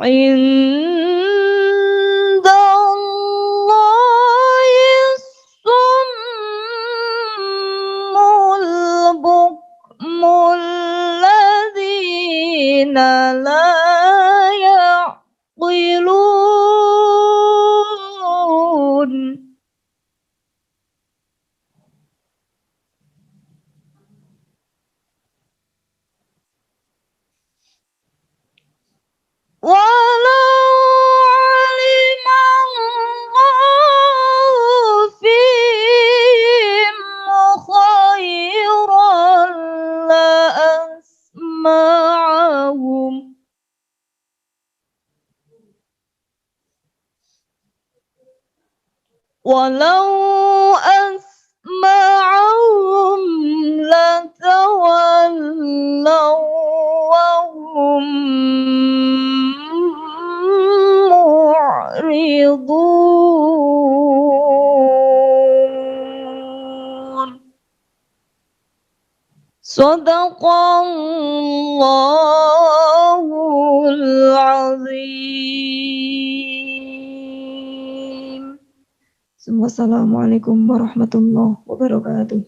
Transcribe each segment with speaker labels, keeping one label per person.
Speaker 1: عند الله الصم البكم الذين لا يعقلون ولو علم الله فيهم خيرا لأسمعهم ولو أسمعهم لتولوا وهم معرضون صدق الله العظيم. Assalamualaikum warahmatullahi wabarakatuh.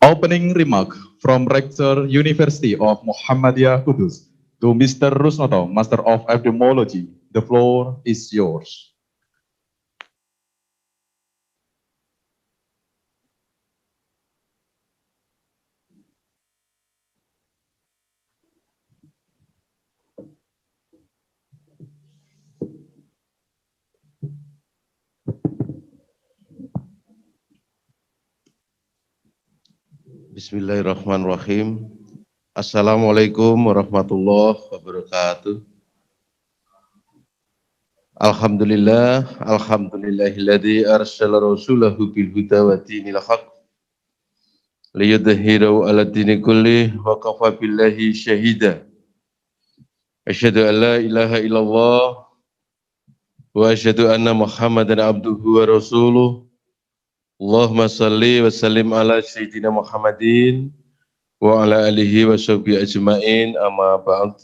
Speaker 2: Opening remark from Rector University of Muhammadiyah Kudus to Mr. Rusnoto, Master of Epidemiology. The floor is yours.
Speaker 3: Bismillahirrahmanirrahim. Assalamualaikum warahmatullahi wabarakatuh. Alhamdulillahilladzi arsala rasulahu bil huda wa dinil haqq liyudhhirahu 'ala dini kulli wa kafa billahi syahida. Asyhadu an la ilaha illallah wa asyhadu anna Muhammadan abduhu wa rasuluh. Allahumma salli wa sallim ala sayyidina Muhammadin wa ala alihi wa sahbihi ajma'in, amma ba'd.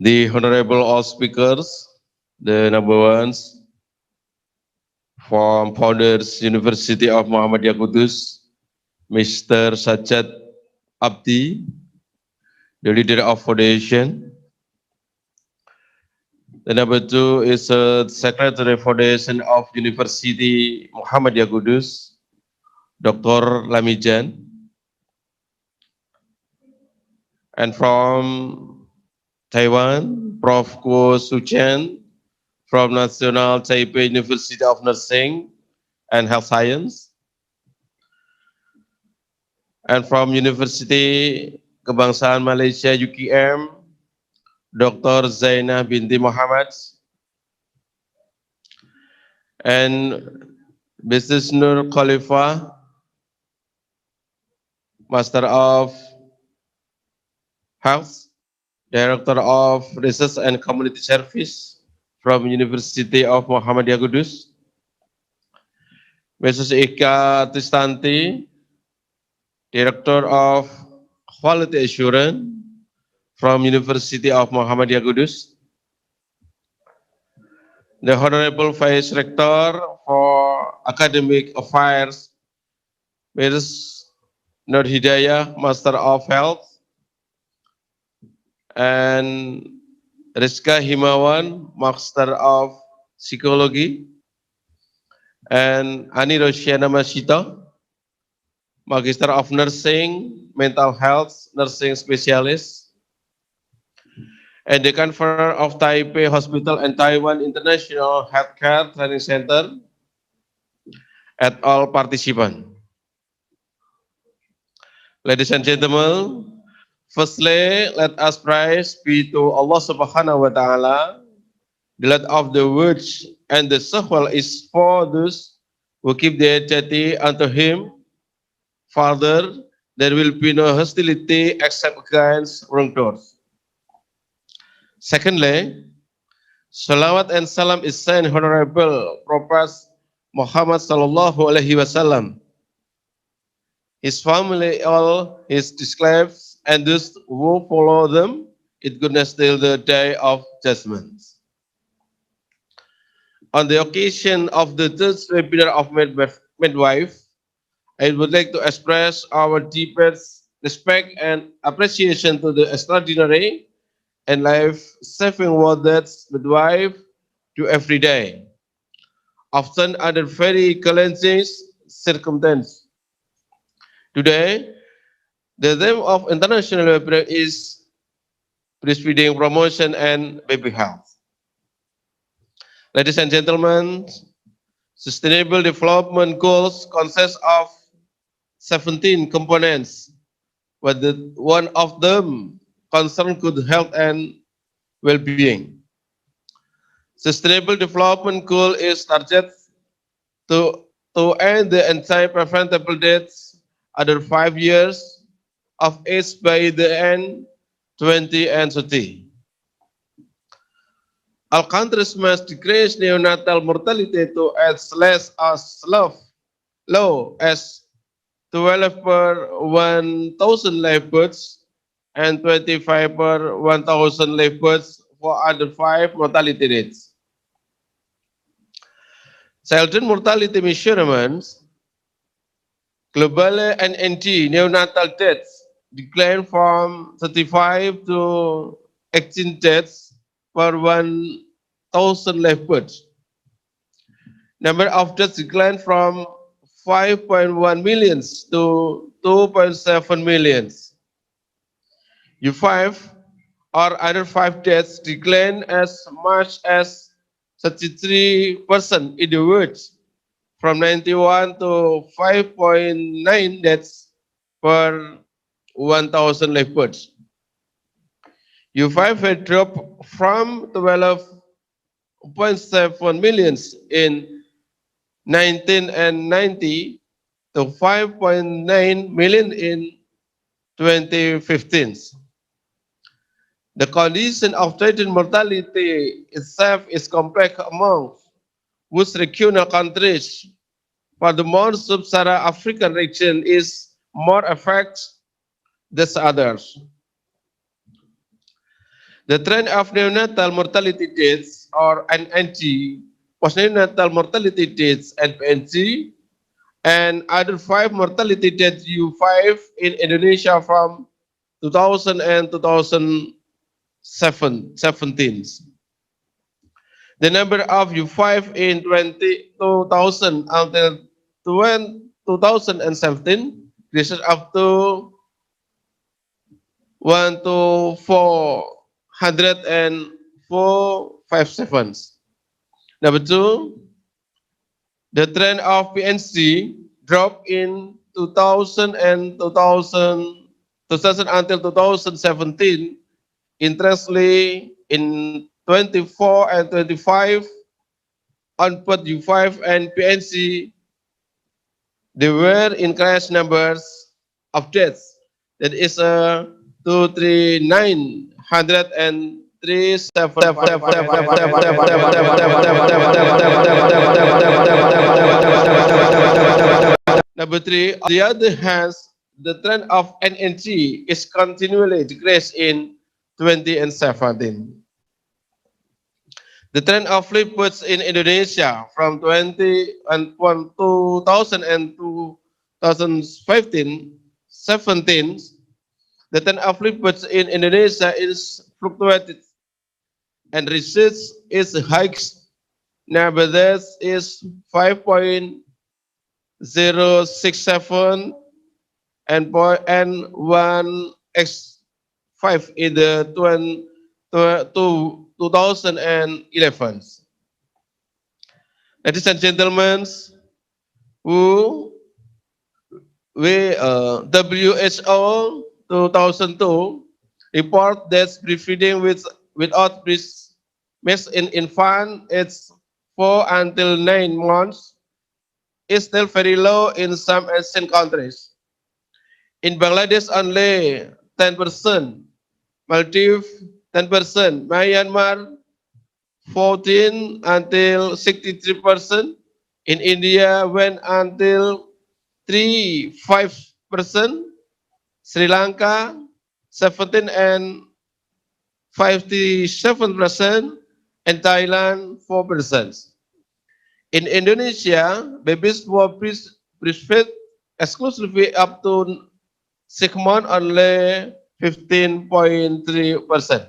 Speaker 3: The honorable all speakers, the number ones from Founders University of Muhammadiyah Kudus, Mr. Sajjad Abdi, the leader of foundation. The number two is Secretary Foundation of University Muhammadiyah Kudus, Dr. Lamijan. And from Taiwan, Prof. Kuo Suchen from National Taipei University of Nursing and Health Science. And from University Kebangsaan Malaysia UKM, Dr. Zainah binti Muhammad, and Mrs. Nur Khalifa, Master of Health, Director of Research and Community Service from University of Muhammadiyah Kudus, Mrs. Ika Tristanti, Director of Quality Assurance from University of Muhammadiyah Kudus, the Honorable Vice Rector for Academic Affairs, Ms. Nur Hidayah, Master of Health, and Rizka Himawan, Master of Psychology, and Ani Roshiana Masita, Magister of Nursing, Mental Health, Nursing Specialist, and the Conference of Taipei Hospital and Taiwan International Healthcare Training Center, at all participants. Ladies and gentlemen, Firstly, let us praise be to Allah Subhanahu wa Ta'ala. The Lord of the world and the soul is for those who keep their duty unto Him. Further, there will be no hostility except against wrongdoers. Secondly, salawat and salam is sent Honorable Prophet Muhammad Sallallahu Alaihi Wasallam, his family, all his disciples, and those who follow them in goodness till the day of judgment. On the occasion of the third webinar of midwife, I would like to express our deepest respect and appreciation to the extraordinary and life-saving work that midwife do every day, often under very challenging circumstances. Today, the theme of International Webinar is breastfeeding promotion and baby health. Ladies and gentlemen, Sustainable Development Goals consist of 17 components, but one of them concerns good health and well-being. Sustainable Development Goal is target to, to end the anti-preventable deaths under 5 years of age by the end 20 and 30. All countries must decrease neonatal mortality to as low as 12 per 1,000 live births and 25 per 1,000 live births for under 5 mortality rates. Children mortality measurements, globally NNT neonatal deaths declined from 35 to 18 deaths per 1,000 live births. Number of deaths declined from 5.1 millions to 2.7 millions. U5 or under 5 deaths declined as much as 33% in the world, from 91 to 5.9 deaths per 1,000 live births. U5 had dropped from 12.7 millions in 1990 to 5.9 million in 2015. The condition of children mortality itself is complex among which regional countries. For the more sub-Saharan African region is more affected than others. The trend of neonatal mortality deaths or NNT, postnatal mortality deaths NPNG, and other 5 mortality deaths U5 in Indonesia from 2000 and 2017. The number of U5 in 2000 until 2017 reaches up to 1 to 457. Number 2, the trend of PNC dropped in 2000 and 2000 until 2017. Interestingly, in 24 and 25, on both U5 and PNC, there were increased numbers of deaths. That is 239,337. Number 3, on the other hand, the trend of NNG is continually decreased in 20 and 17. The trend of live births in Indonesia from 2000 and 2015, 17, the trend of live births in Indonesia is fluctuated and research is highest. Nevertheless, is 5.067 and 1x5 in the 2011. Ladies and gentlemen, who WHO 2002 report that breastfeeding without breast milk in infant aged 4 until 9 months is still very low in some Asian countries. In Bangladesh, only 10%, Maldives 10%, Myanmar 14 until 63%, in India went until 5%, Sri Lanka 17 and 57%, and Thailand 4%. In Indonesia, babies were breastfed exclusively up to 6 months only 15.3%.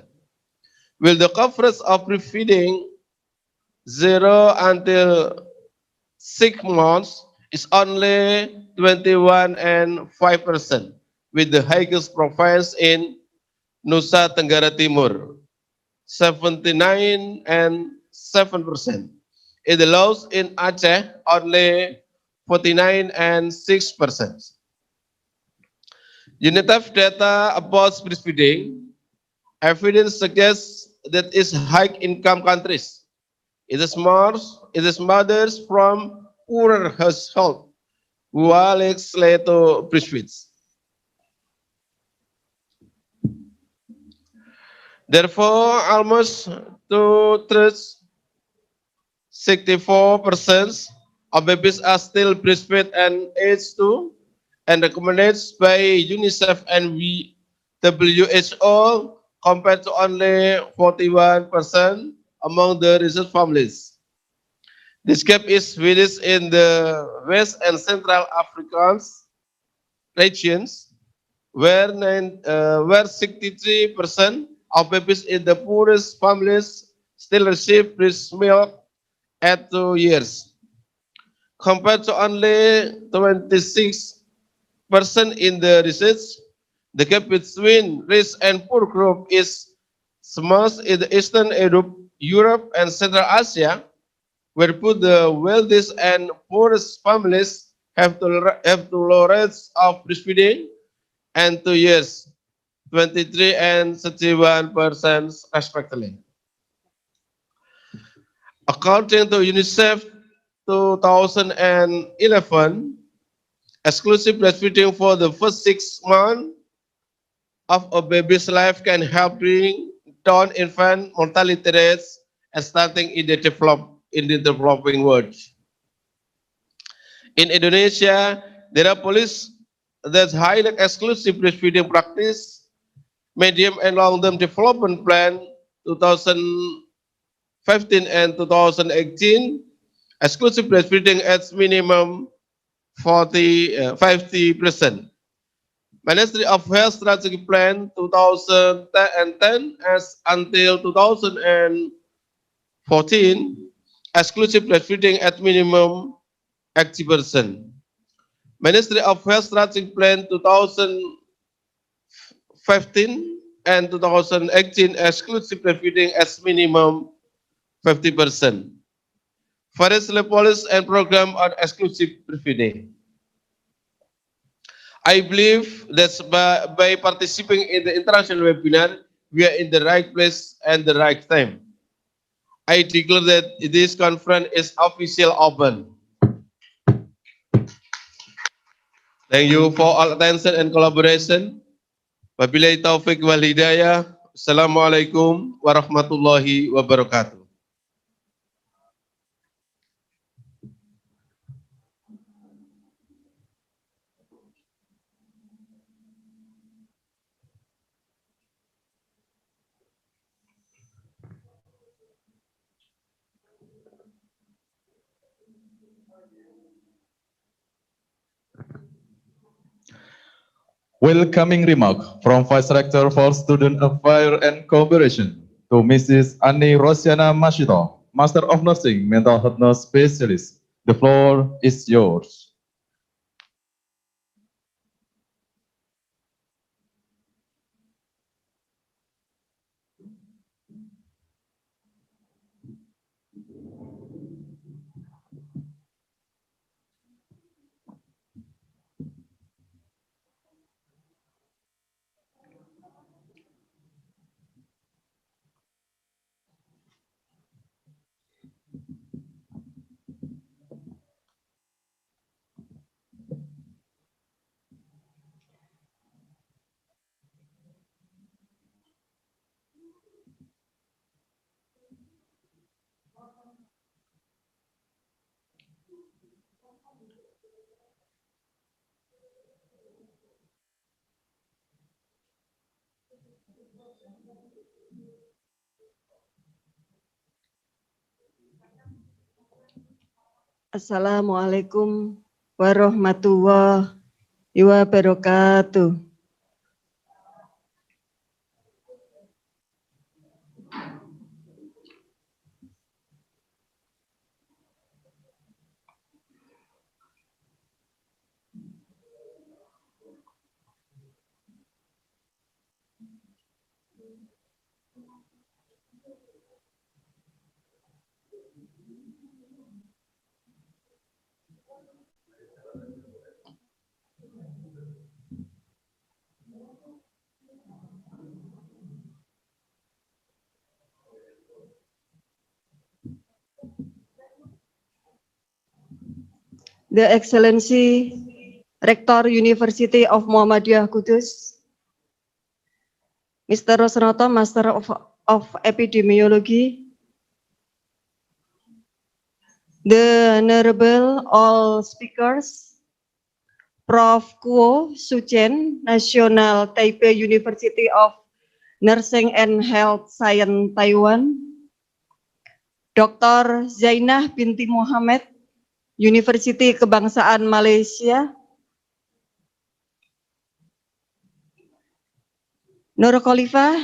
Speaker 3: While the coverage of breastfeeding 0 until 6 months is only 21 and 5%, with the highest profiles in Nusa Tenggara Timur, 79 and 7%. In the lows in Aceh, only 49 and 6%. UNICEF data about breastfeeding evidence suggests that in high-income countries, it is mothers from poorer households who are likely to breastfeed. Therefore, almost two-thirds, 64% of babies are still breastfed and age 2, and recommended by UNICEF and WHO compared to only 41% among the research families. This gap is widest in the West and Central African regions, where 63% of babies in the poorest families still receive breast milk at 2 years, compared to only 26% in the research. The gap between rich and poor group is smallest in the Eastern Europe and Central Asia, where both the wealthiest and poorest families have to low rates of breastfeeding and 2 years, 23 and 31% respectively. According to UNICEF 2011, exclusive breastfeeding for the first 6 months of a baby's life can help bring down infant mortality rates and starting in the developing world. In Indonesia, there are policies that highlight exclusive breastfeeding practice, medium and long-term development plan 2015 and 2018, exclusive breastfeeding at minimum 50%. Ministry of Health Strategic Plan 2010 as until 2014, exclusive breastfeeding at minimum 80%. Ministry of Health Strategic Plan 2015 and 2018, exclusive breastfeeding as minimum 50%. Various policies and program on exclusive breastfeeding. I believe that by participating in the international webinar, we are in the right place and the right time. I declare that this conference is officially open. Thank you for all attention and collaboration. Wabillahi taufik wal hidayah. Assalamualaikum warahmatullahi wabarakatuh.
Speaker 2: Welcoming remark from Vice Rector for Student Affairs and Cooperation to Mrs. Annie Rosiana Mashito, Master of Nursing, Mental Health Nurse Specialist. The floor is yours.
Speaker 4: Assalamualaikum warahmatullahi wabarakatuh. The Excellency Rector University of Muhammadiyah Kudus, Mr. Rosnoto, Master of Epidemiology, the Honorable all speakers, Prof. Kuo Suchen, National Taipei University of Nursing and Health Science Taiwan, Dr. Zainah binti Muhammad, University Kebangsaan Malaysia, Nur Khalifah,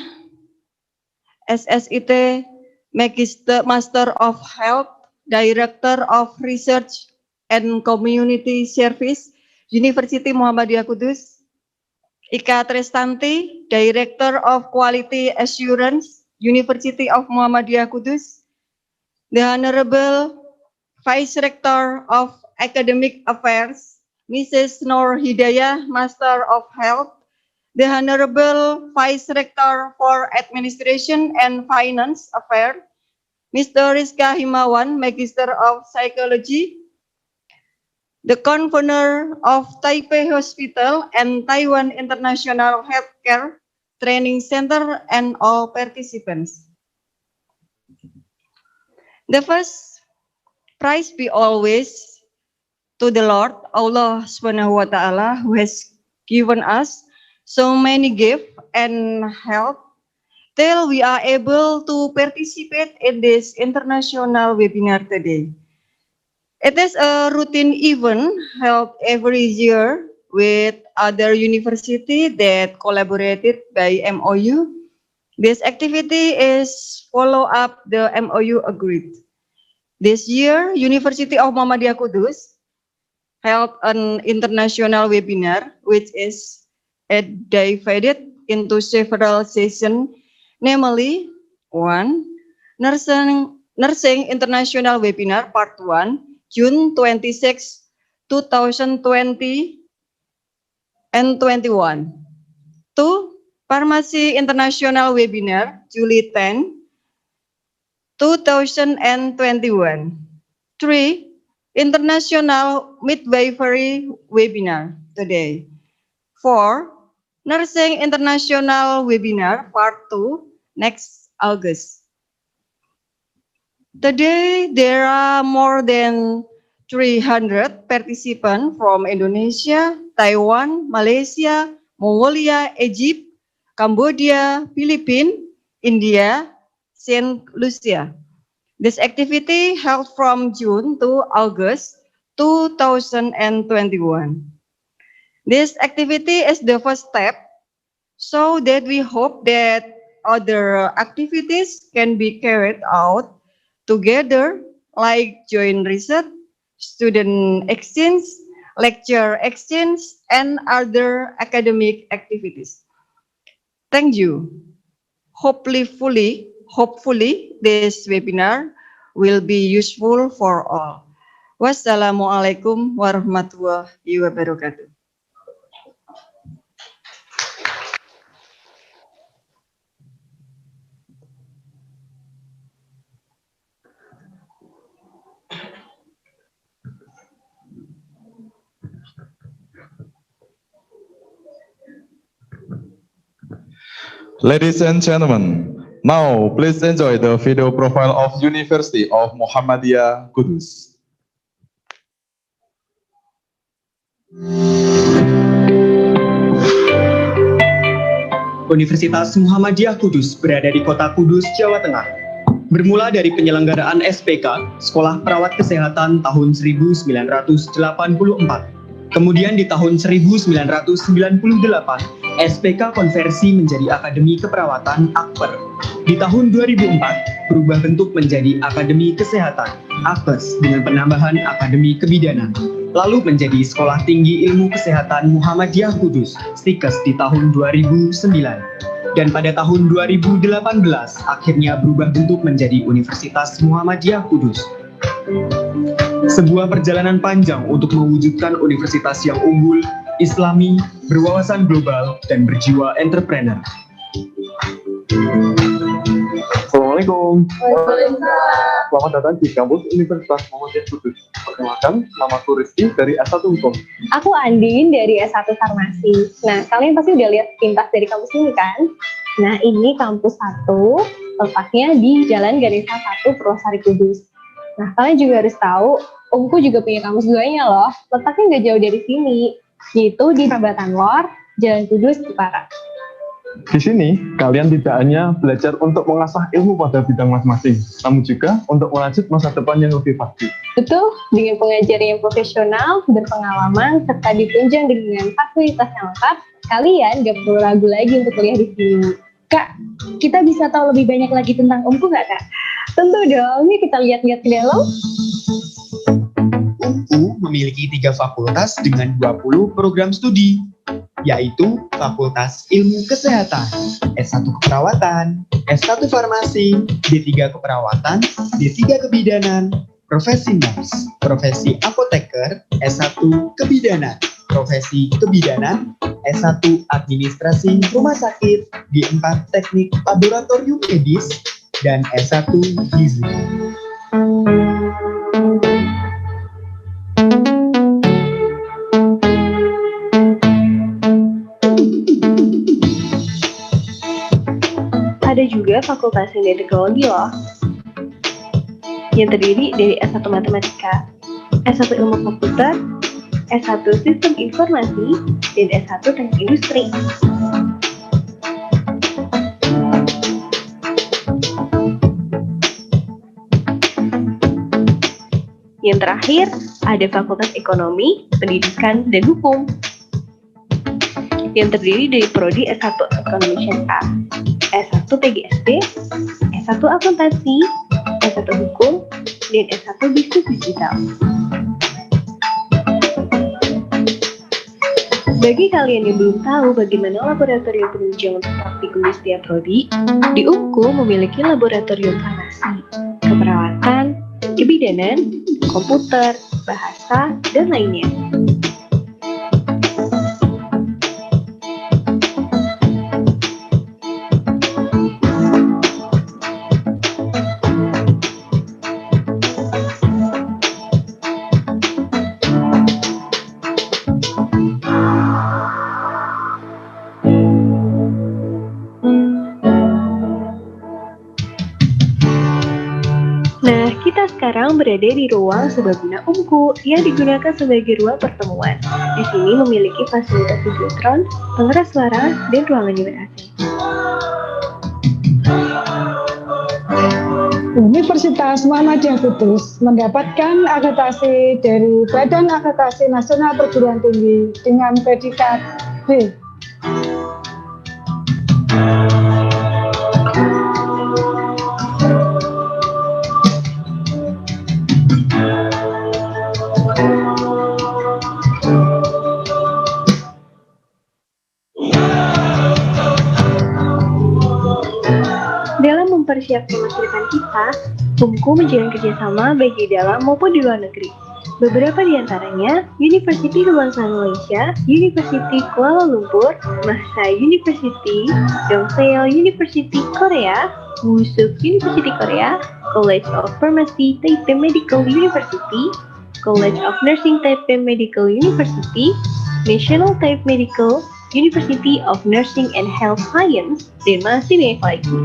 Speaker 4: SSIT Master of Health, Director of Research and Community Service, University Muhammadiyah Kudus, Ika Trestanti, Director of Quality Assurance, University of Muhammadiyah Kudus, the Honorable Vice Rector of Academic Affairs, Mrs. Nur Hidayah, Master of Health, the Honorable Vice Rector for Administration and Finance Affairs, Mr. Rizka Himawan, Magister of Psychology, the Convener of Taipei Hospital and Taiwan International Healthcare Training Center, and all participants. The first praise be always to the Lord Allah Subhanahu wa Ta'ala, who has given us so many gifts and help till we are able to participate in this international webinar today. It is a routine event held every year with other university that collaborated by MOU. This activity is follow up the MOU agreed. This year, University of Muhammadiyah Kudus held an international webinar, which is divided into several sessions, namely 1. Nursing International Webinar Part 1, June 26, 2020 and 21. 2. Pharmacy International Webinar, July 10, 2021. 3. International Midwifery Webinar today. 4. Nursing International Webinar Part 2 next August. Today, there are more than 300 participants from Indonesia, Taiwan, Malaysia, Mongolia, Egypt, Cambodia, Philippines, India, Saint Lucia. This activity held from June to August 2021. This activity is the first step, so that we hope that other activities can be carried out together, like joint research, student exchange, lecture exchange, and other academic activities. Thank you. Hopefully, this webinar will be useful for all. Wassalamualaikum warahmatullahi wabarakatuh.
Speaker 2: Ladies and gentlemen, now please enjoy the video profile of University of Muhammadiyah Kudus.
Speaker 5: Universitas Muhammadiyah Kudus berada di Kota Kudus, Jawa Tengah. Bermula dari penyelenggaraan SPK, Sekolah Perawat Kesehatan tahun 1984. Kemudian di tahun 1998, SPK konversi menjadi Akademi Keperawatan Akper. Di tahun 2004, berubah bentuk menjadi Akademi Kesehatan Akes dengan penambahan Akademi Kebidanan. Lalu menjadi Sekolah Tinggi Ilmu Kesehatan Muhammadiyah Kudus, STIKES di tahun 2009. Dan pada tahun 2018, akhirnya berubah bentuk menjadi Universitas Muhammadiyah Kudus. Sebuah perjalanan panjang untuk mewujudkan universitas yang unggul, islami, berwawasan global, dan berjiwa entrepreneur.
Speaker 6: Assalamualaikum. Selamat datang di kampus Universitas Muhammadiyah Kudus. Perkenalkan, namaku Rizky dari S1 Hukum.
Speaker 7: Aku Andin dari S1 Farmasi. Nah, kalian pasti udah lihat pintas dari kampus ini kan? Nah, ini kampus 1, letaknya di Jalan Ganesha 1 Purwosari Kudus. Nah, kalian juga harus tahu, Omku juga punya kampus 2-nya loh. Letaknya nggak jauh dari sini, yaitu di Perabatan Lor, Jalan Kudus, Jepara.
Speaker 6: Di sini, kalian tidak hanya belajar untuk mengasah ilmu pada bidang masing-masing, namun juga untuk melanjut masa depan yang lebih pasti.
Speaker 7: Betul, dengan pengajar yang profesional, berpengalaman, serta ditunjang dengan fasilitas yang lengkap, kalian gak perlu ragu lagi untuk kuliah di sini. Kak, kita bisa tahu lebih banyak lagi tentang Omku nggak, Kak? Tentu dong, yuk kita lihat-lihat ke dalam.
Speaker 5: UNPU memiliki 3 fakultas dengan 20 program studi, yaitu Fakultas Ilmu Kesehatan, S1 Keperawatan, S1 Farmasi, D3 Keperawatan, D3 Kebidanan, Profesi Nurse, Profesi Apoteker, S1 Kebidanan, Profesi Kebidanan, S1 Administrasi Rumah Sakit, D4 Teknik Laboratorium Medis, dan S1 Gizi.
Speaker 7: Ada juga Fakultas Seni Teknologi loh, yang terdiri dari S1 Matematika, S1 Ilmu Komputer, S1 Sistem Informasi, dan S1 Teknik Industri. Yang terakhir, ada Fakultas Ekonomi, Pendidikan, dan Hukum, yang terdiri dari Prodi S1 Ekonomi Syariah, S1 PGSD, S1 Akuntansi, S1 Hukum, dan S1 Bisnis Digital. Bagi kalian yang belum tahu bagaimana laboratorium penunjang untuk praktikum di setiap prodi, di UNKU memiliki laboratorium farmasi, keperawatan, kebidanan, komputer, bahasa, dan lainnya. Nah, kita sekarang berada di ruang serbaguna UNKU yang digunakan sebagai ruang pertemuan. Di sini memiliki fasilitas videotron, pengeras suara, dan ruangan yang ber-AC.
Speaker 8: Universitas Muhammadiyah Kudus mendapatkan akreditasi dari Badan Akreditasi Nasional Perguruan Tinggi dengan predikat B.
Speaker 7: Dalam mempersiapkan masa depan kita, UNKU menjalin kerjasama baik di dalam maupun di luar negeri. Beberapa di antaranya, University Kebangsaan Malaysia, University Kuala Lumpur, Mahsa University, Yonsei University Korea, Wusuk University Korea, College of Pharmacy Taipei Medical University, College of Nursing Taipei Medical University, National Taipei Medical University of Nursing and Health Science, dan masih banyak lagi.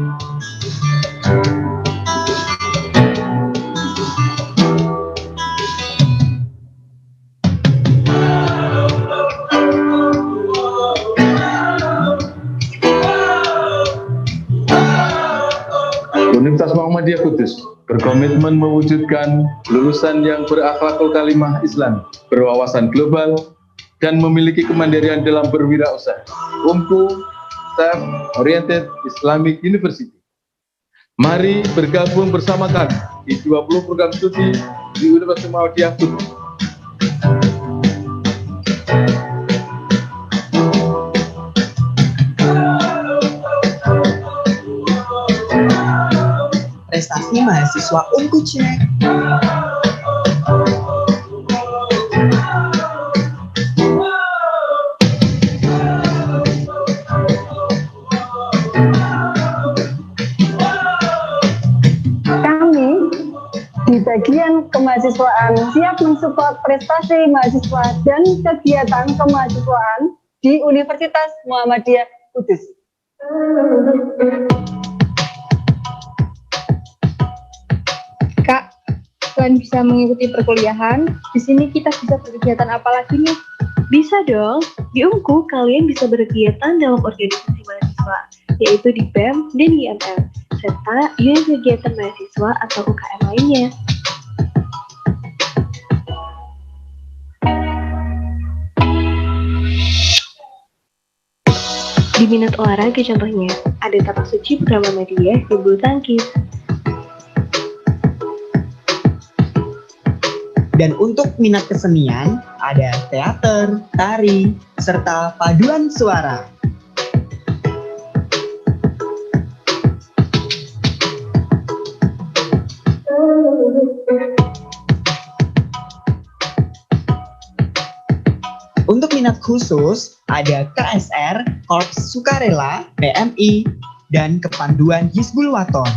Speaker 6: Universitas Muhammadiyah Kudus berkomitmen mewujudkan lulusan yang berakhlakul kalimah Islam, berwawasan global, dan memiliki kemandirian dalam berwirausaha. UMKU Self-Oriented Islamic University. Mari bergabung bersama kami di 20 program studi di Universitas Muhammadiyah Kudus.
Speaker 9: Prestasi mahasiswa UMKU Cek.
Speaker 8: Kami di bagian kemahasiswaan siap mensupport prestasi mahasiswa dan kegiatan kemahasiswaan di Universitas Muhammadiyah Kudus.
Speaker 7: Kak, selain bisa mengikuti perkuliahan, di sini kita bisa berkegiatan apa lagi nih?
Speaker 10: Bisa dong, di UMKU kalian bisa berkegiatan dalam organisasi mahasiswa, yaitu di BEM dan IML, serta unit kegiatan mahasiswa atau UKM lainnya. Di minat olahraga contohnya, ada tapak suci putra Muhammadiyah dan bulu tangkis.
Speaker 9: Dan untuk minat kesenian, ada teater, tari, serta paduan suara. Untuk minat khusus, ada KSR, Korps Sukarela, PMI, dan Kepanduan Hizbul Waton.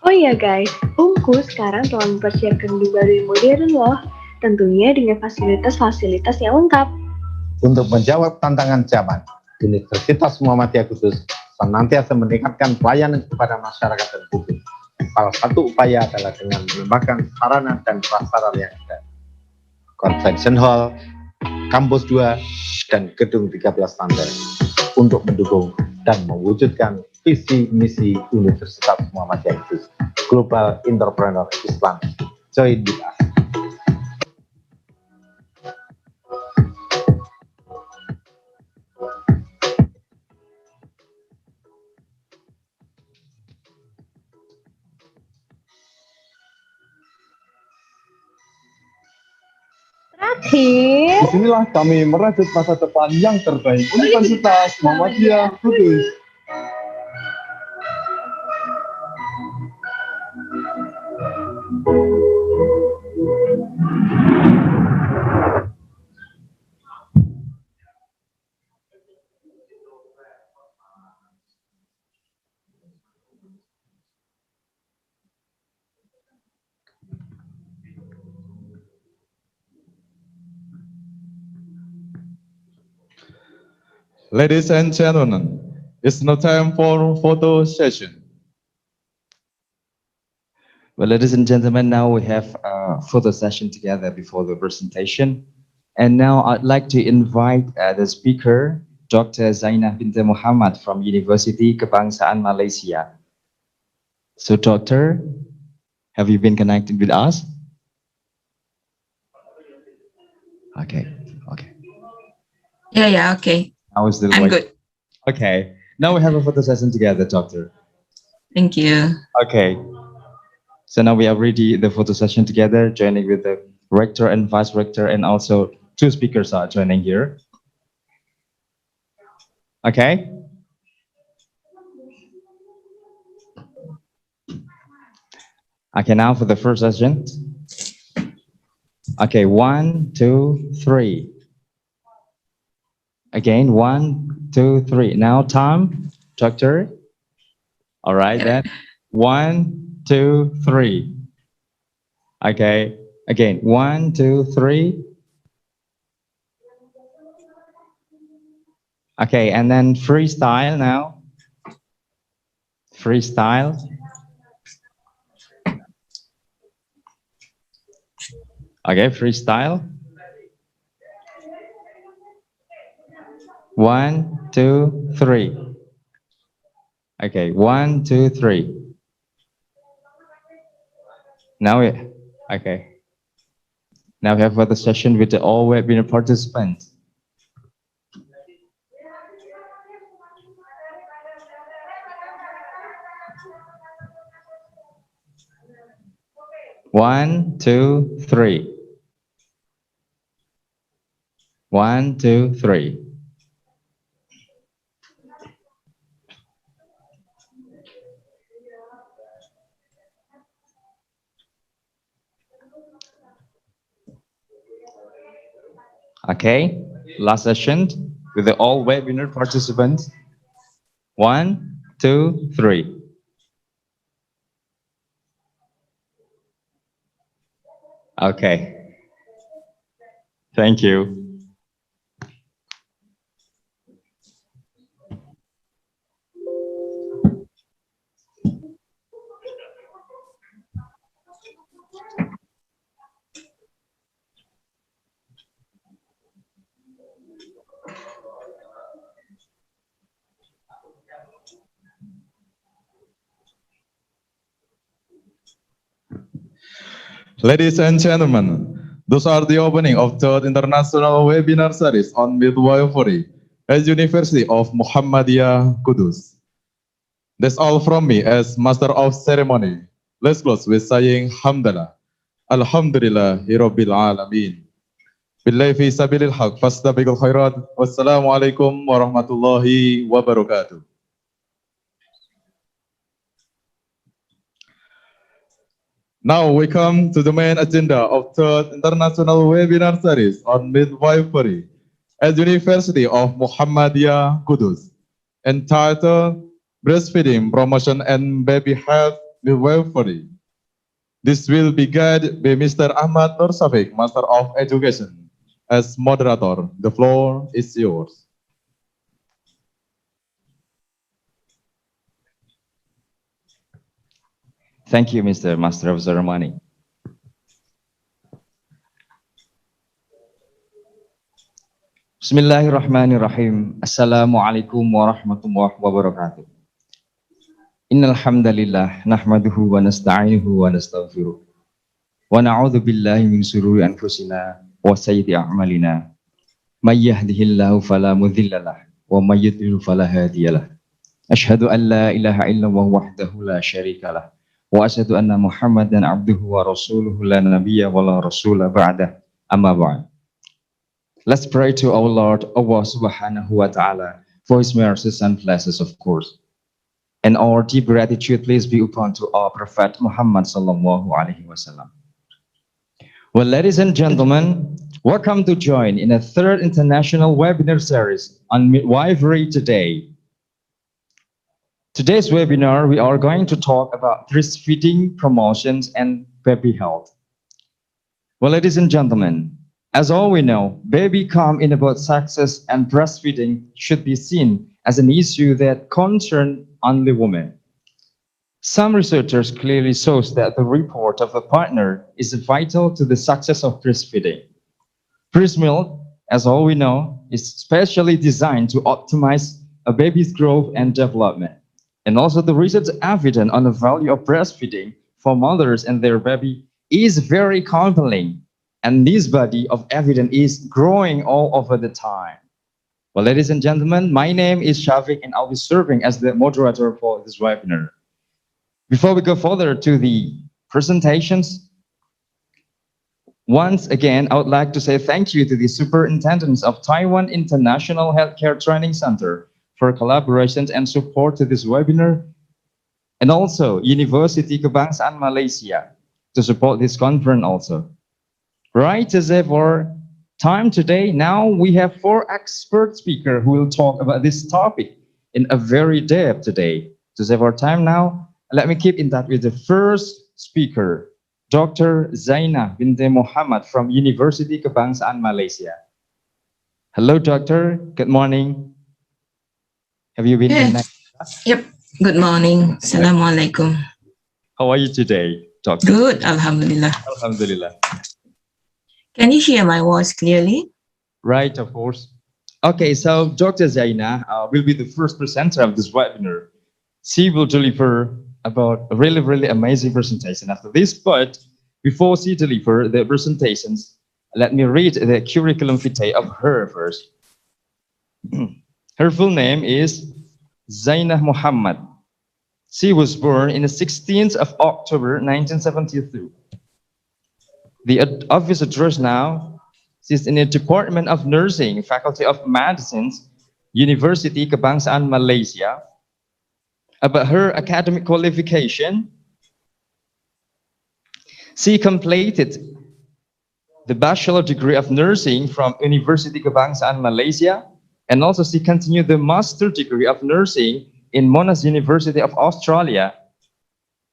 Speaker 10: Oh iya guys, UMKU sekarang telah mempersiapkan gedung baru yang modern loh, tentunya dengan fasilitas-fasilitas yang lengkap.
Speaker 11: Untuk menjawab tantangan zaman, Universitas Muhammadiyah Kudus senantiasa meningkatkan pelayanan kepada masyarakat dan publik. Salah satu upaya adalah dengan mengembangkan sarana dan prasarana yang ada. Convention Hall, Kampus 2, dan Gedung 13 lantai untuk mendukung dan mewujudkan visi misi Universitas Muhammadiyah Kudus, Global Entrepreneur Islam. Join with us.
Speaker 6: Disinilah kami merajut masa depan yang terbaik Universitas Muhammadiyah Kudus.
Speaker 2: Ladies and gentlemen, it's now time for photo session.
Speaker 12: Well, ladies and gentlemen, now we have a photo session together before the presentation. And now I'd like to invite the speaker, Dr. Zainah Binti Muhammad from University Kebangsaan Malaysia. So, Doctor, have you been connected with us? Okay, okay.
Speaker 13: Yeah, okay.
Speaker 12: I was
Speaker 13: I'm good.
Speaker 12: Okay, now we have a photo session together, Doctor.
Speaker 13: Thank you.
Speaker 12: Okay. So now we are ready the photo session together, joining with the rector and vice rector, and also two speakers are joining here. Okay. Okay, now for the first session. Okay, 1, 2, 3. Again, 1, 2, 3. Now time, Doctor. All right then. 1, 2, 3. Okay. Again, 1, 2, 3. Okay, and then freestyle now. Freestyle. Okay, freestyle. 1, 2, 3. Okay, 1, 2, 3. Now okay. Now we have further session with all webinar participants. One, two, three. 1, 2, 3. Okay, last session with all webinar participants. 1, 2, 3. Okay, thank you.
Speaker 2: Ladies and gentlemen, those are the opening of third international webinar series on midwifery at University of Muhammadiyah Kudus. That's all from me as Master of Ceremony. Let's close with saying Hamdalah. Alhamdulillah Rabbil Alameen. Billahi fi sabilil haq fastabiqul khairat. Wassalamualaikum warahmatullahi wabarakatuh. Now we come to the main agenda of third international webinar series on midwifery at University of Muhammadiyah Kudus, entitled Breastfeeding Promotion and Baby Health Midwifery. This will be guided by Mr. Ahmad Nur Safik, Master of Education. As moderator, the floor is yours.
Speaker 12: Thank you, Mr. Master of Ceremony. Bismillahirrahmanirrahim. Assalamualaikum warahmatullahi wabarakatuh. Innal hamdalillah nahmaduhu wa nasta'inuhu wa nastaghfiruh. Wa na'udzu billahi min shururi anfusina wa sayyiati a'malina. May yahdihillahu fala mudilla lahu wa may yudlil fala hadiya lahu. Asyhadu an la ilaha illallah wahdahu la syarika lahu. Wa asyhadu anna Muhammadan abduhu wa rasuluhu la nabiyya wa la rasula ba'dah. Amma ba'd. Let's pray to our Lord, Allah subhanahu wa ta'ala, for his mercies and blessings, of course. And our deep gratitude please be upon to our Prophet Muhammad sallallahu alaihi wasallam. Well, ladies and gentlemen, welcome to join in a third international webinar series on midwifery today. Today's webinar, we are going to talk about breastfeeding promotions and baby health. Well, ladies and gentlemen, as all we know, baby come in about success and breastfeeding should be seen as an issue that concerns only women. Some researchers clearly shows that the report of a partner is vital to the success of breastfeeding. Breast milk, as all we know, is specially designed to optimize a baby's growth and development. And also the research evidence on the value of breastfeeding for mothers and their baby is very compelling. And this body of evidence is growing all over the time. Well, ladies and gentlemen, my name is Shafiq and I'll be serving as the moderator for this webinar. Before we go further to the presentations, once again, I would like to say thank you to the superintendents of Taiwan International Healthcare Training Center for collaborations and support to this webinar, and also University Kebangsaan Malaysia to support this conference also. Right, to save our time today, now we have 4 expert speakers who will talk about this topic in a very depth today. To save our time now, let me keep in touch with the first speaker, Dr. Zainah Binte Muhammad from University Kebangsaan Malaysia. Hello, doctor. Good morning. Have you been connected?
Speaker 13: Yep. Good morning. Assalamualaikum.
Speaker 12: How are you today, doctor?
Speaker 13: Good. Alhamdulillah.
Speaker 12: Alhamdulillah.
Speaker 13: Can you hear my voice clearly?
Speaker 12: Right, of course. Okay, so Dr. Zaina will be the first presenter of this webinar. She will deliver about a really, really amazing presentation after this, but before she deliver the presentations, let me read the curriculum vitae of her first. Her full name is Zainah Muhammad. She was born in the 16th of October 1972. The office address now, she's in the Department of Nursing, Faculty of Medicine, University Kebangsaan Malaysia. About her academic qualification, she completed the bachelor degree of nursing from University Kebangsaan Malaysia, and also she continued the master degree of nursing in Monash University of Australia,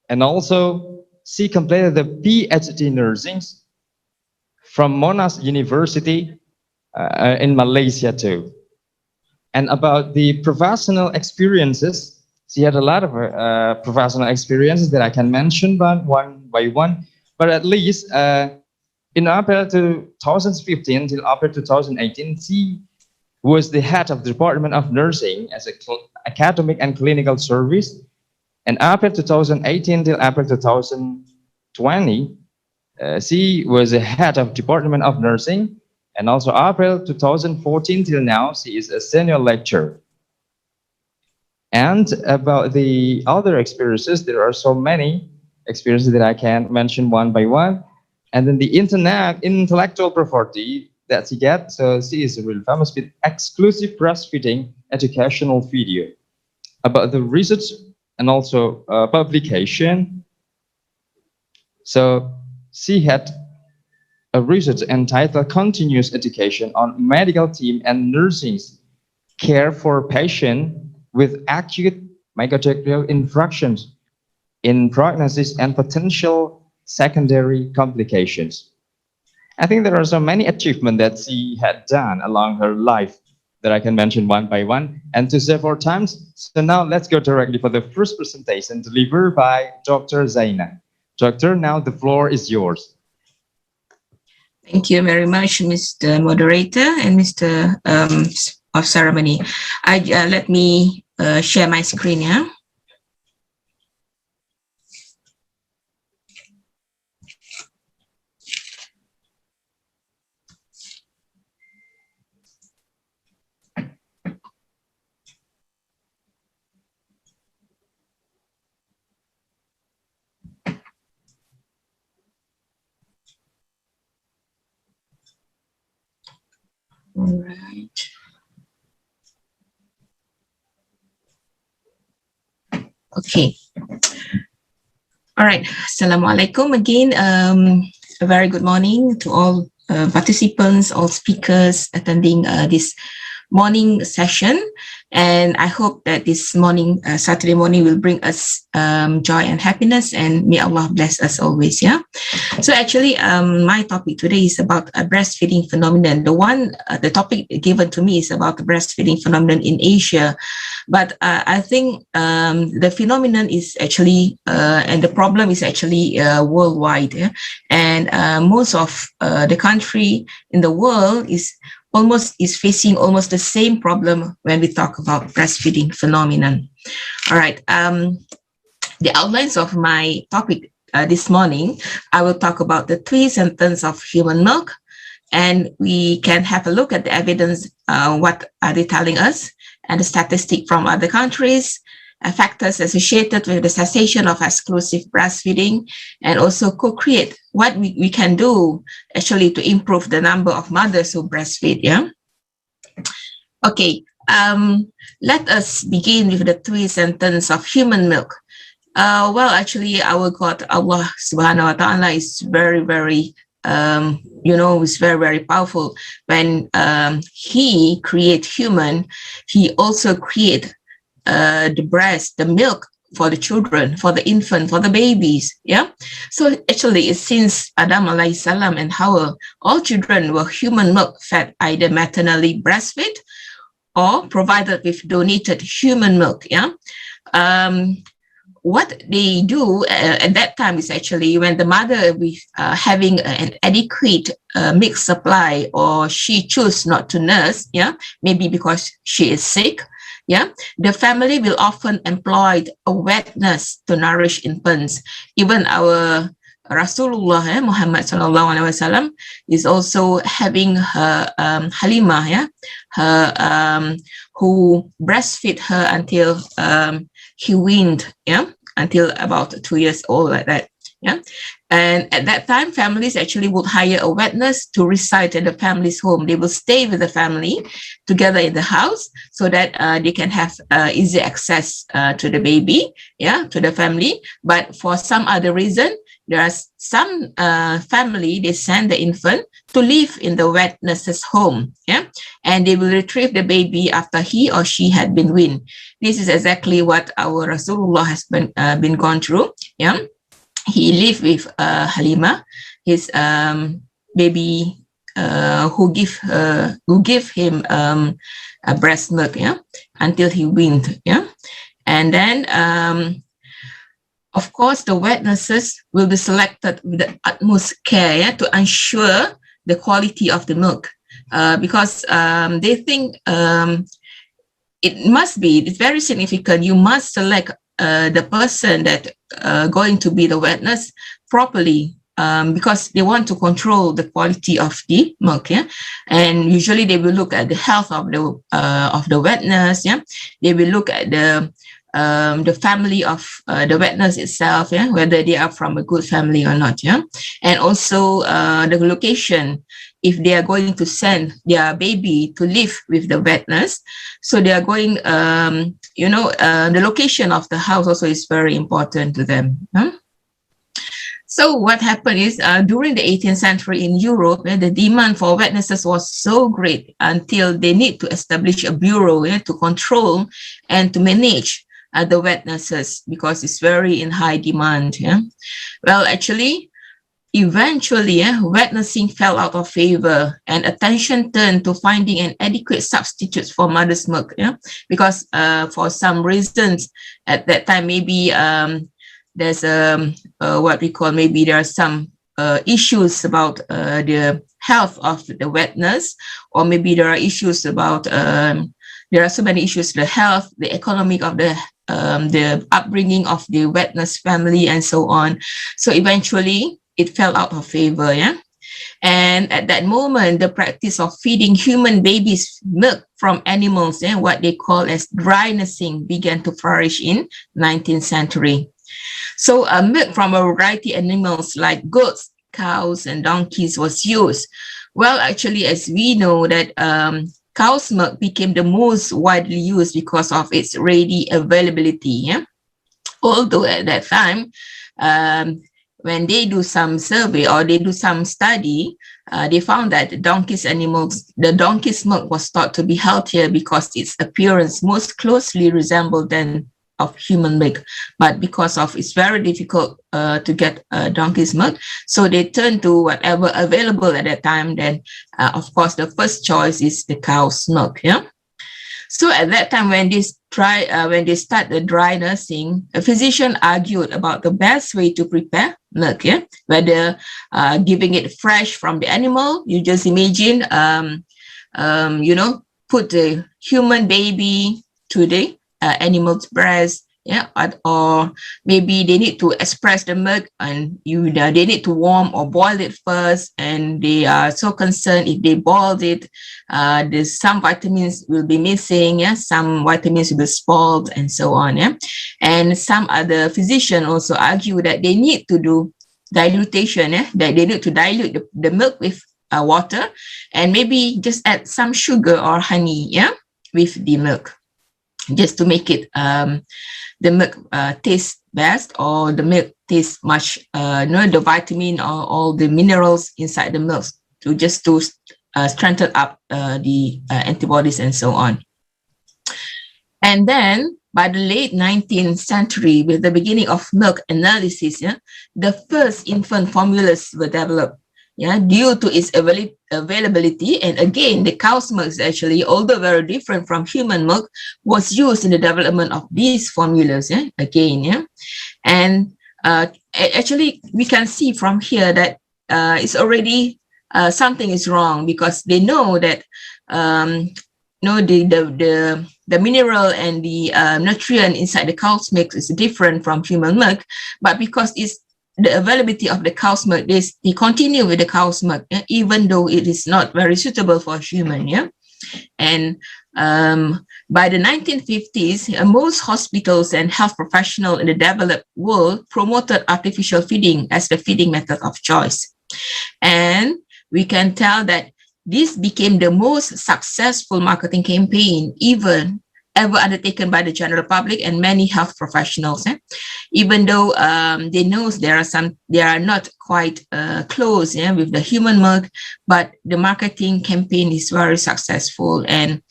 Speaker 12: and also she completed the PhD nursing from Monash University in Malaysia too. And about the professional experiences, she had a lot of professional experiences that I can mention one by one, but at least in April 2015 till April 2018, she was the head of the Department of Nursing as an academic and clinical service. And April 2018 till April 2020, she was the head of Department of Nursing. And also April 2014 till now, she is a senior lecturer. And about the other experiences, there are so many experiences that I can't mention one by one. And then the intellectual property that she gets, so she is really famous with exclusive breastfeeding educational video about the research and also publication. So she had a research entitled Continuous Education on Medical Team and Nursing Care for Patients with Acute Myocardial Infarctions in Prognosis and Potential Secondary Complications. I think there are so many achievements that she had done along her life that I can mention one by one. And to save our time, so now let's go directly for the first presentation delivered by Dr. Zaina. Doctor, now the floor is yours.
Speaker 13: Thank you very much, Mr. Moderator and Mr. of Ceremony. Let me share my screen, yeah? All right. Okay. All right. Assalamualaikum again. A very good morning to all participants, all speakers attending this morning session. And I hope that this morning, Saturday morning, will bring us joy and happiness, and may Allah bless us always. Yeah. So actually, my topic today is about a breastfeeding phenomenon. The topic given to me is about the breastfeeding phenomenon in Asia, but I think the phenomenon is actually and the problem is actually worldwide. Yeah? And most of the country in the world is facing almost the same problem when we talk about breastfeeding phenomenon. All right. The outlines of my topic this morning, I will talk about the twists and turns of human milk, and we can have a look at the evidence, what are they telling us, and the statistic from other countries, factors associated with the cessation of exclusive breastfeeding, and also co-create what we can do actually to improve the number of mothers who breastfeed. Yeah. Okay. Let us begin with the twists and turns of human milk. Well, actually, our God, Allah Subhanahu wa Taala, is very, very, is very, very powerful. When He create human, He also create the breast, the milk for the children, for the infant, for the babies. Yeah. So actually, since Adam alayhi salam and Hawa, all children were human milk fed either maternally breastfed or provided with donated human milk. Yeah. what they do at that time is actually when the mother with having an adequate milk supply, or she choose not to nurse, maybe because she is sick, the family will often employ a wet nurse to nourish infants. Even our Rasulullah Muhammad sallallahu alaihi wasallam is also having her Halimah, her who breastfeed her until he weaned, until about 2 years old, like that. And at that time, families actually would hire a wet nurse to reside in the family's home. They will stay with the family together in the house so that they can have easy access to the baby, to the family. But for some other reason, there are some family, they send the infant to live in the wet nurse's home, and they will retrieve the baby after he or she had been weaned. This is exactly what our Rasulullah has been gone through. He lived with Halima, his baby, who give him a breast milk, until he weaned, and then of course the wet nurses will be selected with the utmost care, to ensure the quality of the milk, because they think it's very significant. You must select the person that going to be the wet nurse properly, because they want to control the quality of the milk, and usually they will look at the health of the wet nurse, they will look at the family of the wet nurse itself, whether they are from a good family or not, and also the location. If they are going to send their baby to live with the wet nurse, so they are going, the location of the house also is very important to them. So what happened is during the 18th century in Europe, the demand for wet nurses was so great until they need to establish a bureau to control and to manage the wet nurses, because it's very in high demand. Well, actually, eventually, wet nursing fell out of favor, and attention turned to finding an adequate substitute for mother's milk. Because for some reasons at that time, maybe there's what we call, maybe there are some issues about the health of the wet nurse, or maybe there are issues about there are so many issues: the health, the economic of the upbringing of the wet nurse family, and so on. So eventually, it fell out of favor, And at that moment, the practice of feeding human babies milk from animals, what they call as dry nursing, began to flourish in 19th century. So milk from a variety of animals like goats, cows, and donkeys was used. Well, actually, as we know that cow's milk became the most widely used because of its ready availability. Although at that time, when they do some survey or they do some study, they found that the donkey's milk was thought to be healthier because its appearance most closely resembled that of human milk. But because of it's very difficult to get donkey's milk, so they turned to whatever available at that time. Then, of course, the first choice is the cow's milk. So at that time, when they start the dry nursing, a physician argued about the best way to prepare milk, whether giving it fresh from the animal. You just imagine, put the human baby to the animal's breast, or maybe they need to express the milk, and they need to warm or boil it first, and they are so concerned if they boiled it, there's some vitamins will be missing, some vitamins will be spoiled, and so on. And some other physicians also argue that they need to do dilution, that they need to dilute the milk with water, and maybe just add some sugar or honey, with the milk, just to make it the milk taste best, or the milk tastes much, the vitamin or all the minerals inside the milk to strengthen up the antibodies and so on. And then by the late 19th century, with the beginning of milk analysis, the first infant formulas were developed. yeah, due to its availability. And again, the cow's milk is actually, although very different from human milk, was used in the development of these formulas, yeah, again, yeah. And actually, we can see from here that it's already something is wrong, because they know that the mineral and the nutrient inside the cow's milk is different from human milk, but because it's the availability of the cow's milk, they continue with the cow's milk, even though it is not very suitable for human, yeah. And by the 1950s, most hospitals and health professionals in the developed world promoted artificial feeding as the feeding method of choice. And we can tell that this became the most successful marketing campaign ever undertaken by the general public and many health professionals. Even though they know they are not quite close with the human milk, but the marketing campaign is very successful. And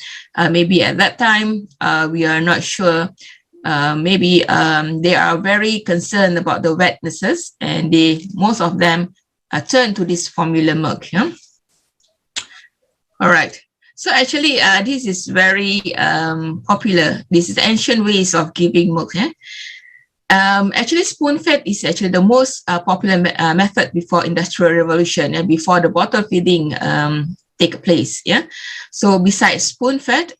Speaker 13: maybe at that time, we are not sure. Maybe they are very concerned about the wetnesses, and most of them turn to this formula milk. Yeah? All right. So actually, this is very popular. This is ancient ways of giving milk. Actually, spoon-fed is actually the most popular method before Industrial Revolution and before the bottle feeding take place. Yeah. So besides spoon-fed,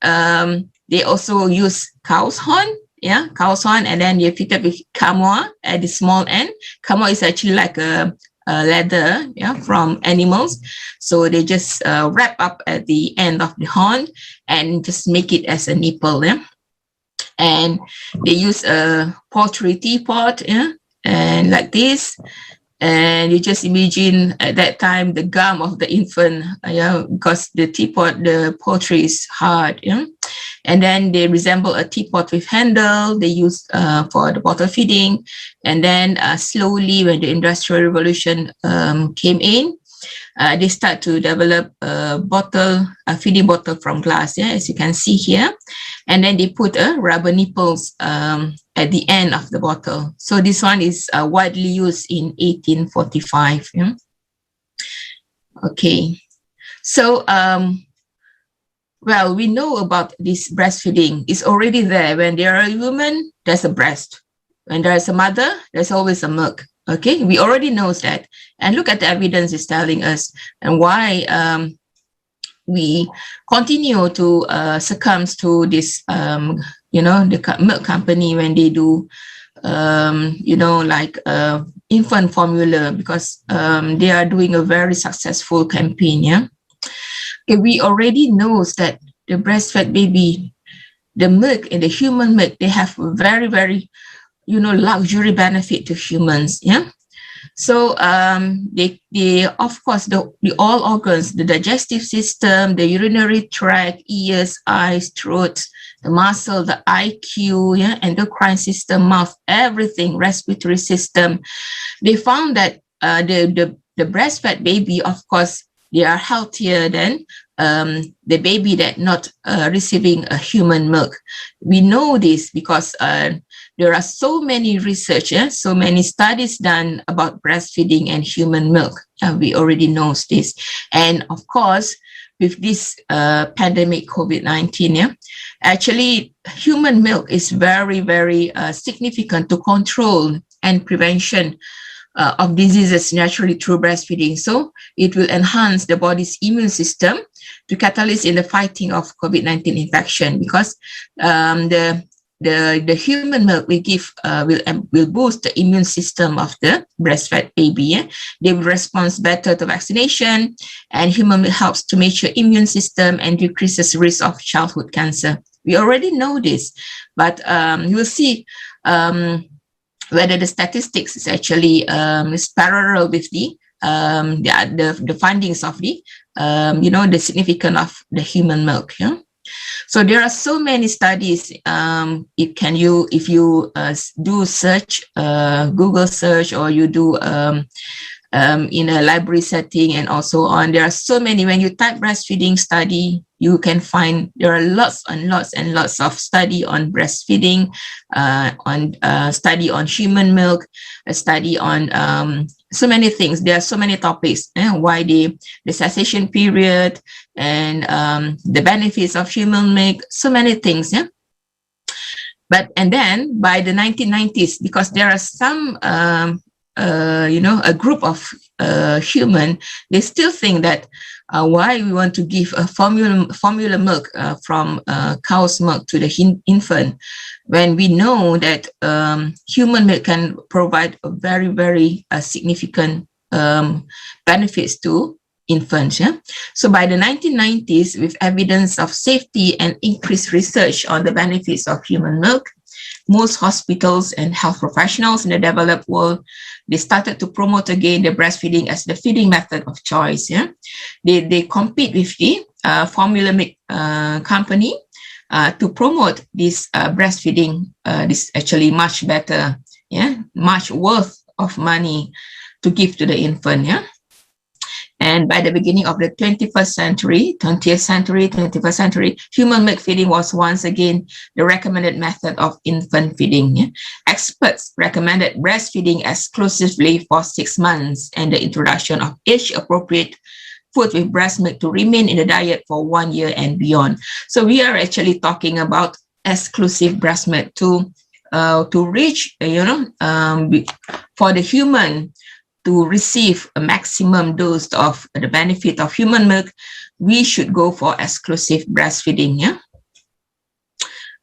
Speaker 13: they also use cow's horn. Yeah, cow's horn, and then they feed it with camoa at the small end. Camoa is actually like a leather, yeah, from animals. So they just wrap up at the end of the horn and just make it as a nipple, yeah. And they use a pottery teapot, yeah, and like this. And you just imagine at that time the gum of the infant, yeah, because the teapot, the pottery is hard, yeah. And then they resemble a teapot with handle. They use for the bottle feeding. And then slowly, when the Industrial Revolution came in, they start to develop a feeding bottle from glass, yeah, as you can see here. And then they put rubber nipples at the end of the bottle. So this one is widely used in 1845. Yeah? Okay. So, well, we know about this breastfeeding. It's already there. When there are a woman, there's a breast. When there is a mother, there's always a milk. Okay, we already know that. And look at the evidence is telling us, and why we continue to succumb to this, the milk company when they do, like infant formula, because they are doing a very successful campaign. Yeah. Okay, we already know that the breastfed baby, the milk and the human milk, they have very, very, luxury benefit to humans. Yeah. So they of course, the all organs, the digestive system, the urinary tract, ears, eyes, throat, the muscle, the IQ, yeah, endocrine system, mouth, everything, respiratory system. They found that the breastfed baby, of course, they are healthier than the baby that not receiving a human milk. We know this because there are so many research, so many studies done about breastfeeding and human milk. We already know this. And of course, with this pandemic COVID-19, actually human milk is very, very significant to control and prevention of diseases naturally through breastfeeding. So it will enhance the body's immune system to catalyze in the fighting of COVID-19 infection, because the human milk we give will boost the immune system of the breastfed baby. Yeah? They will respond better to vaccination, and human milk helps to mature immune system and decreases risk of childhood cancer. We already know this, but you will see whether the statistics is actually is parallel with the findings of the the significance of the human milk. Yeah? So there are so many studies. If you do search, Google search, or you do in a library setting and also on, there are so many. When you type breastfeeding study, you can find there are lots and lots and lots of study on breastfeeding, on study on human milk, a study on so many things. There are so many topics. Why the cessation period and the benefits of human milk. So many things. Yeah. And then by the 1990s, because there are some a group of human, they still think that why we want to give a formula milk from cow's milk to the infant, when we know that human milk can provide a very, very significant benefits to infants. Yeah? So by the 1990s, with evidence of safety and increased research on the benefits of human milk, most hospitals and health professionals in the developed world, they started to promote again the breastfeeding as the feeding method of choice. Yeah, they compete with the formula milk company to promote this breastfeeding. This actually much better, yeah, much worth of money to give to the infant. Yeah. And by the beginning of the 20th century, human milk feeding was once again the recommended method of infant feeding. Yeah? Experts recommended breastfeeding exclusively for 6 months and the introduction of age-appropriate food with breast milk to remain in the diet for 1 year and beyond. So we are actually talking about exclusive breast milk to reach, for the human to receive a maximum dose of the benefit of human milk, we should go for exclusive breastfeeding. Yeah.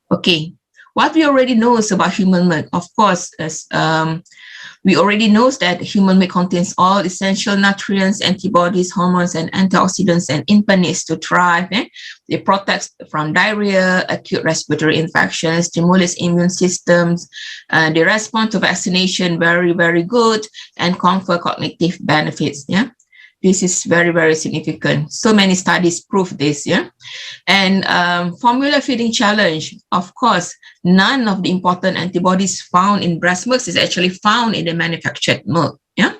Speaker 13: Okay. What we already know is about human milk, of course, is we already know that human milk contains all essential nutrients, antibodies, hormones, and antioxidants, and infant needs to thrive. They protect from diarrhea, acute respiratory infections, stimulates immune systems. They respond to vaccination very, very good, and confer cognitive benefits. Yeah. This is very, very significant. So many studies prove this, yeah. And formula feeding challenge, of course, none of the important antibodies found in breast milk is actually found in the manufactured milk, yeah.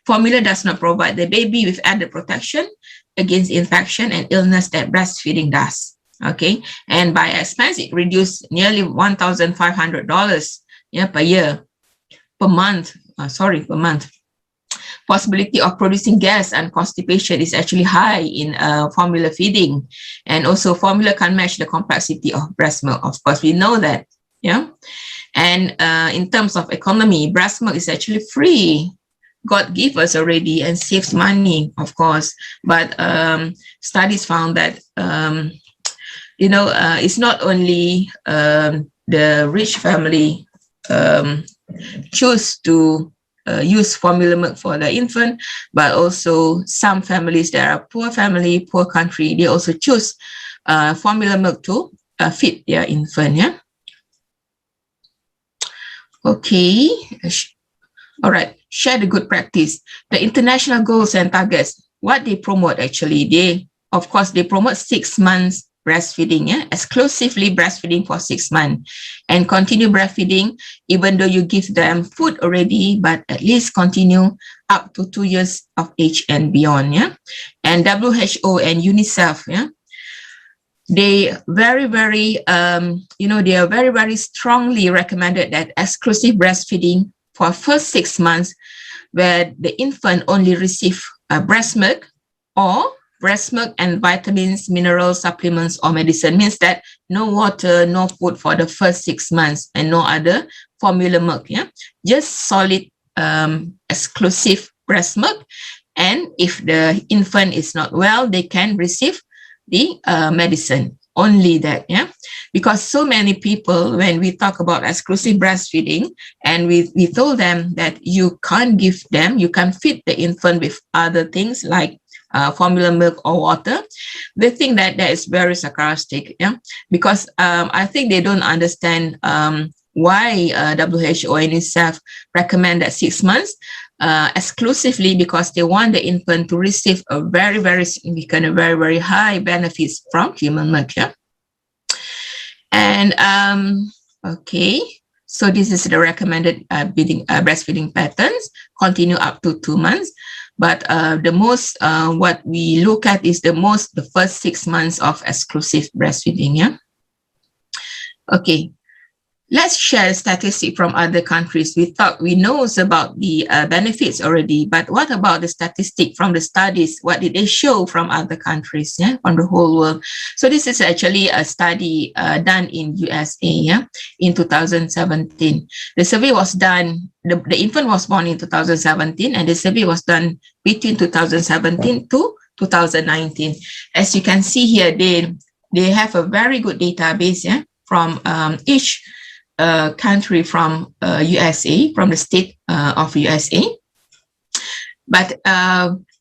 Speaker 13: Formula does not provide the baby with added protection against infection and illness that breastfeeding does, okay. And by expense, it reduced nearly $1,500, yeah, per month. Possibility of producing gas and constipation is actually high in formula feeding, and also formula can match the complexity of breast milk. Of course, we know that, yeah. And in terms of economy, breast milk is actually free. God gave us already and saves money, of course. But studies found that it's not only the rich family choose to use formula milk for the infant, but also some families that are poor family, poor country, they also choose formula milk to feed their infant. Yeah. Okay. All right. Share the good practice. The international goals and targets, what they promote actually, they promote 6 months breastfeeding, yeah, exclusively breastfeeding for 6 months, and continue breastfeeding even though you give them food already, but at least continue up to 2 years of age and beyond, yeah. And WHO and UNICEF, yeah, they very, very, they are very, very strongly recommended that exclusive breastfeeding for first 6 months, where the infant only receive breast milk or breast milk and vitamins, minerals, supplements, or medicine. Means that no water, no food for the first 6 months, and no other formula milk. Yeah, just solid exclusive breast milk. And if the infant is not well, they can receive the medicine. Only that, yeah. Because so many people, when we talk about exclusive breastfeeding, and we told them that you can't give them, you can feed the infant with other things like formula milk or water, they think that that is very sarcastic, yeah. Because I think they don't understand why WHO and UNICEF recommend that 6 months exclusively, because they want the infant to receive a very, very significant, very, very high benefits from human milk, yeah. And okay, so this is the recommended breastfeeding patterns, continue up to 2 months. But the most, what we look at is the first 6 months of exclusive breastfeeding, yeah. Okay, let's share statistics from other countries. We thought we knows about the benefits already, but what about the statistic from the studies? What did they show from other countries, yeah, from the whole world? So this is actually a study done in USA, yeah, in 2017. The survey was done, the infant was born in 2017, and the survey was done between 2017 to 2019. As you can see here, they have a very good database, yeah, from each country from USA, from the state of USA. But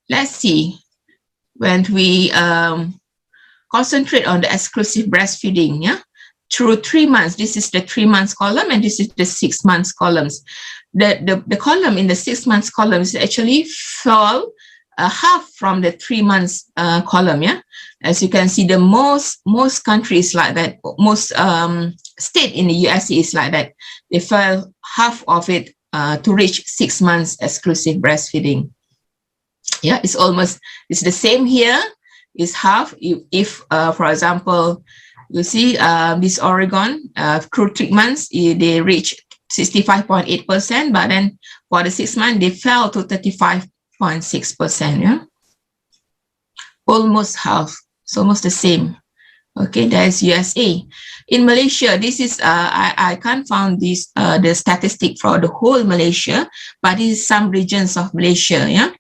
Speaker 13: let's see, when we concentrate on the exclusive breastfeeding, yeah, through 3 months, this is the 3 months column, and this is the 6 months columns. The column in the 6 months column is actually fall half from the 3 months column, yeah. As you can see, the most countries like that, most state in the USA is like that. They fell half of it to reach 6 months exclusive breastfeeding. Yeah, it's the same here. It's half. If for example, you see this Oregon, through 3 months, they reach 65.8%, but then for the 6 months, they fell to 35.6%. Yeah, almost half. It's almost the same. Okay, that's USA. In Malaysia, this is I can't find this the statistic for the whole Malaysia, but this is some regions of Malaysia. Yeah,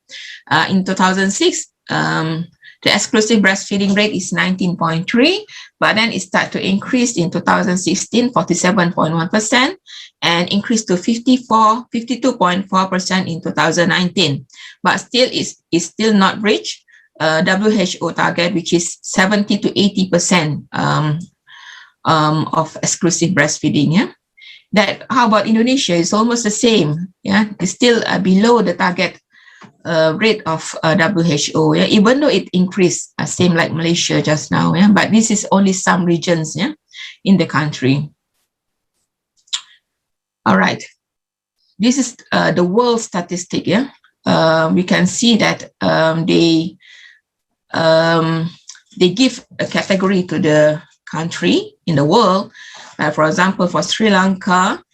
Speaker 13: in 2006, the exclusive breastfeeding rate is 19.3, but then it started to increase in 2016, 47.1%, and increased to 52.4% in 2019. But still, it's still not reached WHO target, which is 70 to 80% of exclusive breastfeeding. Yeah, that. How about Indonesia? It's almost the same. Yeah, it's still below the target rate of WHO. Yeah, even though it increased, same like Malaysia just now. Yeah, but this is only some regions. Yeah, in the country. All right, this is the world statistic. Yeah, we can see that they give a category to the country in the world. For example, for Sri Lanka,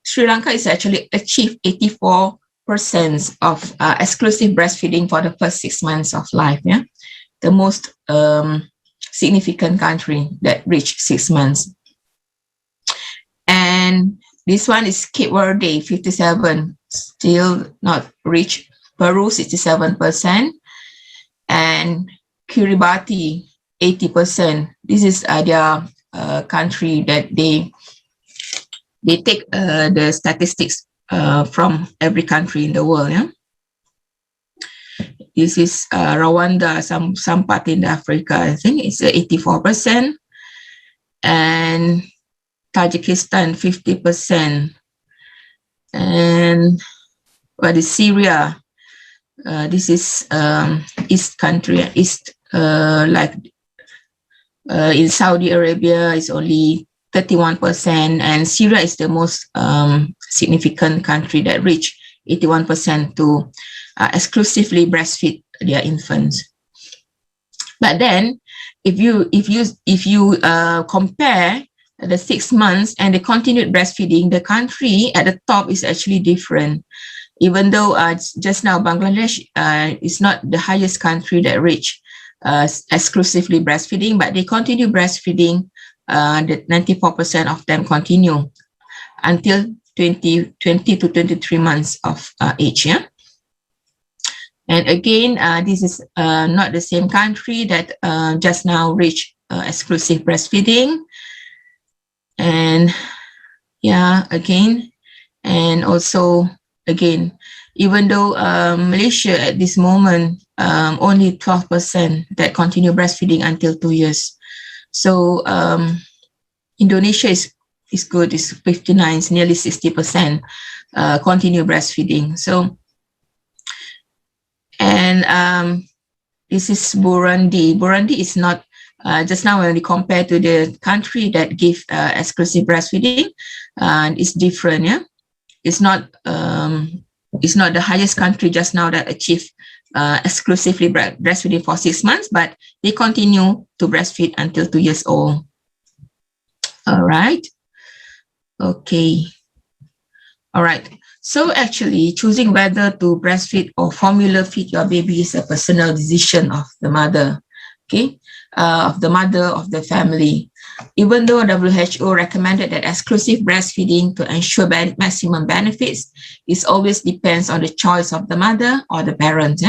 Speaker 13: Sri Lanka is actually achieved 84% of exclusive breastfeeding for the first 6 months of life. Yeah, the most significant country that reached 6 months. And this one is Cape Verde, 57, still not reached. Peru, 67%, and Kiribati, 80%. This is their country that they take the statistics from every country in the world. Yeah? This is Rwanda, some part in Africa. I think it's 84%, and Tajikistan, 50%, and what is Syria? This is East country, East, like in Saudi Arabia is only 31%, and Syria is the most significant country that reached 81% to exclusively breastfeed their infants. But then, if you compare the 6 months and the continued breastfeeding, the country at the top is actually different. Even though just now Bangladesh is not the highest country that reached exclusively breastfeeding, but they continue breastfeeding. That 94% of them continue until 20 to 23 months of age. Yeah. And again, this is not the same country that just now reached exclusive breastfeeding. And yeah, again, and also. Again, even though Malaysia at this moment, only 12% that continue breastfeeding until 2 years. So Indonesia is good, it's 59, it's nearly 60% continue breastfeeding. So, and this is Burundi. Burundi is not, just now when we compare to the country that give exclusive breastfeeding, it's different, yeah. It's not the highest country just now that achieved exclusively breastfeeding for 6 months, but they continue to breastfeed until 2 years old. All right. Okay. All right. So actually choosing whether to breastfeed or formula feed your baby is a personal decision of the mother, okay, of the family. Even though WHO recommended that exclusive breastfeeding to ensure maximum benefits, it always depends on the choice of the mother or the parent,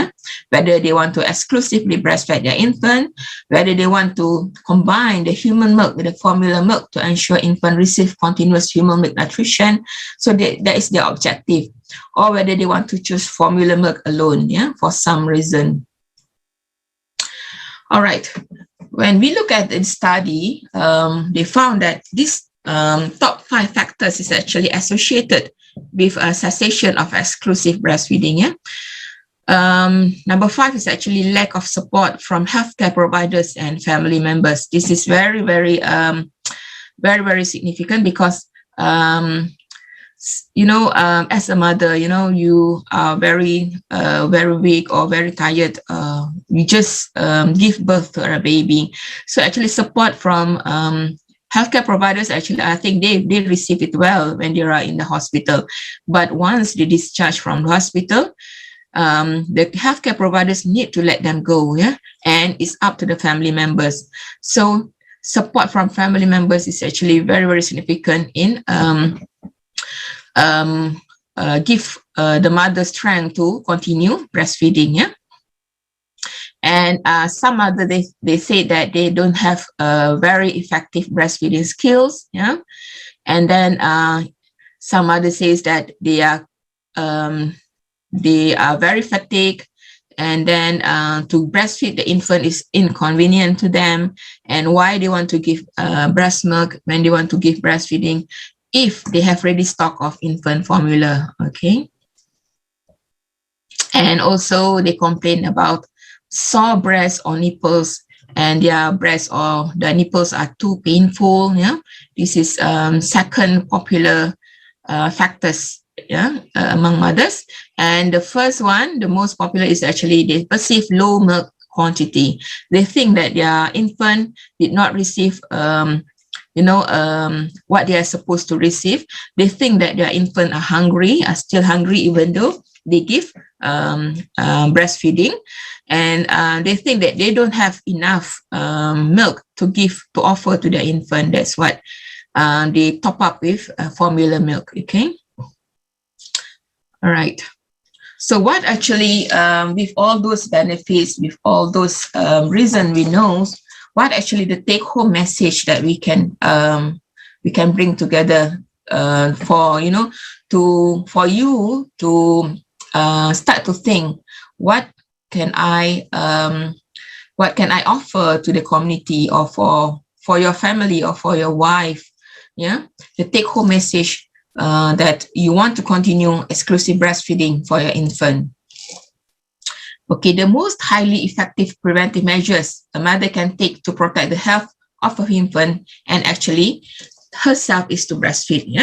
Speaker 13: whether they want to exclusively breastfeed their infant, whether they want to combine the human milk with the formula milk to ensure infant receive continuous human milk nutrition. So that is their objective, or whether they want to choose formula milk alone, for some reason. All right. When we look at the study, they found that this top 5 factors is actually associated with a cessation of exclusive breastfeeding. Number 5 is actually lack of support from healthcare providers and family members. This is very, very, very significant because, as a mother, you are very weak or very tired. You just give birth to a baby. So actually support from healthcare providers, actually, I think they receive it well when they are in the hospital. But once they discharge from the hospital, the healthcare providers need to let them go, and it's up to the family members. So support from family members is actually very, very significant in give the mother strength to continue breastfeeding. And some mother they say that they don't have very effective breastfeeding skills, and then some mother says that they are very fatigued, and then to breastfeed the infant is inconvenient to them. And why they want to give breast milk when they want to give breastfeeding if they have ready stock of infant formula, okay? And also they complain about sore breasts or nipples, and their breasts or the nipples are too painful. This is second popular factors among mothers. And the first one, the most popular, is actually they perceive low milk quantity. They think that their infant did not receive what they are supposed to receive. They think that their infant are still hungry, even though they give breastfeeding, and they think that they don't have enough milk to offer to their infant. That's what they top up with formula milk. Okay. All right. So what actually, with all those benefits, with all those reasons we know, what actually the take-home message that we can bring together for you to start to think, what can I offer to the community, or for your family, or for your wife? The take-home message that you want to continue exclusive breastfeeding for your infant. Okay, the most highly effective preventive measures a mother can take to protect the health of her infant and actually herself is to breastfeed.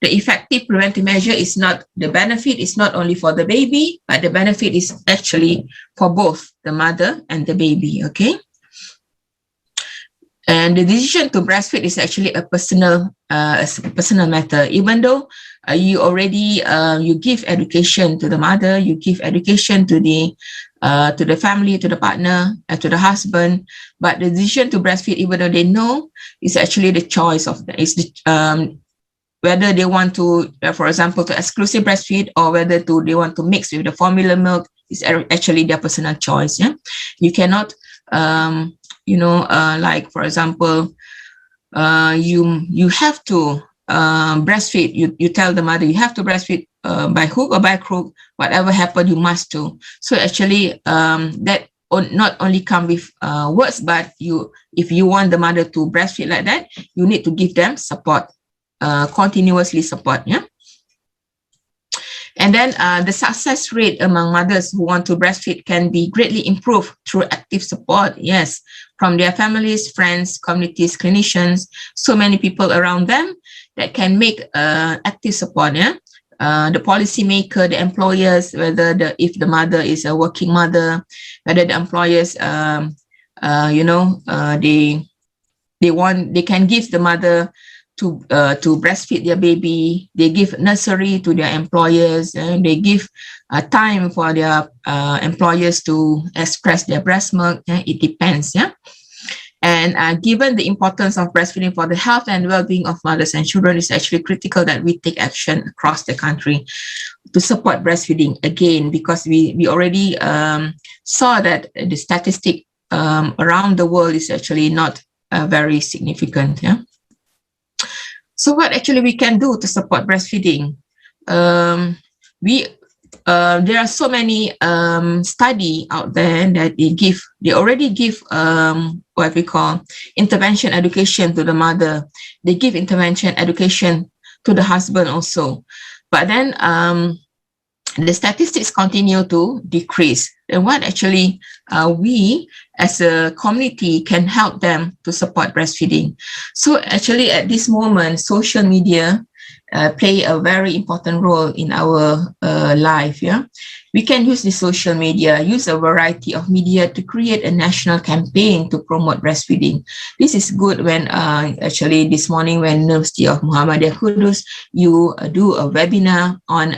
Speaker 13: The effective preventive measure is not, the benefit is not only for the baby, but the benefit is actually for both the mother and the baby. Okay. And the decision to breastfeed is actually a personal matter. Even though you already you give education to the mother, you give education to the family, to the partner, to the husband, but the decision to breastfeed, even though they know, is actually the choice of whether they want to, for example, to exclusive breastfeed, or whether they want to mix with the formula milk, is actually their personal choice. You cannot. Like for example, you have to breastfeed. You tell the mother you have to breastfeed by hook or by crook. Whatever happened, you must do. So actually, that not only come with words, but if you want the mother to breastfeed like that, you need to give them support, continuously support. And then the success rate among mothers who want to breastfeed can be greatly improved through active support, yes, from their families, friends, communities, clinicians, so many people around them that can make active support. The policymaker, the employers, if the mother is a working mother, whether the employers, they can give the mother to breastfeed their baby. They give nursery to their employers, and they give time for their employers to express their breast milk. It depends, yeah. And given the importance of breastfeeding for the health and well-being of mothers and children, it's actually critical that we take action across the country to support breastfeeding again, because we already saw that the statistic around the world is actually not very significant. Yeah. So what actually we can do to support breastfeeding? There are so many study out there that they already give what we call intervention education to the mother. They give intervention education to the husband also. But then the statistics continue to decrease. And what actually we as a community can help them to support breastfeeding. So actually at this moment, social media play a very important role in our life. Yeah, we can use the social media, use a variety of media to create a national campaign to promote breastfeeding. This is good when actually this morning when University of Muhammadiyah Kudus, you do a webinar on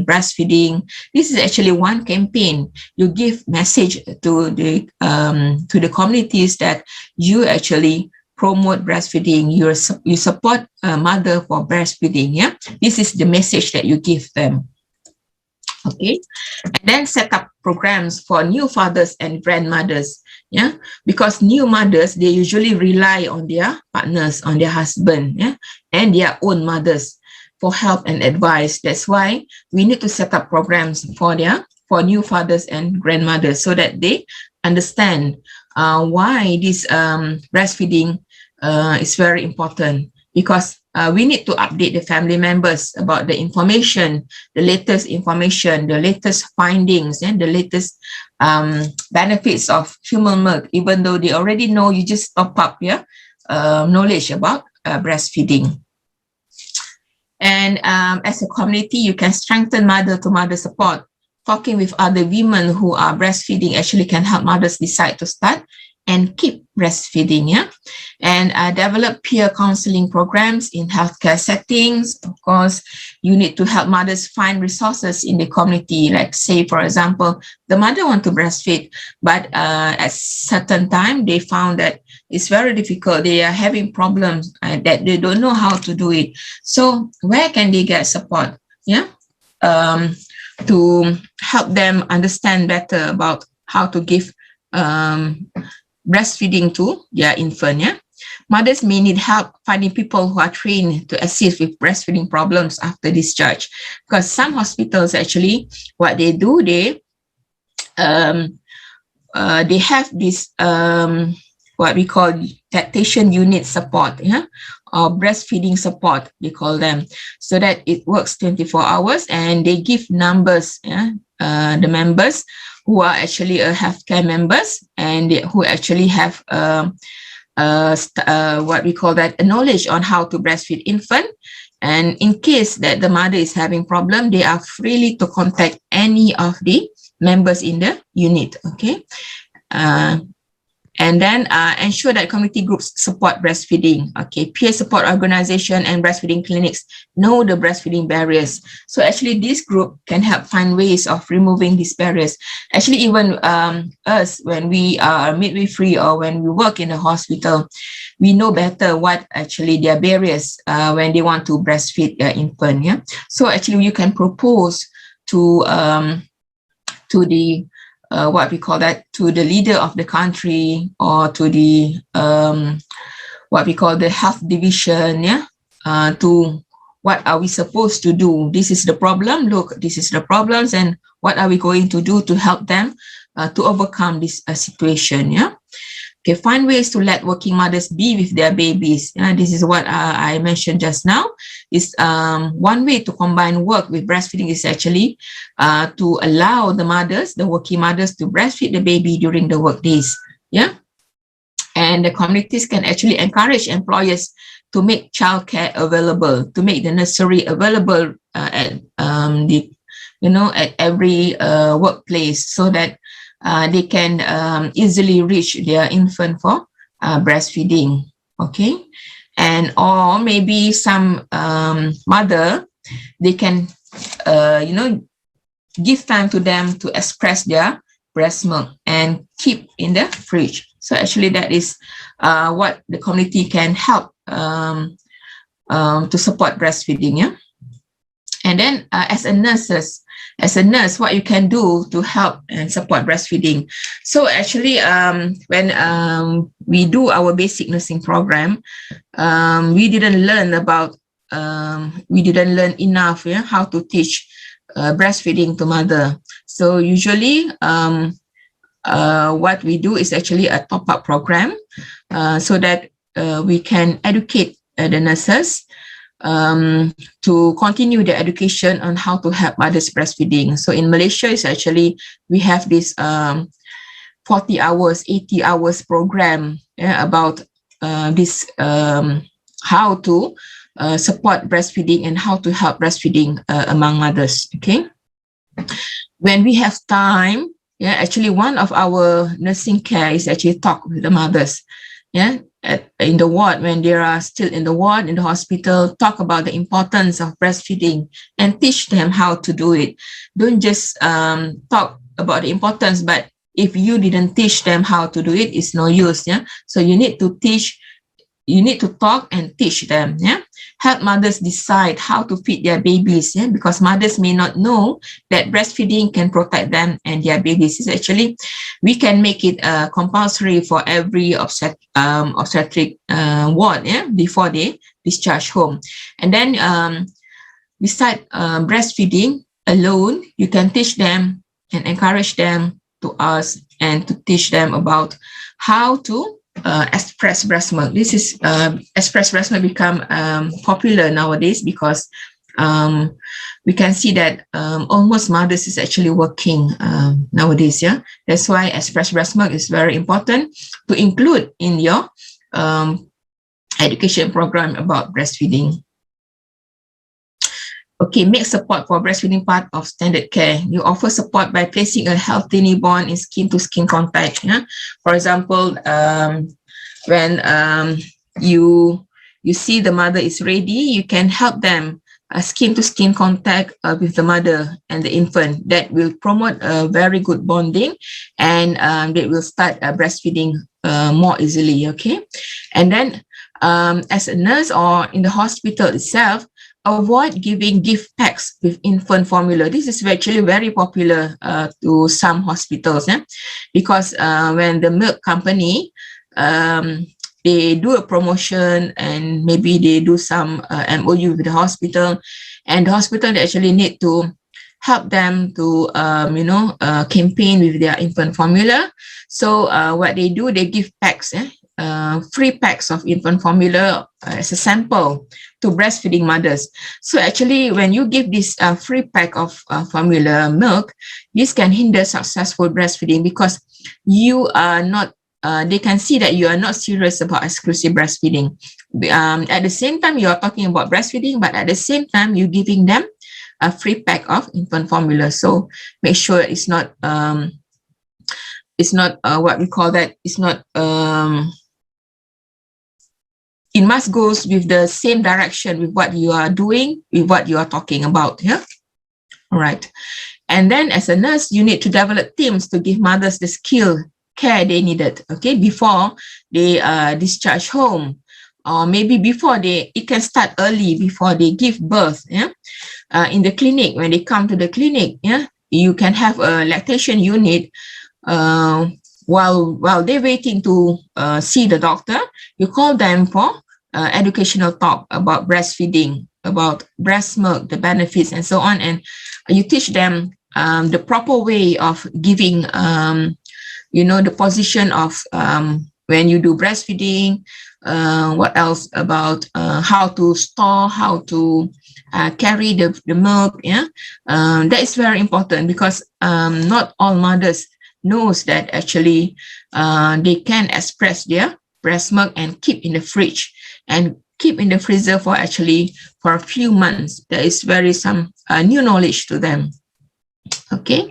Speaker 13: breastfeeding. This is actually one campaign. You give message to the communities that you actually promote breastfeeding, you support a mother for breastfeeding. Yeah, this is the message that you give them. Okay, and then set up programs for new fathers and grandmothers. Yeah, because new mothers, they usually rely on their partners, on their husband, yeah, and their own mothers for help and advice. That's why we need to set up programs for new fathers and grandmothers so that they understand why this breastfeeding is very important, because we need to update the family members about the information, the latest information, the latest findings, and the latest benefits of human milk, even though they already know. You just top up knowledge about breastfeeding. And as a community, you can strengthen mother-to-mother support. Talking with other women who are breastfeeding actually can help mothers decide to start and keep breastfeeding, yeah, and develop peer counseling programs in healthcare settings. Of course, you need to help mothers find resources in the community. Like, say, for example, the mother want to breastfeed, but at certain time they found that it's very difficult. They are having problems that they don't know how to do it. So where can they get support? Yeah, to help them understand better about how to give breastfeeding to their infant. Yeah, mothers may need help finding people who are trained to assist with breastfeeding problems after discharge, because some hospitals actually what they do, they have this what we call lactation unit support, yeah, or breastfeeding support they call them, so that it works 24 hours, and they give numbers, yeah, the members who are actually healthcare members and who actually have what we call that, a knowledge on how to breastfeed infant. And in case that the mother is having problem, they are freely to contact any of the members in the unit. Okay. And then ensure that community groups support breastfeeding. Okay, peer support organization and breastfeeding clinics know the breastfeeding barriers. So actually this group can help find ways of removing these barriers. Actually, even us, when we are midwifery or when we work in a hospital, we know better what actually their barriers when they want to breastfeed their infant. Yeah. So actually you can propose to the what we call that, to the leader of the country, or to the what we call the health division, yeah, to what are we supposed to do? This is the problem. Look, this is the problems, and what are we going to do to help them to overcome this situation? Yeah. Okay, find ways to let working mothers be with their babies. This is what I mentioned just now. Is one way to combine work with breastfeeding is actually to allow the mothers, the working mothers, to breastfeed the baby during the work days. Yeah, and the communities can actually encourage employers to make childcare available, to make the nursery available at at every workplace, so that they can easily reach their infant for breastfeeding. Okay, and or maybe some mother, they can give time to them to express their breast milk and keep in the fridge. So actually that is what the community can help to support breastfeeding. Yeah. And then as a nurse, what you can do to help and support breastfeeding. So actually, when we do our basic nursing program, we didn't learn enough, yeah, how to teach breastfeeding to mother. So usually, what we do is actually a top-up program, so that we can educate the nurses to continue the education on how to help mothers breastfeeding. So in Malaysia, it's actually, we have this 40 hours, 80 hours program, yeah, about this how to support breastfeeding and how to help breastfeeding among mothers. Okay, when we have time, yeah, actually one of our nursing care is actually talk with the mothers, yeah, in the ward, when they are still in the ward in the hospital, talk about the importance of breastfeeding and teach them how to do it. Don't just talk about the importance, but if you didn't teach them how to do it, it's no use. Yeah, so you need to teach. You need to talk and teach them. Yeah, help mothers decide how to feed their babies. Yeah, because mothers may not know that breastfeeding can protect them and their babies. It's actually, we can make it compulsory for every obstetric ward, yeah, before they discharge home. And then beside breastfeeding alone, you can teach them and encourage them to ask and to teach them about how to express breast milk. This is express breast milk become popular nowadays because we can see that almost mothers is actually working nowadays. Yeah, that's why express breast milk is very important to include in your education program about breastfeeding. Okay, make support for breastfeeding part of standard care. You offer support by placing a healthy newborn in skin-to-skin contact. Yeah? For example, when you see the mother is ready, you can help them skin-to-skin contact with the mother and the infant. That will promote a very good bonding, and they will start breastfeeding more easily. Okay, and then as a nurse or in the hospital itself, avoid giving gift packs with infant formula. This is actually very popular to some hospitals, because when the milk company, they do a promotion and maybe they do some MOU with the hospital, and the hospital actually need to help them to campaign with their infant formula. So what they do, they give packs, free packs of infant formula as a sample to breastfeeding mothers. So actually, when you give this free pack of formula milk, this can hinder successful breastfeeding because you are not, they can see that you are not serious about exclusive breastfeeding. At the same time, you are talking about breastfeeding, but at the same time, you're giving them a free pack of infant formula. So make sure it's not what we call that, it's not it must go with the same direction with what you are doing, with what you are talking about. Yeah. All right. And then as a nurse, you need to develop teams to give mothers the skill care they needed, okay, before they discharge home, or maybe before it can start early before they give birth. Yeah. In the clinic, when they come to the clinic, yeah, you can have a lactation unit while they're waiting to see the doctor. You call them for educational talk about breastfeeding, about breast milk, the benefits, and so on. And you teach them the proper way of giving, the position of when you do breastfeeding, what else about how to store, how to carry the milk. Yeah, that is very important because not all mothers knows that actually they can express their breast milk and keep in the fridge and keep in the freezer for a few months. There is very some new knowledge to them. Okay,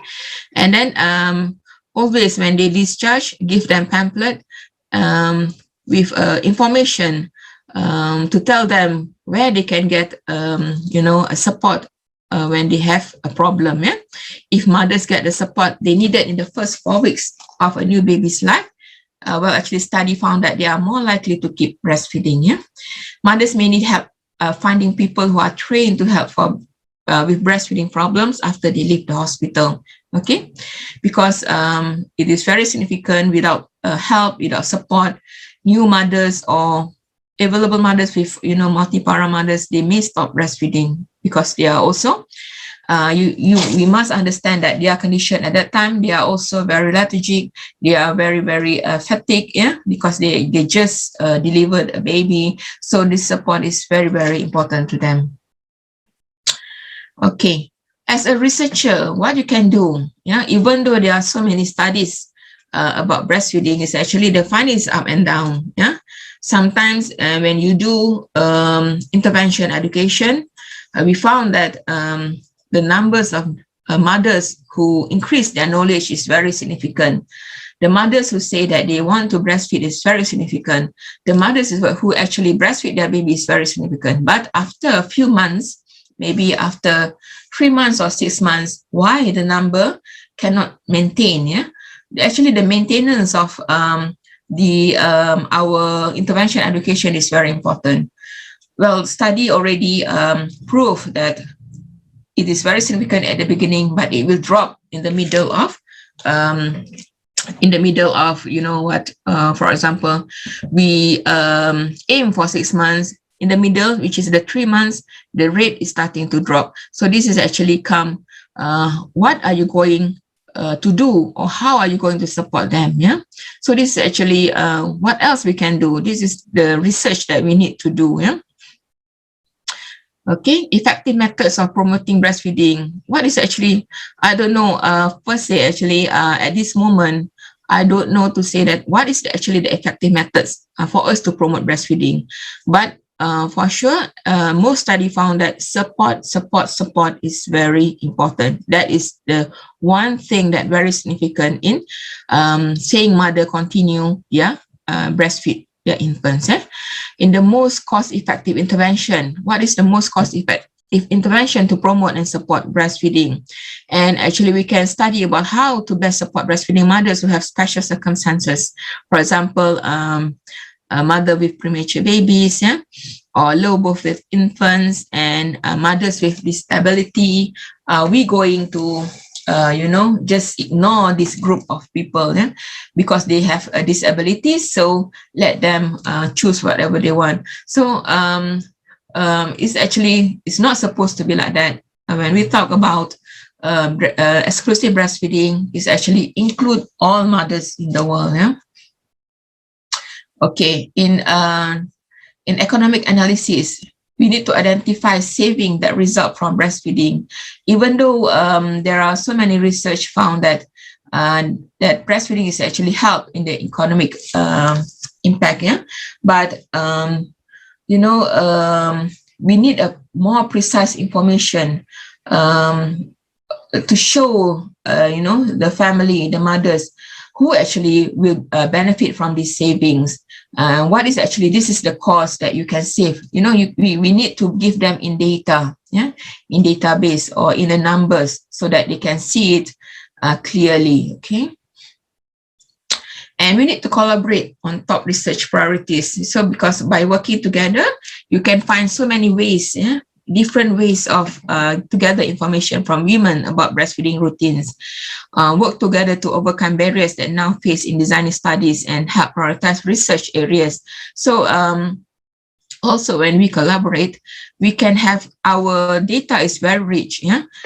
Speaker 13: and then always when they discharge, give them pamphlet with information to tell them where they can get, a support when they have a problem. Yeah, if mothers get the support they needed in the first 4 weeks of a new baby's life, well, actually, study found that they are more likely to keep breastfeeding. Yeah, mothers may need help finding people who are trained to help with breastfeeding problems after they leave the hospital. Okay, because it is very significant. Without help, without support, new mothers or available mothers with multi-para mothers, they may stop breastfeeding because they are also we must understand that their condition at that time, they are also very lethargic, they are very fatigued, yeah, because they just delivered a baby. So this support is very important to them. Okay, as a researcher, what you can do, yeah, even though there are so many studies about breastfeeding, is actually the findings up and down. Yeah, sometimes when you do intervention education, we found that the numbers of mothers who increase their knowledge is very significant. The mothers who say that they want to breastfeed is very significant. The mothers who actually breastfeed their baby is very significant. But after a few months, maybe after 3 months or 6 months, why the number cannot maintain? Yeah, actually the maintenance of our intervention education is very important. Well, study already proved that it is very significant at the beginning, but it will drop in the middle of for example, we aim for 6 months. In the middle, which is the 3 months, the rate is starting to drop. So this is actually what are you going to do, or how are you going to support them? Yeah. So this is actually what else we can do. This is the research that we need to do. Yeah. Okay, effective methods of promoting breastfeeding. What is actually, I don't know, first say actually at this moment, I don't know to say that what is actually the effective methods for us to promote breastfeeding. But for sure, most study found that support is very important. That is the one thing that very significant in saying mother continue, breastfeed their infants. In the most cost-effective intervention, what is the most cost-effective intervention to promote and support breastfeeding? And actually we can study about how to best support breastfeeding mothers who have special circumstances. For example, a mother with premature babies, or low birth with infants, and mothers with disability. We going to just ignore this group of people, because they have a disability, so let them choose whatever they want. So it's not supposed to be like that. When we talk about exclusive breastfeeding, it's actually include all mothers in the world. Okay, in economic analysis, we need to identify savings that result from breastfeeding. Even though there are so many research found that that breastfeeding is actually help in the economic impact, but we need a more precise information to show the family, the mothers who actually will benefit from these savings. What is actually, this is the cost that you can save. We need to give them in data, in database or in the numbers, so that they can see it clearly. Okay. And we need to collaborate on top research priorities. So because by working together, you can find so many ways, different ways of to gather information from women about breastfeeding routines, work together to overcome barriers that now face in designing studies, and help prioritize research areas. So also when we collaborate, we can have, our data is very rich,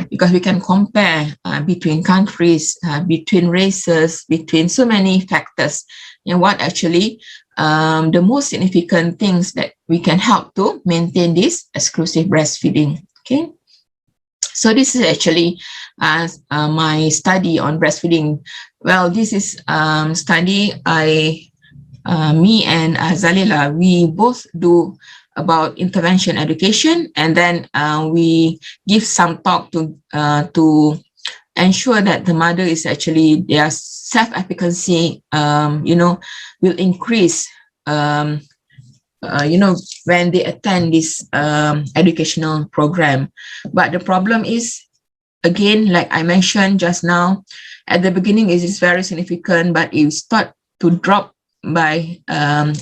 Speaker 13: because we can compare between countries, between races, between so many factors, and what actually the most significant things that we can help to maintain this exclusive breastfeeding. Okay, so this is actually my study on breastfeeding. Well, this is study me and Zalila, we both do about intervention education, and then we give some talk to ensure that the mother is actually, their self-efficacy, will increase when they attend this educational program. But the problem is, again, like I mentioned just now, at the beginning it is very significant, but it start to drop by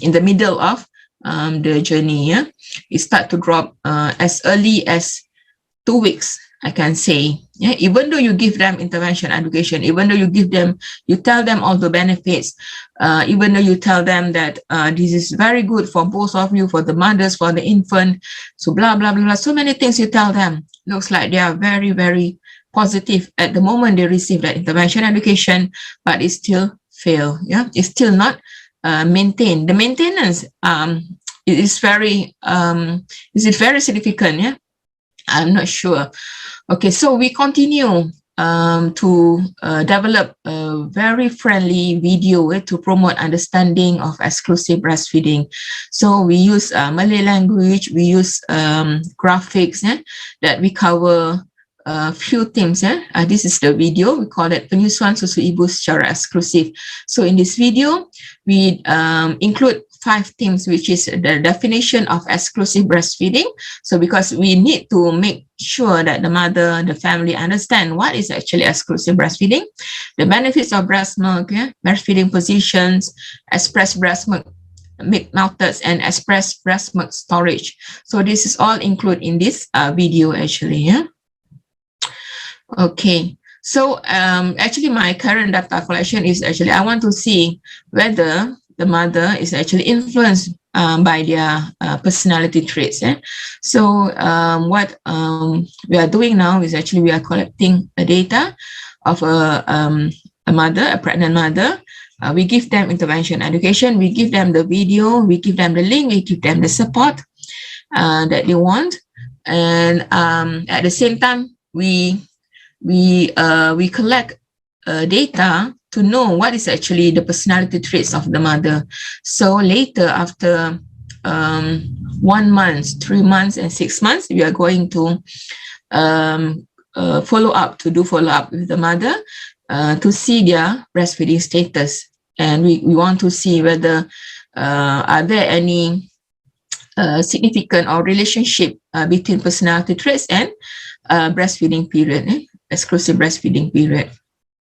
Speaker 13: in the middle of the journey. Yeah, it start to drop as early as 2 weeks, I can say. Yeah, even though you give them intervention education, even though you tell them all the benefits, even though you tell them that this is very good for both of you, for the mothers, for the infant, so blah, blah, blah, blah. So many things you tell them. Looks like they are very, very positive at the moment they receive that intervention education, but it still fail. Yeah, it's still not maintained. The maintenance is very significant. Yeah, I'm not sure. Okay, so we continue to develop a very friendly video to promote understanding of exclusive breastfeeding. So we use Malay language, we use graphics that we cover a few themes. This is the video, we call it Penyusuan Susu Ibu secara eksklusif. So in this video, we include 5 themes, which is the definition of exclusive breastfeeding. So because we need to make sure that the mother, the family understand what is actually exclusive breastfeeding, the benefits of breast milk, breastfeeding positions, express breast milk methods, and express breast milk storage. So this is all included in this video actually. Okay. So actually my current data collection is actually, I want to see whether the mother is actually influenced by their personality traits. So what we are doing now is actually we are collecting the data of a mother, a pregnant mother. We give them intervention education, we give them the video, we give them the link, we give them the support that they want. And at the same time, we collect data to know what is actually the personality traits of the mother. So later, after 1 month, 3 months, and 6 months, we are going to follow up with the mother to see their breastfeeding status. And we want to see whether are there any significant or relationship between personality traits and breastfeeding period, exclusive breastfeeding period.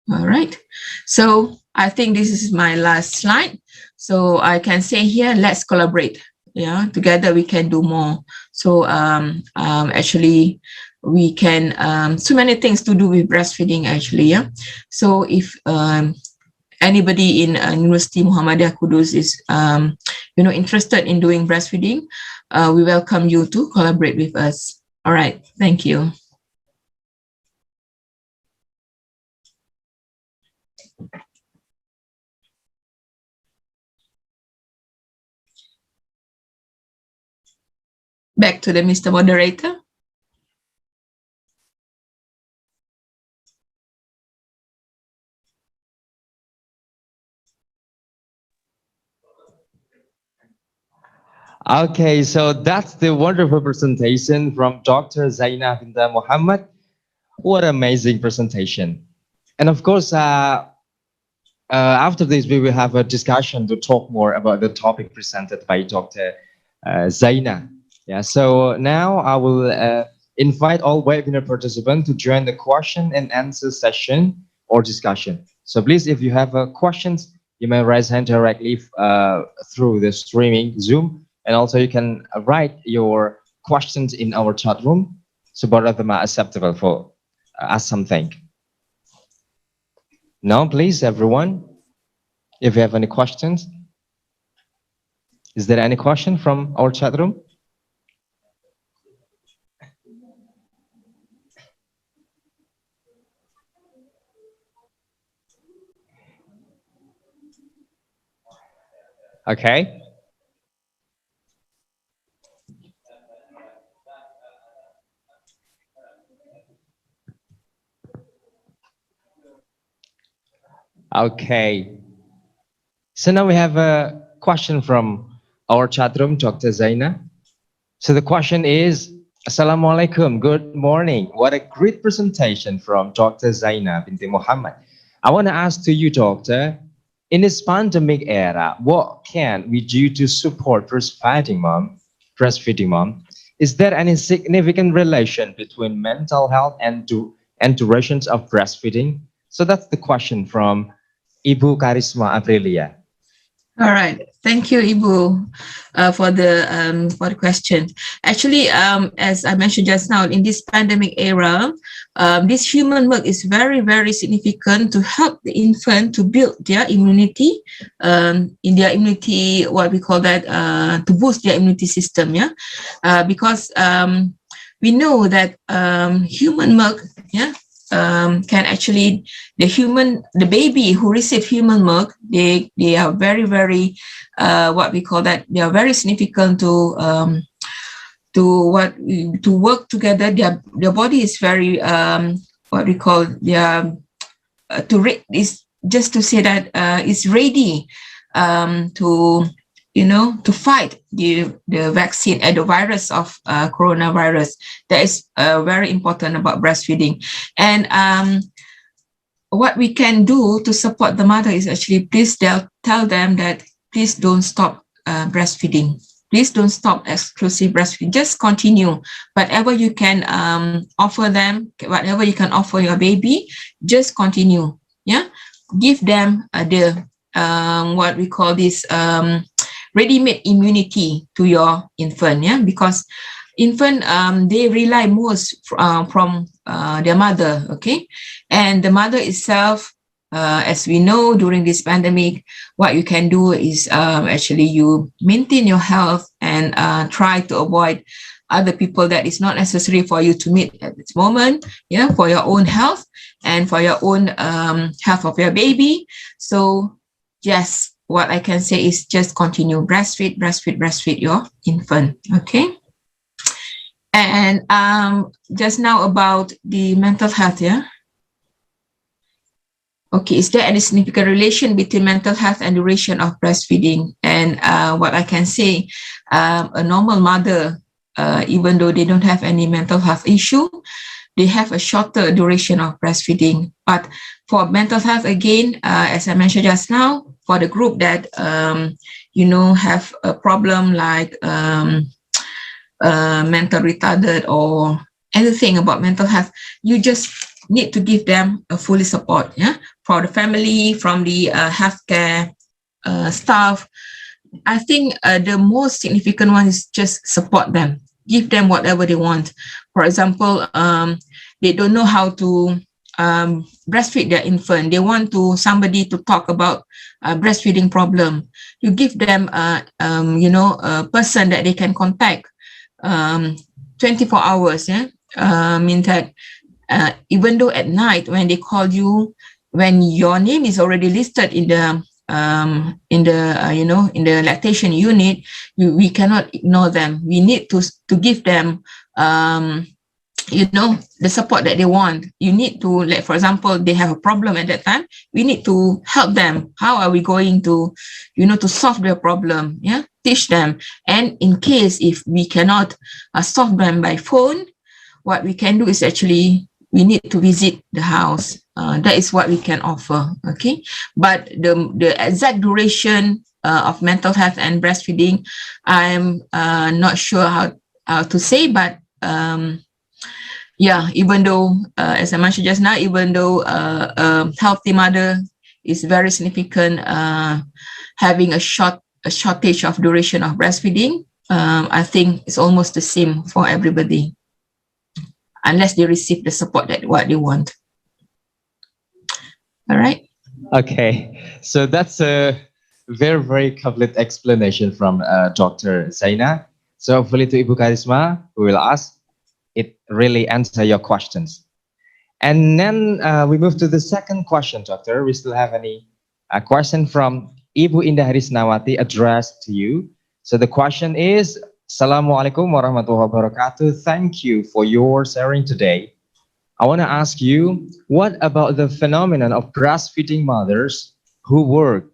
Speaker 13: All right, so I think this is my last slide. So I can say here, let's collaborate. Yeah, together we can do more. So actually, we can so many things to do with breastfeeding actually. Yeah. So if anybody in University Muhammadiyah Kudus is interested in doing breastfeeding, we welcome you to collaborate with us. All right, thank you. Back to the Mr. Moderator.
Speaker 12: Okay, so that's the wonderful presentation from Dr. Zainah Binta Muhammad. What an amazing presentation. And of course, after this, we will have a discussion to talk more about the topic presented by Dr. Zainah. Yeah, so now I will invite all webinar participants to join the question and answer session or discussion. So please, if you have questions, you may raise hand directly through the streaming Zoom, and also you can write your questions in our chat room. So both of them are acceptable for ask something. Now, please, everyone, if you have any questions. Is there any question from our chat room? Okay. Okay. So now we have a question from our chat room, Dr. Zainah. So the question is, Assalamualaikum, good morning. What a great presentation from Dr. Zainah Binti Muhammad. I want to ask to you, Doctor, In this pandemic era, what can we do to support breastfeeding mom? Is there any significant relation between mental health and durations of breastfeeding? So that's the question from Ibu Karisma Aprilia.
Speaker 13: All right. Thank you, Ibu, for the question. Actually, as I mentioned just now, in this pandemic era, this human milk is very, very significant to help the infant to build their immunity, in their immunity, what we call that, to boost their immunity system. Yeah, because we know that human milk, yeah, can actually the baby who receive human milk, they are very, very what we call that, they are very significant to work together. Their body is very what we call their is just to say that it's ready to to fight the vaccine and the virus of coronavirus. That is very important about breastfeeding. And what we can do to support the mother is actually please tell them that please don't stop breastfeeding. Please don't stop exclusive breastfeeding. Just continue. Whatever you can offer them, whatever you can offer your baby, just continue. Yeah, give them the what we call this ready-made immunity to your infant. Yeah, because infant they rely most from their mother. Okay, and the mother itself, as we know during this pandemic, what you can do is actually you maintain your health and try to avoid other people that is not necessary for you to meet at this moment. Yeah, for your own health and for your own health of your baby. So yes, what I can say is just continue breastfeed your infant. Okay. And just now about the mental health, yeah. Okay, is there any significant relation between mental health and duration of breastfeeding? And what I can say, a normal mother, even though they don't have any mental health issue, they have a shorter duration of breastfeeding. But for mental health, again, as I mentioned just now, for the group that have a problem like mental retarded or anything about mental health, you just need to give them a fully support. Yeah, for the family, from the healthcare staff. I think the most significant one is just support them, give them whatever they want. For example, they don't know how to breastfeed their infant. They want somebody to talk about breastfeeding problem. You give them a person that they can contact 24 hours. Yeah, mean that even though at night when they call you, when your name is already listed in the lactation unit, we cannot ignore them. We need to give them the support that they want. You need to, like, for example, they have a problem at that time, we need to help them. How are we going to to solve their problem? Yeah, teach them. And in case if we cannot solve them by phone, what we can do is actually we need to visit the house. That is what we can offer. Okay, but the exact duration of mental health and breastfeeding, I'm not sure how to say, but yeah, even though as I mentioned just now, even though a healthy mother is very significant, having a shortage of duration of breastfeeding, I think it's almost the same for everybody, unless they receive the support that what they want. All right.
Speaker 12: Okay, so that's a very, very complete explanation from Dr. Zaina. So hopefully to Ibu Karisma, we will ask, it really answer your questions. And then we move to the second question, Doctor. We still have a question from Ibu Indah Harisnawati addressed to you. So the question is, Assalamualaikum warahmatullahi wabarakatuh. Thank you for your sharing today. I want to ask you, what about the phenomenon of breastfeeding mothers who work?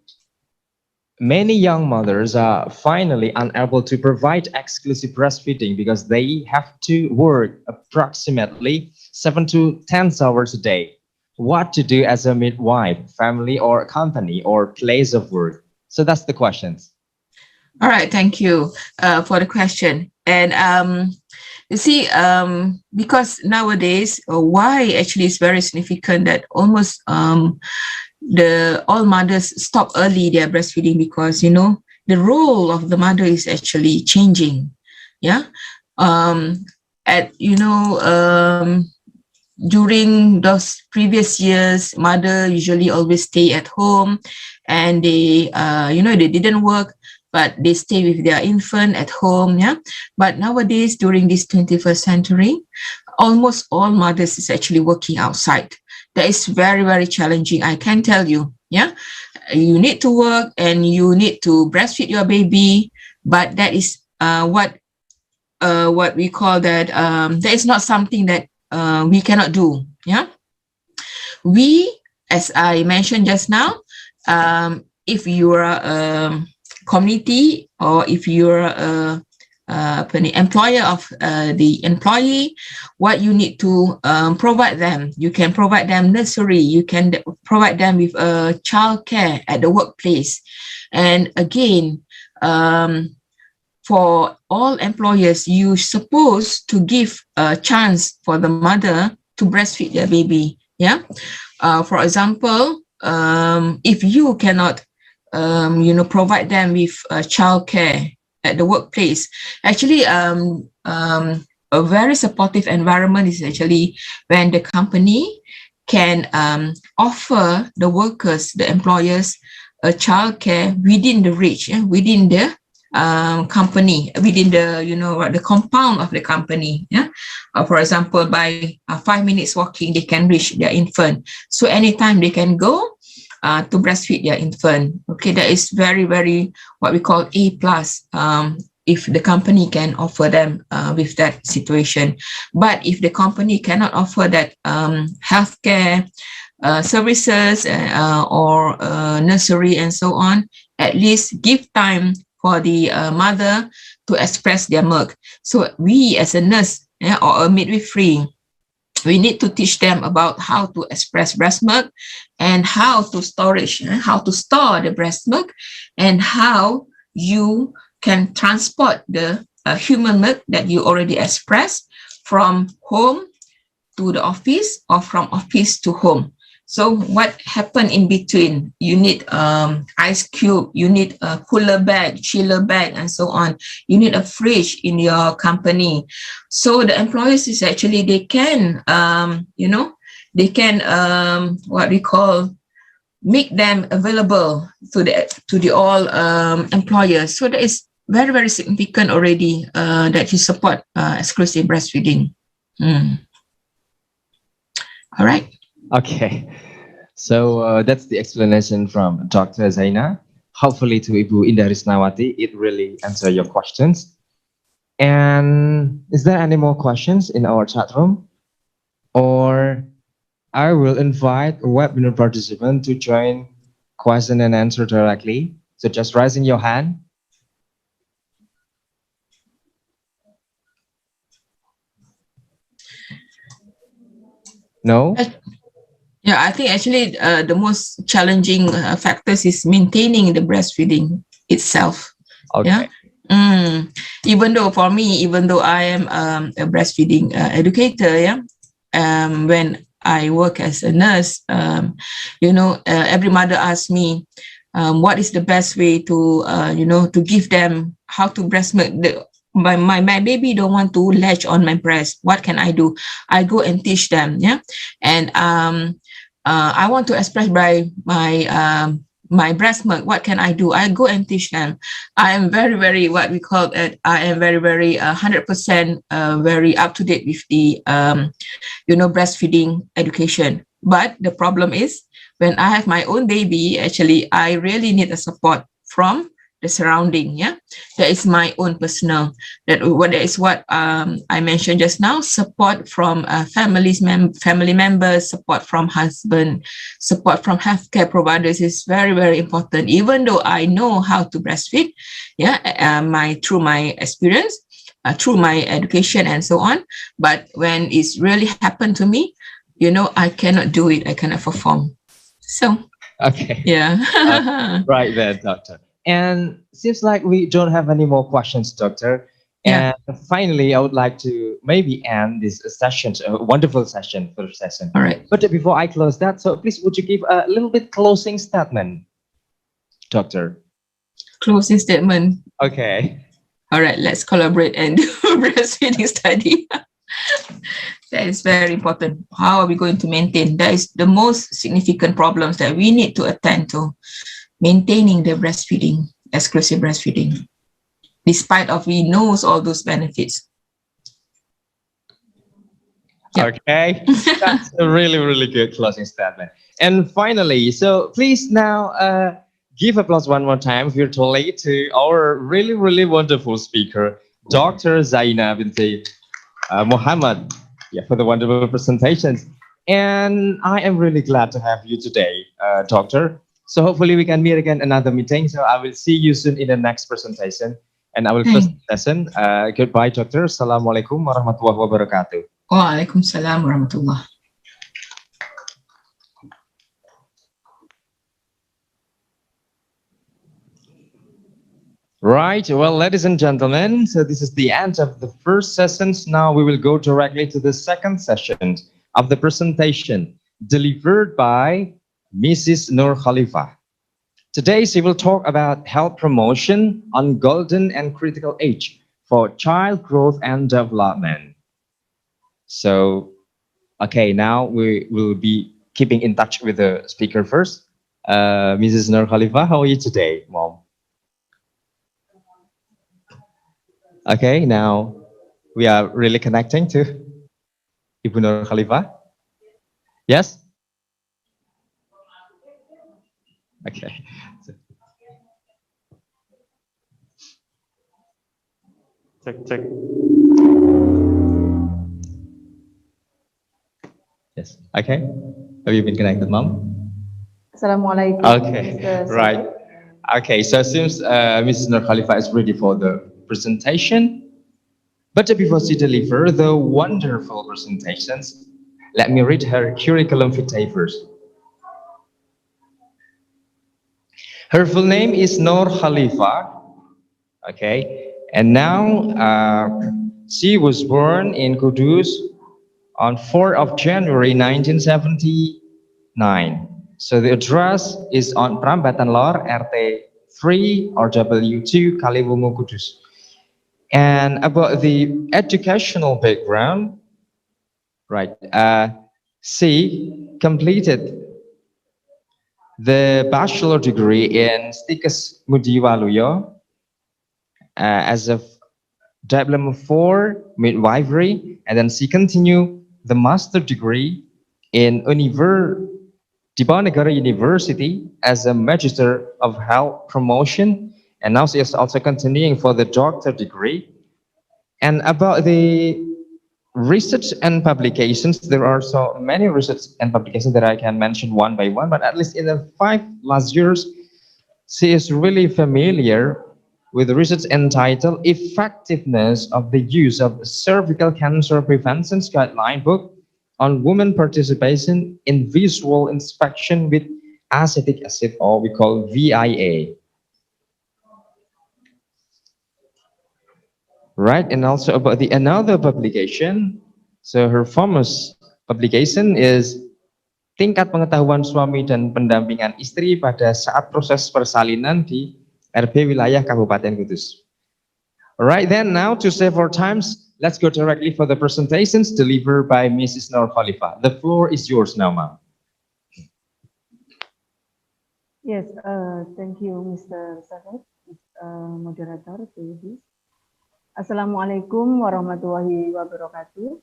Speaker 12: Many young mothers are finally unable to provide exclusive breastfeeding because they have to work approximately 7 to 10 hours a day. what to do as a midwife, family or company or place of work? So that's the questions.
Speaker 13: All right, thank you for the question. And you see, because nowadays, why actually is very significant that almost all mothers stop early their breastfeeding, because the role of the mother is actually changing. Yeah, at during those previous years, mother usually always stay at home, and they they didn't work, but they stay with their infant at home. Yeah, but nowadays, during this 21st century, almost all mothers is actually working outside. That is very, very challenging, I can tell you. Yeah, you need to work and you need to breastfeed your baby, but that is what we call that that is not something that we cannot do. Yeah, we, as I mentioned just now, if you are a community, or if you're an employer of the employee, what you need to provide them, you can provide them nursery, you can provide them with childcare at the workplace. And again, for all employers, you supposed to give a chance for the mother to breastfeed their baby. Yeah, for example, if you cannot provide them with childcare at the workplace, actually a very supportive environment is actually when the company can offer the workers, the employers, a childcare within the reach, within the company, within the compound of the company. Yeah, for example, by 5 minutes walking, they can reach their infant. So anytime they can go to breastfeed their infant. Okay, that is very, very what we call A plus. If the company can offer them with that situation. But if the company cannot offer that healthcare services or nursery and so on, at least give time for the mother to express their milk. So we as a nurse or a midwifery, we need to teach them about how to express breast milk and how to store the breast milk, and how you can transport the human milk that you already expressed from home to the office or from office to home. So what happened in between? You need ice cube, you need a cooler bag, chiller bag, and so on. You need a fridge in your company. So the employers is actually, they can, what we call, make them available to the all employers. So that is very, very significant already that you support exclusive breastfeeding. All right.
Speaker 12: Okay, so that's the explanation from Dr. Zaina. Hopefully to Ibu Indah Risnawati, it really answered your questions. And is there any more questions in our chat room? Or I will invite a webinar participant to join question and answer directly. So just raising your hand. No?
Speaker 13: Yeah, I think actually the most challenging factors is maintaining the breastfeeding itself.
Speaker 12: Okay.
Speaker 13: Yeah. Even though for me, even though I am a breastfeeding educator, yeah, when I work as a nurse, every mother asks me, what is the best way to, to give them how to breast milk. My baby don't want to latch on my breast. What can I do? I go and teach them. Yeah, and I want to express by my breast milk. What can I do? I go and teach them. I am very, very what we call it. I am very, very 100% very up to date with the breastfeeding education. But the problem is when I have my own baby, actually, I really need a support from the surrounding. Yeah, that is my own personal. That is what I mentioned just now. Support from family members, support from husband, support from healthcare providers is very, very important. Even though I know how to breastfeed, through my experience, through my education and so on, but when it's really happened to me, I cannot do it. I cannot perform. So,
Speaker 12: Okay.
Speaker 13: yeah.
Speaker 12: Right there, doctor. And seems like we don't have any more questions, doctor.
Speaker 13: Yeah.
Speaker 12: And finally, I would like to maybe end this session, a wonderful session, first session.
Speaker 13: All right.
Speaker 12: But before I close that, so please would you give a little bit closing statement, doctor?
Speaker 13: Closing statement.
Speaker 12: Okay.
Speaker 13: All right, let's collaborate and do breastfeeding study. That is very important. How are we going to maintain? That is the most significant problems that we need to attend to. Maintaining the breastfeeding, exclusive breastfeeding, despite of we knows all those benefits.
Speaker 12: Yep. Okay, that's a really, really good closing statement. And finally, so please now give applause one more time virtually to our really, really wonderful speaker, Dr. Zaina binti Muhammad, for the wonderful presentations. And I am really glad to have you today, Doctor. So hopefully we can meet again another meeting. So I will see you soon in the next presentation. And I will close the session. Goodbye, Doctor. Assalamualaikum warahmatullahi wabarakatuh.
Speaker 13: Waalaikumsalam warahmatullah.
Speaker 12: Right, well, ladies and gentlemen, so this is the end of the first sessions. Now we will go directly to the second session of the presentation delivered by Mrs. Nur Khalifa. Today she will talk about health promotion on golden and critical age for child growth and development. So, okay, now we will be keeping in touch with the speaker first. Mrs. Nur Khalifa, how are you today, Mom? Okay, now we are really connecting to Ibu Nur Khalifa. Yes? Okay.
Speaker 3: Check.
Speaker 12: Yes. Okay. Have you been connected, Mom?
Speaker 14: Assalamualaikum.
Speaker 12: Okay. Right. Okay. So it seems Mrs. Nur Khalifa is ready for the presentation. But before she deliver the wonderful presentations, let me read her curriculum vitae first. Her full name is Nur Khalifa. Okay. And now she was born in Kudus on 4th of January 1979. So the address is on Prambatan Lor, RT 3 or W2, Kaliwungu, Kudus. And about the educational background, right, she completed the bachelor degree in Stikes Mudiwaluyo as a Diploma 4 midwifery, and then she continued the master degree in Diponegoro University as a Magister of Health Promotion, and now she is also continuing for the doctor degree. And about the research and publications, there are so many research and publications that I can mention one by one, but at least in the 5 last years, she is really familiar with the research entitled Effectiveness of the Use of Cervical Cancer Prevention Guideline Book on Women Participation in Visual Inspection with Acetic Acid, or we call VIA. Right, and also about the another publication. So her famous publication is Tingkat Pengetahuan Suami dan Pendampingan Istri pada saat proses persalinan di RB wilayah Kabupaten Kudus. Alright, then now to save our times, let's go directly for the presentations delivered by Mrs. Nur Khalifa. The floor is yours now, ma'am.
Speaker 14: Yes, thank you, Mr. Sadat, moderator, please. Assalamualaikum warahmatullahi wabarakatuh.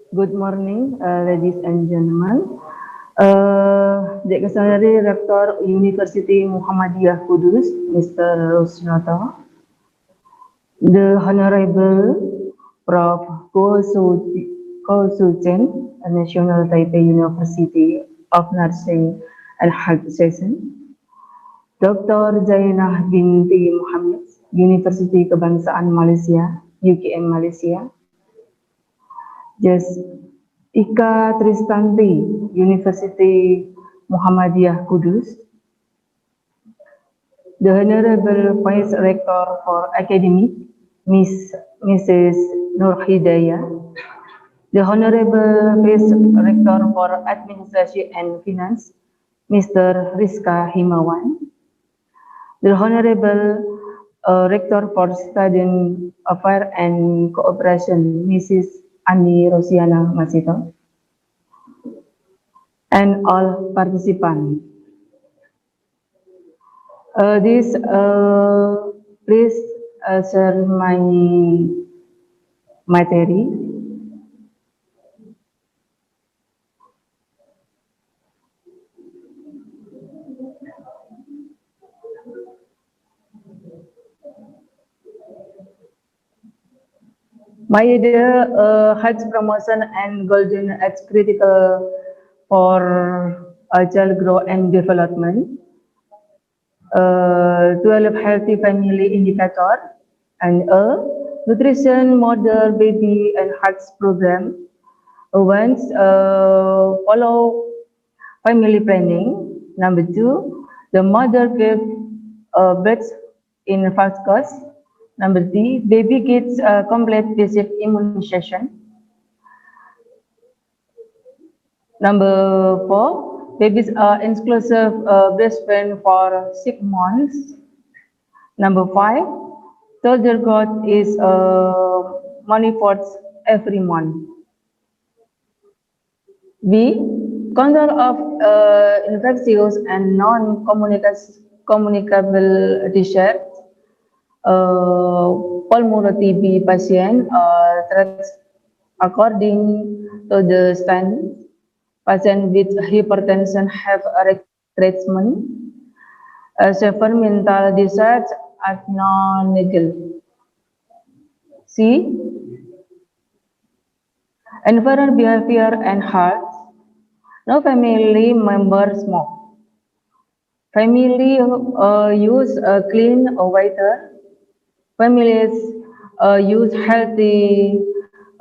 Speaker 14: Good morning, ladies and gentlemen. The Secretary Rector University Muhammadiyah Kudus, Mr. Rusnata, the Honorable Prof. Ko Su Chen, National Taipei University of Nursing and Health Session, Dr. Zainah binti Muhammad, University Kebangsaan Malaysia, UKM Malaysia, Yes, Ika Tristanti, University Muhammadiyah Kudus. The Honorable Vice Rector for Academic, Mrs. Nur Hidayah. The Honorable Vice Rector for Administration and Finance, Mr. Rizka Himawan. The Honorable Rector for Student Affairs and Cooperation, Mrs. Ani Rosiana Masito, and all participants. Please share my materi. My idea health promotion and golden as critical for child growth and development. 12 healthy family indicator and a nutrition model baby and hearts program. Once follow family planning. Number two, the mother gave birth in first course. Number three, baby gets complete basic immunization. Number four, babies are exclusive breastfeeding for 6 months. Number five, toddler growth is monitored every month. B. Control of infectious and non-communicable disease. Pulmonary TB patient treats according to the stand. Patient with hypertension have a treatment. Severe mental disease are non-legal. C. Environmental behavior and health. No family member smoke. Family use clean water. Families use healthy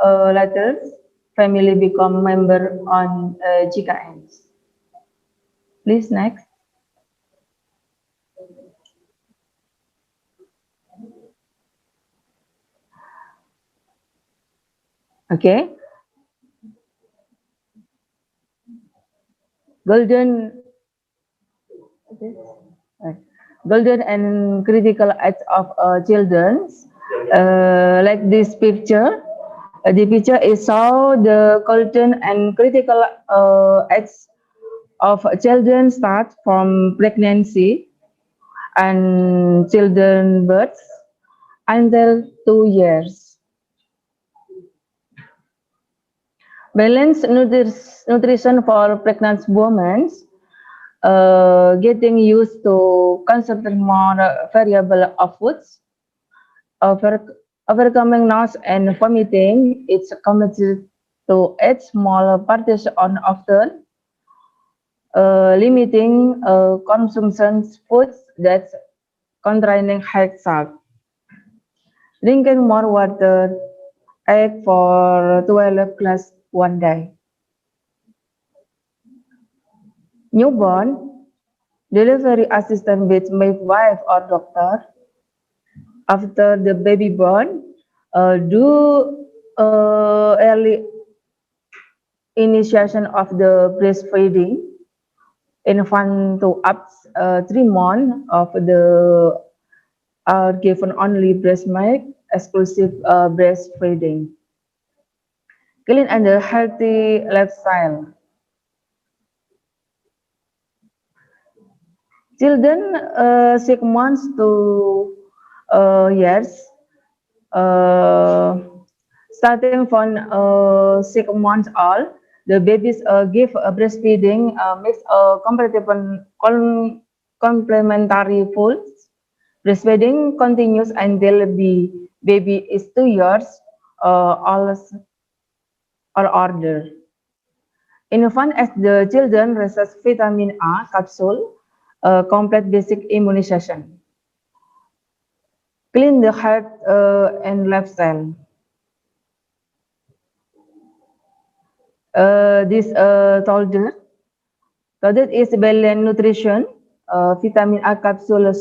Speaker 14: letters. Family become member on GKNs. Please next. Okay. Golden. Golden and critical acts of children. Like this picture. The picture is how the golden and critical acts of children start from pregnancy and children birth until 2 years. Balanced nutrition for pregnant women, getting used to consuming more variable of foods, overcoming nausea and vomiting. It's committed to eat small parties on often, limiting consumption foods that containing high salt, drinking more water, 8 for 12 glass one day. Newborn, delivery assistant with midwife or doctor. After the baby born, do early initiation of the breastfeeding. Infant to up 3 months of the are given only breast milk, exclusive breastfeeding. Clean and healthy lifestyle. Children 6 months to years, starting from 6 months old, the babies give breastfeeding makes complementary foods. Breastfeeding continues until the baby is 2 years old or older. Infant as the children receive vitamin A capsule, complete basic immunization. Clean the heart and lifestyle. This told is balanced nutrition, vitamin A capsule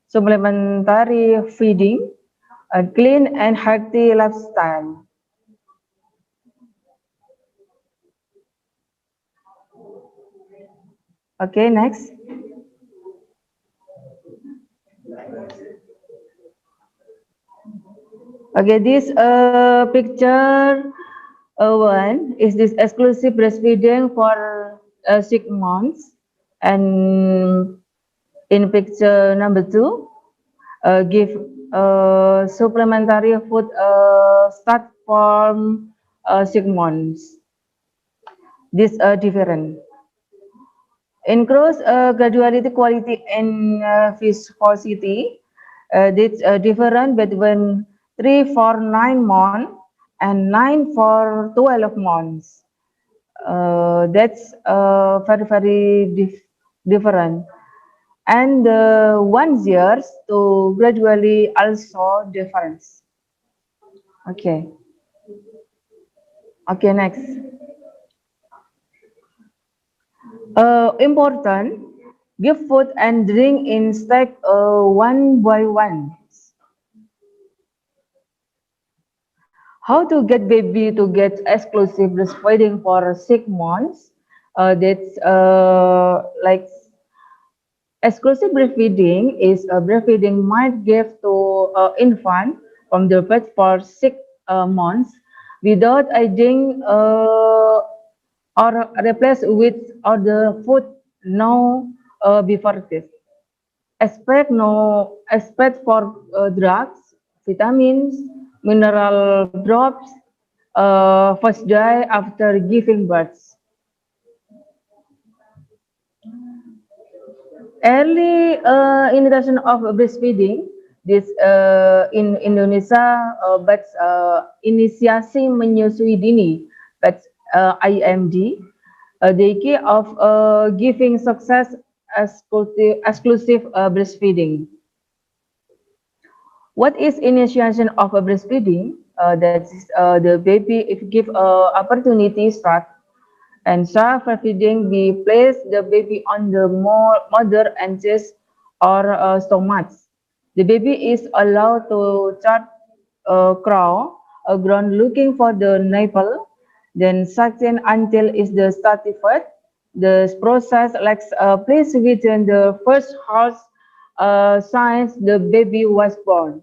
Speaker 14: supplementary feeding, a clean and healthy lifestyle. Okay, next. Okay, this picture one is this exclusive breastfeeding for 6 months, and in picture number two, give supplementary food start from 6 months. This different. Increase graduality, quality, and viscosity. This different between 3 for 9 months and 9 for 12 months. That's very different. And 1 years to gradually also difference. Okay. Okay, next. Important, give food and drink in stack one by one. How to get baby to get exclusive breastfeeding for 6 months? That's like exclusive breastfeeding is a breastfeeding might give to infant from the birth for 6 months without adding or replace with other food now before this. Expect for drugs, vitamins, mineral drops, first day after giving birth. Early initiation of breastfeeding, this in Indonesia, but inisiasi menyusui dini, but IMD, the key of giving success exclusive breastfeeding. What is initiation of a breastfeeding? That is the baby if give opportunity start and start breastfeeding, we place the baby on the mother and chest or stomach. The baby is allowed to start crawl ground looking for the nipple, then suction until is the satisfied. The process like place within the first house since the baby was born.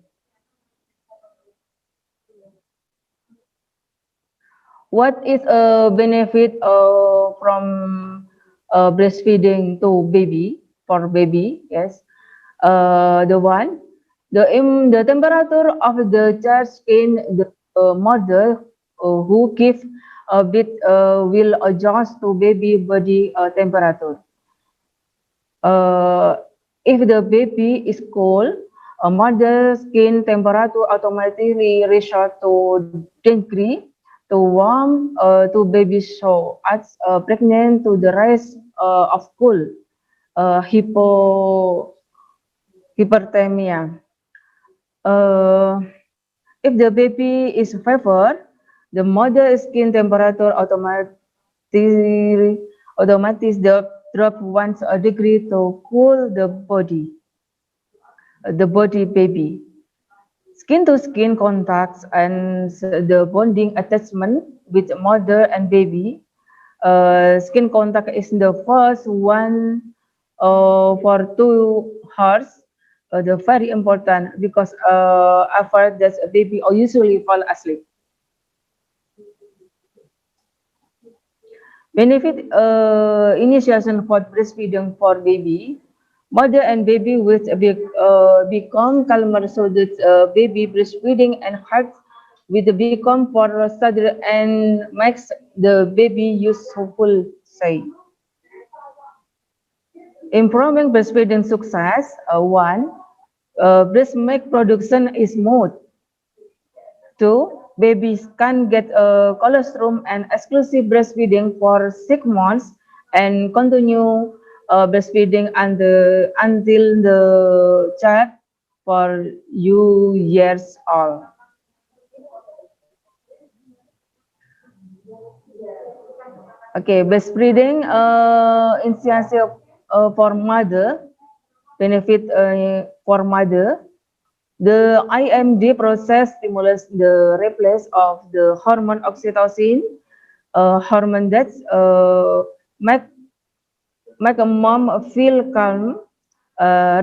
Speaker 14: What is a benefit from breastfeeding to baby for baby? Yes, the one, the temperature of the child skin, the mother who gives a bit will adjust to baby body temperature. Uh, if the baby is cold, a mother's skin temperature automatically raises to degree to warm to baby so as pregnant to the rise of cool hyperthermia. If the baby is fever, the mother skin temperature automatically drop 1 degree to cool the body baby. Skin to skin contacts and the bonding attachment with mother and baby. Skin contact is the first one for 2 hours. The very important because after that baby usually fall asleep. Benefit initiation for breastfeeding for baby. Mother and baby will become calmer so that baby breastfeeding and heart will become for study and makes the baby useful say. Improving breastfeeding success. One, breast milk production is smooth. Two, babies can get colostrum and exclusive breastfeeding for 6 months and continue breastfeeding until the child for years old. Okay, breastfeeding initiative for mother, benefit for mother. The IMD process stimulates the release of the hormone oxytocin, hormone that make make a mom feel calm,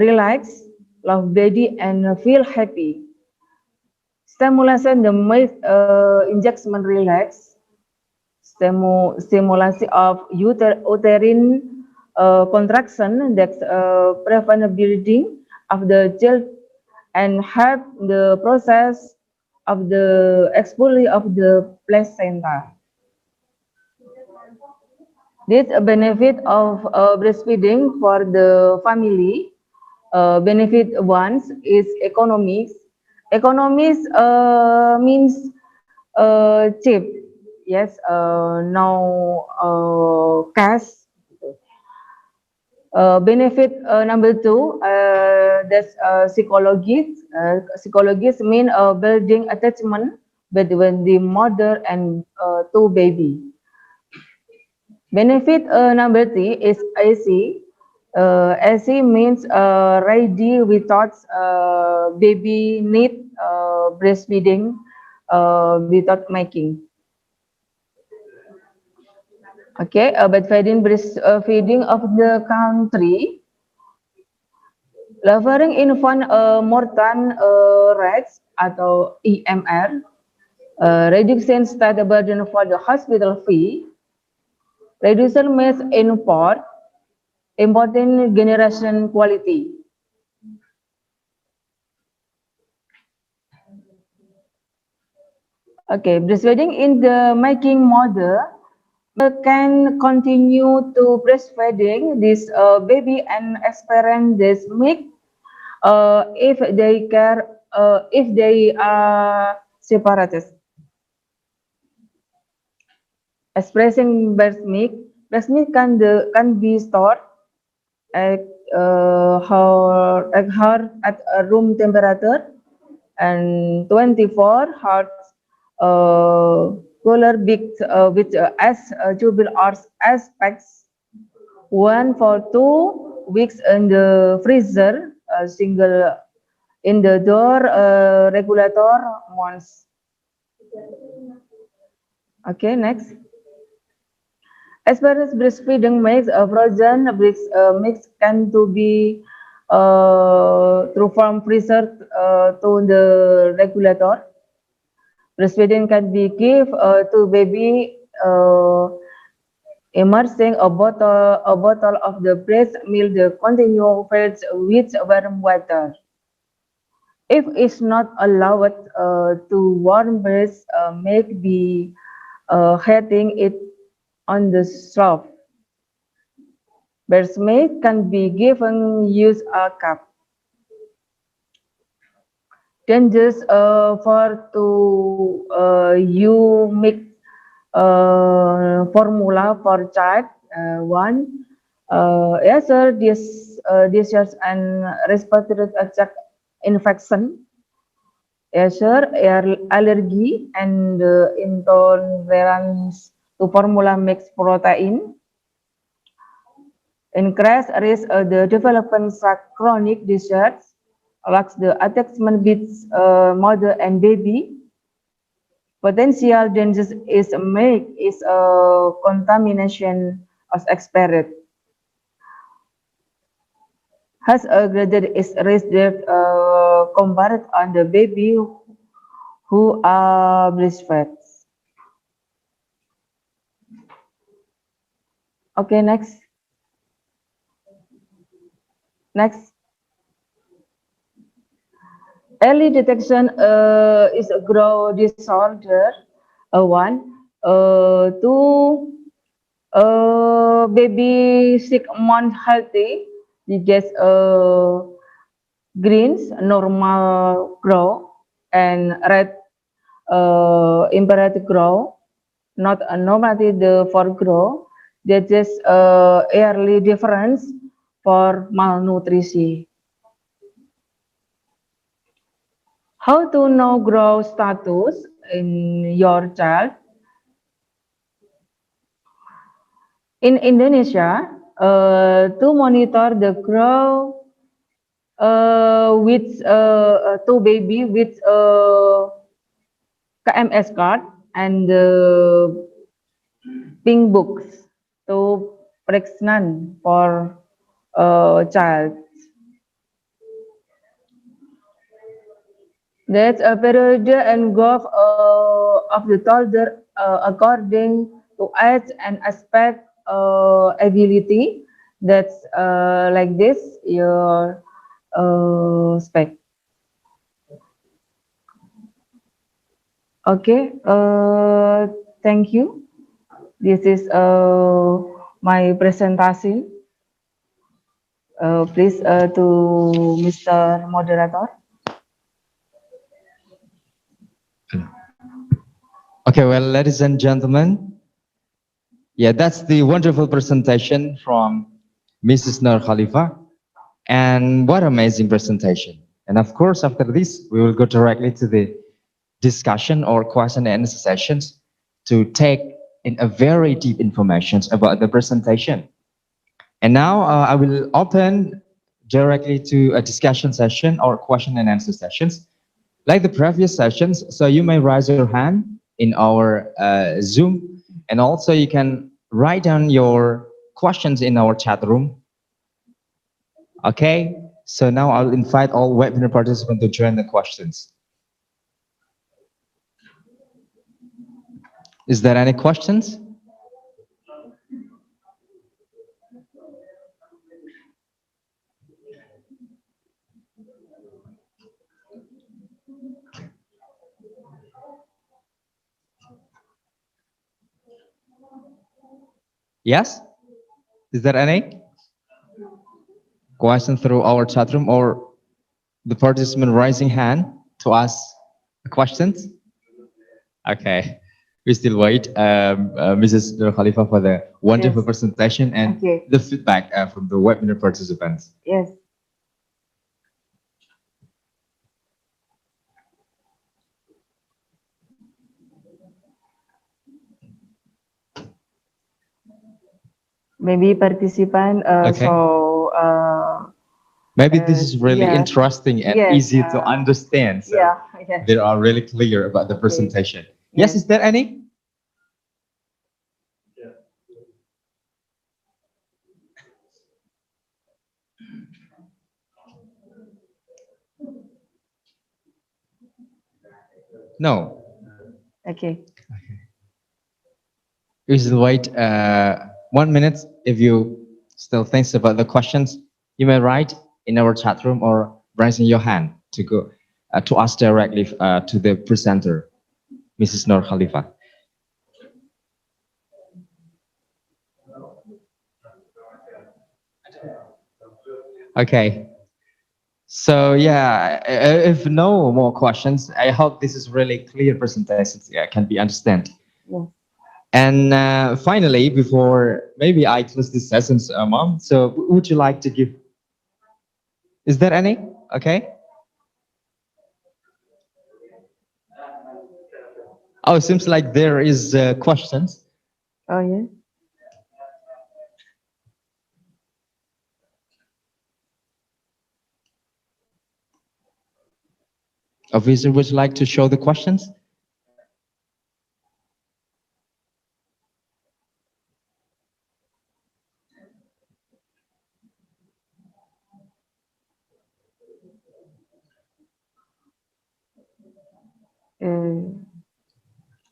Speaker 14: relax, love baby, and feel happy. Stimulation the make injection relax, stimulation of uterine contraction that prevent bleeding of the child and help the process of the expulsion of the placenta. This benefit of breastfeeding for the family. Benefit ones is economics. Economics means cheap. Yes, no cash. Benefit number two, that's psychologists. Psychologists mean building attachment between the mother and two baby. Benefit number three is AC. AC means ready without baby need breastfeeding without making. Okay, but breastfeeding of the country, lowering infant mortality rates atau EMR, reducing state burden for the hospital fee, reducing mass import, important generation quality. Okay, breastfeeding in the making mother can continue to breastfeeding this baby and experience this milk if they are separated. Expressing breast milk can be stored at at a room temperature and 24 hours cooler with as tubule or aspects. One for 2 weeks in the freezer, single in the door regulator once. Okay, next. As far as breastfeeding makes a frozen mix can to be through from freezer to the regulator. Breastfeeding can be give to baby immersing a bottle of the breast milk the continue filled with warm water. If it's not allowed to warm breast, make be heating it on the stove. Breast milk can be given use a cup. Then just for to you make formula for child one. Yes, sir. This is an respiratory tract infection. Yes, sir. Allergy and intolerance to formula mixed protein. Increase risk the development of chronic disease, like the attachment with mother and baby. Potential dangers is contamination as expired. Has a greater is risk that compared on the baby who are breastfed. Okay, next. Next. Early detection is a growth disorder. One. Two. Baby 6 months healthy. You get greens normal grow and red imperative grow, not a normative for grow. That is early difference for malnutrition. How to know growth status in your child? In Indonesia, to monitor the growth with two baby with KMS card and pink books to pregnant for child. That's a period and growth of the toddler according to age and aspect ability. That's like this your spec. Okay. Thank you. This is my presentation. Please to Mr. Moderator.
Speaker 12: Okay, well, ladies and gentlemen, yeah, that's the wonderful presentation from Mrs. Nur Khalifa. And what amazing presentation. And of course, after this, we will go directly to the discussion or question and answer sessions to take in a very deep information about the presentation. And now I will open directly to a discussion session or question and answer sessions. Like the previous sessions, so you may raise your hand in our Zoom, and also you can write down your questions in our chat room. Okay, so now I'll invite all webinar participants to join the questions. Is there any questions? Yes? Is there any question through our chat room or the participant raising hand to ask questions? Okay, we still wait, Mrs. Nur Khalifa, for the wonderful
Speaker 14: Yes.
Speaker 12: presentation and
Speaker 14: Okay.
Speaker 12: the feedback from the webinar participants.
Speaker 14: Yes. Maybe participant.
Speaker 12: Okay.
Speaker 14: So.
Speaker 12: Maybe this is really
Speaker 14: yes.
Speaker 12: interesting and
Speaker 14: Yes,
Speaker 12: easy to understand. So
Speaker 14: yeah. Yes.
Speaker 12: they are really clear about the presentation. Yes, is there any? No.
Speaker 14: Okay.
Speaker 12: We should wait 1 minute. If you still think about the questions, you may write in our chat room or raising your hand to go to ask directly to the presenter, Mrs. Nur Khalifa. Okay. So yeah, if no more questions, I hope this is really clear presentation. Yeah, can be understand.
Speaker 14: Yeah.
Speaker 12: And finally, before maybe I close this session, Mom, so would you like to give? Is there any? Okay. Oh, seems like there is questions.
Speaker 14: Oh yeah.
Speaker 12: Officer, would you like to show the questions?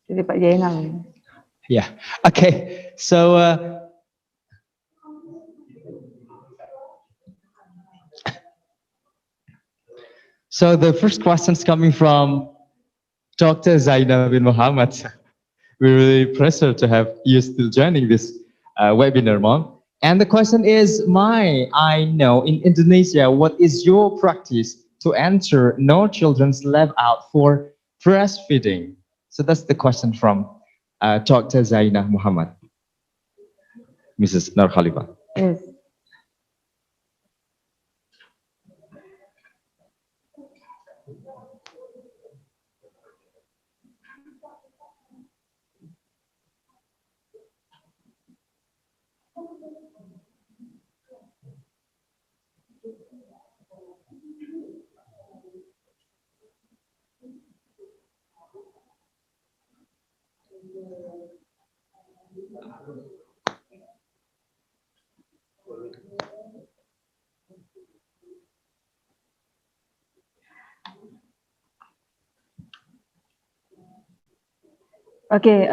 Speaker 14: Jadi Pak Jainal.
Speaker 12: Yeah. Okay. So. So the first question is coming from Dr. Zainab bin Muhammad. We're really pleased to have you still joining this webinar, Mom. And the question is, I know in Indonesia, what is your practice to ensure no children's left out for breastfeeding? So that's the question from Dr. Zainab Muhammad, Mrs. Nur Khalifa.
Speaker 14: Yes. Okay,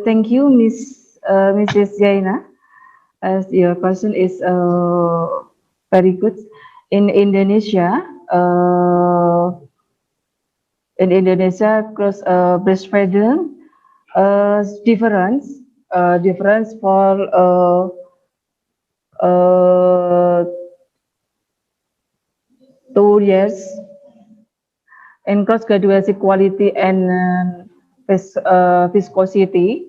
Speaker 14: thank you, Mrs. Jaina. As your question is very good. In Indonesia, cross breastfeeding difference difference for uh, 2 years in cross graduation quality and viscosity.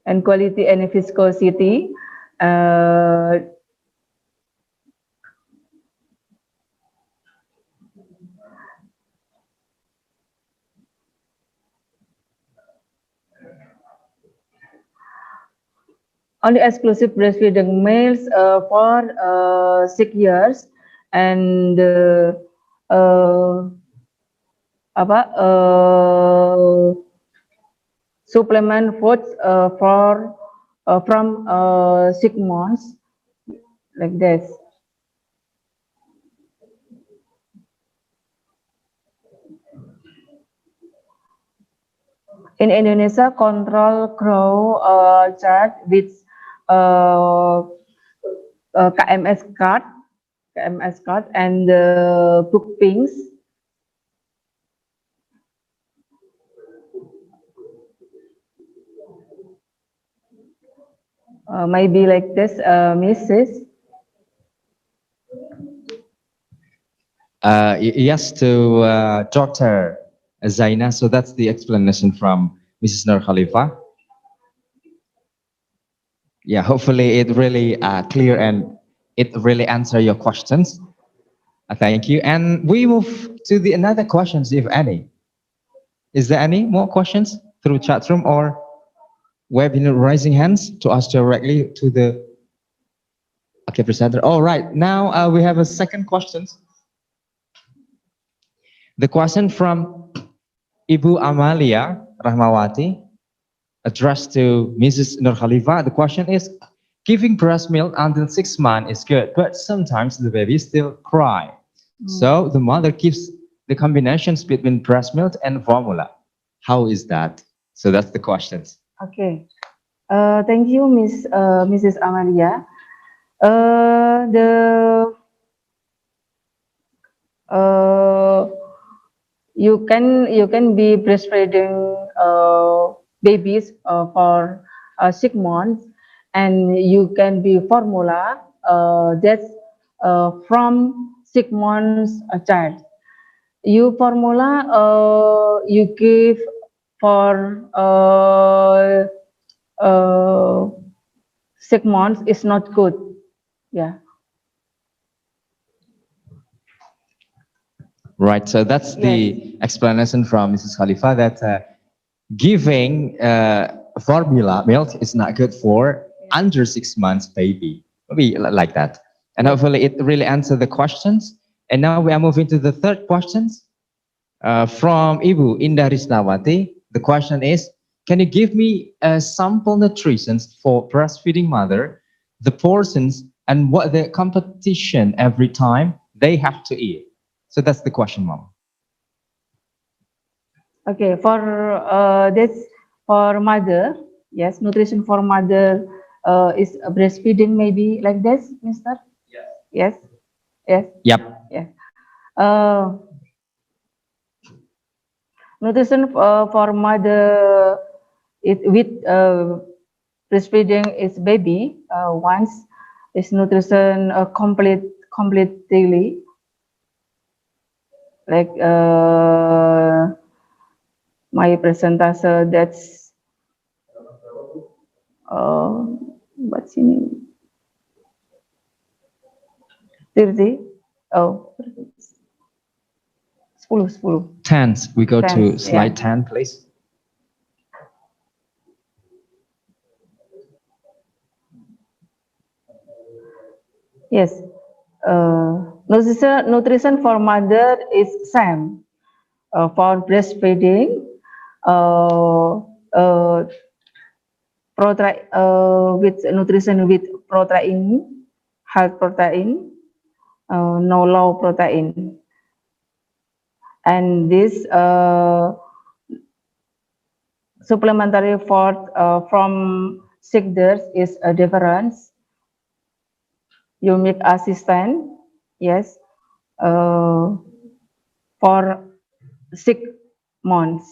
Speaker 14: And quality and viscosity. Only exclusive breastfeeding males for 6 years and apa supplement foods for from 6 months like this. In Indonesia, control grow chart with KMS card and book pings. Maybe like this, Mrs.
Speaker 12: Yes, to Dr. Zaina. So that's the explanation from Mrs. Nur Khalifa. Yeah, hopefully it really clear and it really answer your questions. Thank you. And we move to the another questions, if any. Is there any more questions through chat room or webinar raising hands to ask directly to the presenter? All right, now we have a second question. The question from Ibu Amalia Rahmawati addressed to Mrs. Nur Khalifa. The question is, giving breast milk until 6 months is good, but sometimes the baby still cry. So the mother keeps the combinations between breast milk and formula. How is that? So that's the questions.
Speaker 14: Okay. Thank you, Mrs. Amalia. You can be breastfeeding babies for 6 months, and you can be formula that's from 6 months a child. You formula you give for 6 months is not good. Yeah.
Speaker 12: Right, so that's the explanation from Mrs. Khalifa that giving formula milk is not good for under 6 months baby. Maybe like that. And hopefully it really answered the questions. And now we are moving to the third questions from Ibu Indah Risnawati. The question is, can you give me sample nutrition for breastfeeding mother, the portions and what the competition every time they have to eat? So that's the question, Mom.
Speaker 14: Okay, for this for mother, yes, nutrition for mother is breastfeeding maybe like this, Mister? Yes. Yes.
Speaker 12: Yep.
Speaker 14: Yeah. Nutrition for mother it with breastfeeding is baby once is nutrition complete daily like my presentase that's what's in it? 30 oh 10.
Speaker 12: 10. We go to
Speaker 14: 10,
Speaker 12: slide
Speaker 14: yeah.
Speaker 12: 10, please.
Speaker 14: Yes. Nutrition for mother is same for breastfeeding. With nutrition with protein, high protein, no low protein, and this supplementary food from sick days is a difference. You make assistant, yes, for 6 months.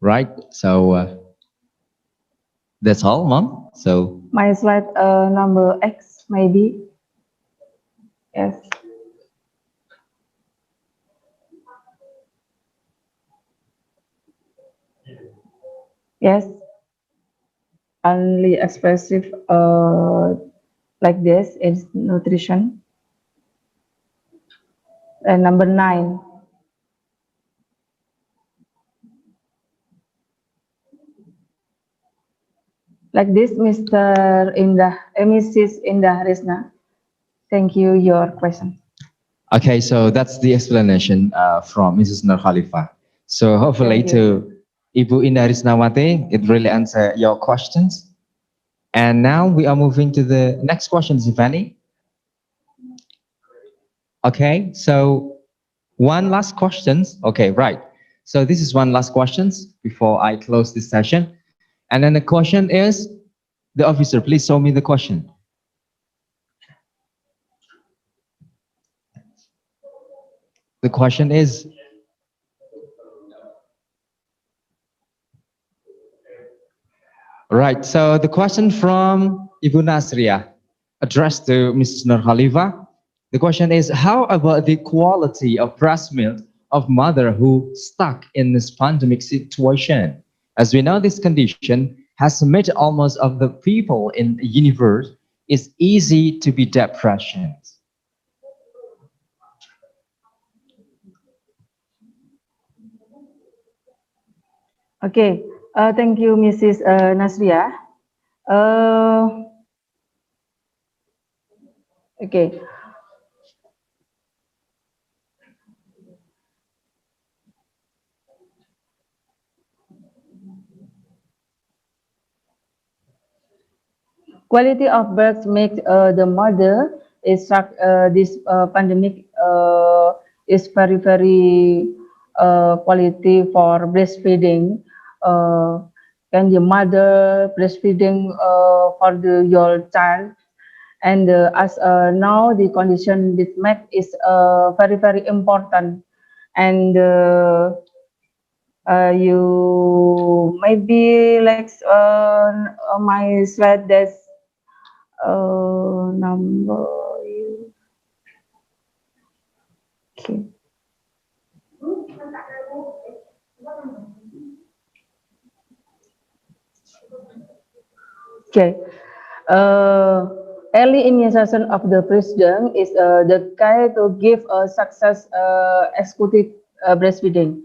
Speaker 12: Right. So that's all, Mom. So
Speaker 14: My slide number X maybe. Yes. Yes. Only expressive like this is nutrition. And number 9. Like this, Mr. Indah, Mrs. Indah Risna. Thank you, your question.
Speaker 12: okay, so that's the explanation from Mrs. Nur Khalifa. So hopefully
Speaker 14: Thank you.
Speaker 12: to Ibu Indah Risnawati, it really answer your questions. And now we are moving to the next question, Zivani. Okay, so one last questions. Okay, right. So this is one last questions before I close this session. And then the question is, the officer, please show me the question. The question is, right, so the question from Ibu Nasria addressed to Mrs. Nur Khalifa. The question is, how about the quality of breast milk of mother who stuck in this pandemic situation? As we know, this condition has made almost of the people in the universe is easy to be depression.
Speaker 14: Okay, thank you, Mrs. Nasria. Okay. Quality of birth makes the mother is this pandemic is very quality for breastfeeding. Can the mother breastfeeding for your child, and as now the condition with milk is very important, and you maybe like my slide that's number. Okay. Okay. Early immunization of the breastfeeding is the key to give a success executive breastfeeding.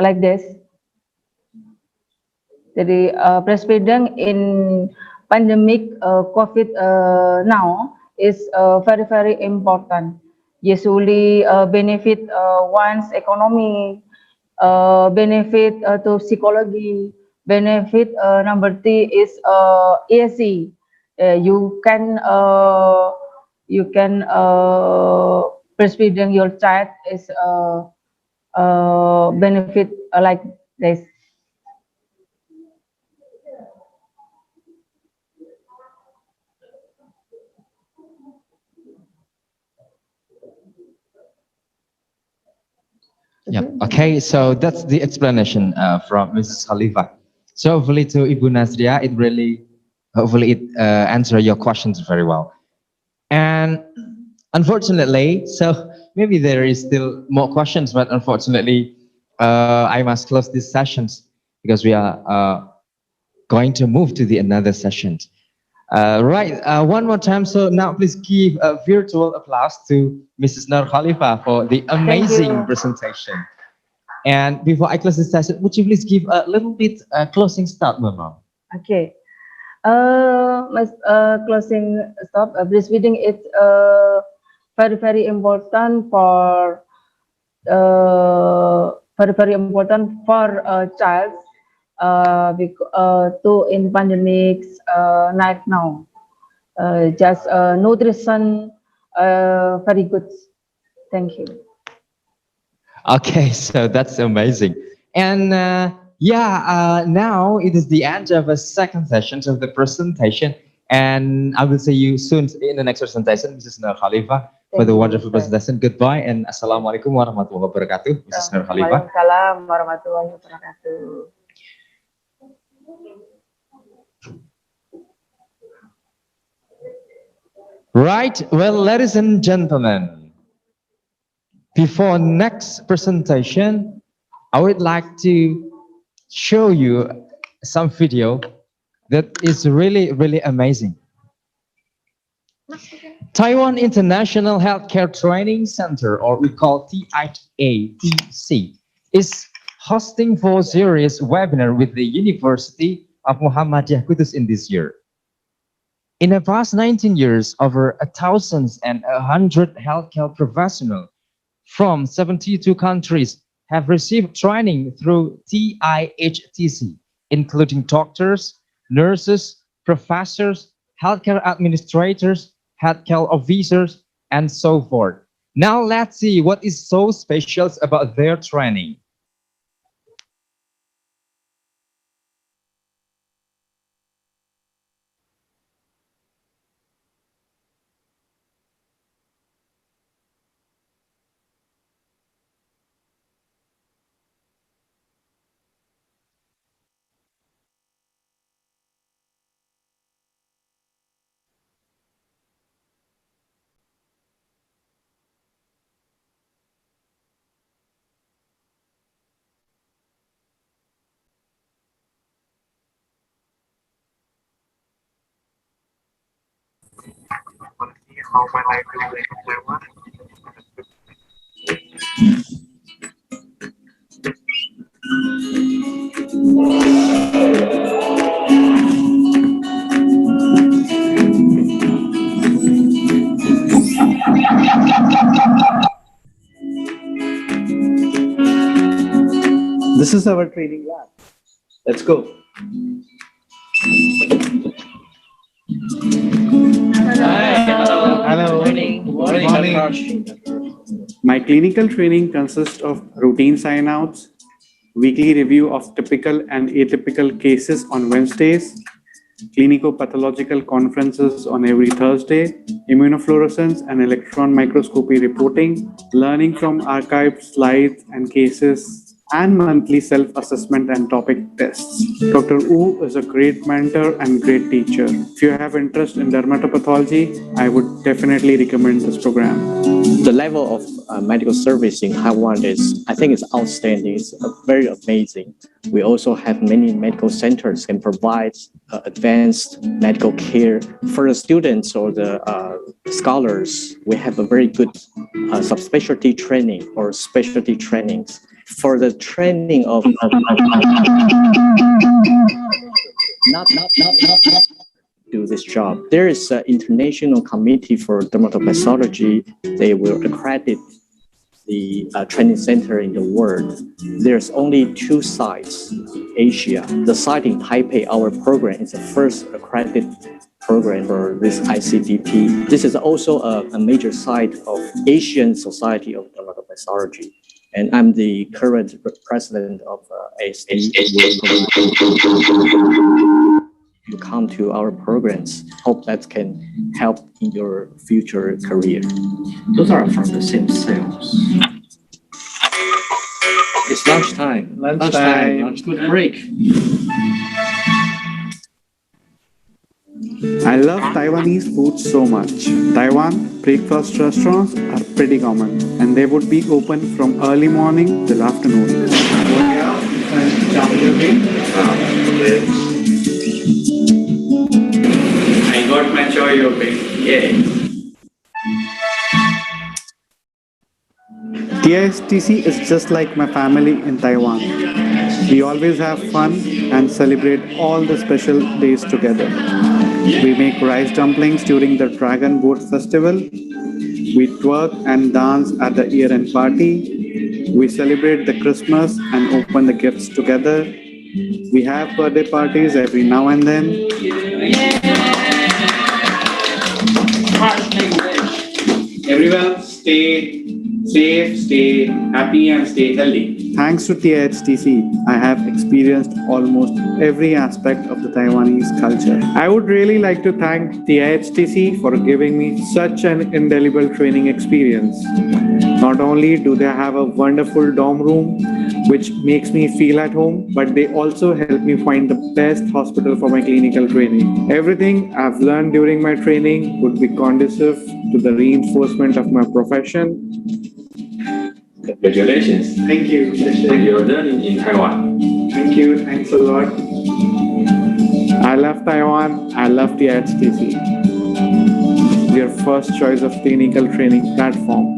Speaker 14: Like this. Jadi breastfeeding in pandemic COVID now is very important. Usually benefit one's economy, benefit to psychology, benefit number 3 is easy. You can breastfeeding your child is benefit like this.
Speaker 12: Yeah. Okay. So that's the explanation from Mrs. Khalifa. So hopefully to Ibu Nasria, hopefully it answer your questions very well. And unfortunately, so maybe there is still more questions, but unfortunately, I must close these sessions because we are going to move to the another session. Right, one more time. So now please give a virtual applause to Mrs. Nur Khalifa for the amazing
Speaker 14: you.
Speaker 12: presentation. And before I close this session, would you please give a little bit closing statement, Mom?
Speaker 14: Okay. My closing stop. Breastfeeding is very important for very important for a child to in pandemics right now. Just nutrition very good. Thank you.
Speaker 12: Okay, so that's amazing. And now it is the end of a second session of the presentation. And I will see you soon in the next presentation, Mrs. Nur Khalifa, for the wonderful presentation. Goodbye and Assalamualaikum warahmatullahi wabarakatuh, Mrs. Nur Khalifa.
Speaker 14: Waalaikumsalam warahmatullahi wabarakatuh.
Speaker 12: Right, well, ladies and gentlemen, before next presentation, I would like to show you some video that is really, really amazing. Taiwan International Healthcare Training Center, or we call TIATC, is hosting 4 series webinar with the University of Muhammadiyah Kudus in this year. In the past 19 years, over 1,100 healthcare professionals from 72 countries have received training through TIHTC, including doctors, nurses, professors, healthcare administrators, healthcare officers, and so forth. Now let's see what is so special about their training.
Speaker 15: This is our training lab. Let's go. Hello. Good morning. My clinical training consists of routine sign-outs, weekly review of typical and atypical cases on Wednesdays, clinico-pathological conferences on every Thursday, immunofluorescence and electron microscopy reporting, learning from archived slides and cases, and monthly self-assessment and topic tests. Dr. Wu is a great mentor and great teacher. If you have interest in dermatopathology, I would definitely recommend this program.
Speaker 16: The level of medical service in Taiwan I think it's outstanding. It's very amazing. We also have many medical centers can provide advanced medical care for the students or the scholars. We have a very good subspecialty training or specialty trainings. For the training of do this job. There is an international committee for dermatopathology. They will accredit the training center in the world. There's only 2 sites in Asia. The site in Taipei, our program is the first accredited program for this ICDP. This is also a major site of Asian Society of Dermatopathology. And I'm the current president of ASD. You come to our programs. Hope that can help in your future career. Those are from the same cells. It's lunchtime. Lunch. Good break.
Speaker 15: I love Taiwanese food so much. Taiwan breakfast restaurants are pretty common and they would be open from early morning till afternoon. I got my joy open. Yay. TISTC is just like my family in Taiwan. We always have fun and celebrate all the special days together. We make rice dumplings during the Dragon Boat Festival. We twerk and dance at the year-end party. We celebrate the Christmas and open the gifts together. We have birthday parties every now and then. Everyone stay safe, stay happy and stay healthy. Thanks to TIHTC, I have experienced almost every aspect of the Taiwanese culture. I would really like to thank TIHTC for giving me such an indelible training experience. Not only do they have a wonderful dorm room, which makes me feel at home, but they also help me find the best hospital for my clinical training. Everything I've learned during my training would be conducive to the reinforcement of my profession.
Speaker 17: Congratulations.
Speaker 15: Thank you.
Speaker 17: For your learning in Taiwan.
Speaker 15: Thank you. Thanks a lot. I love Taiwan. I love the TIHTC. Your first choice of clinical training platform.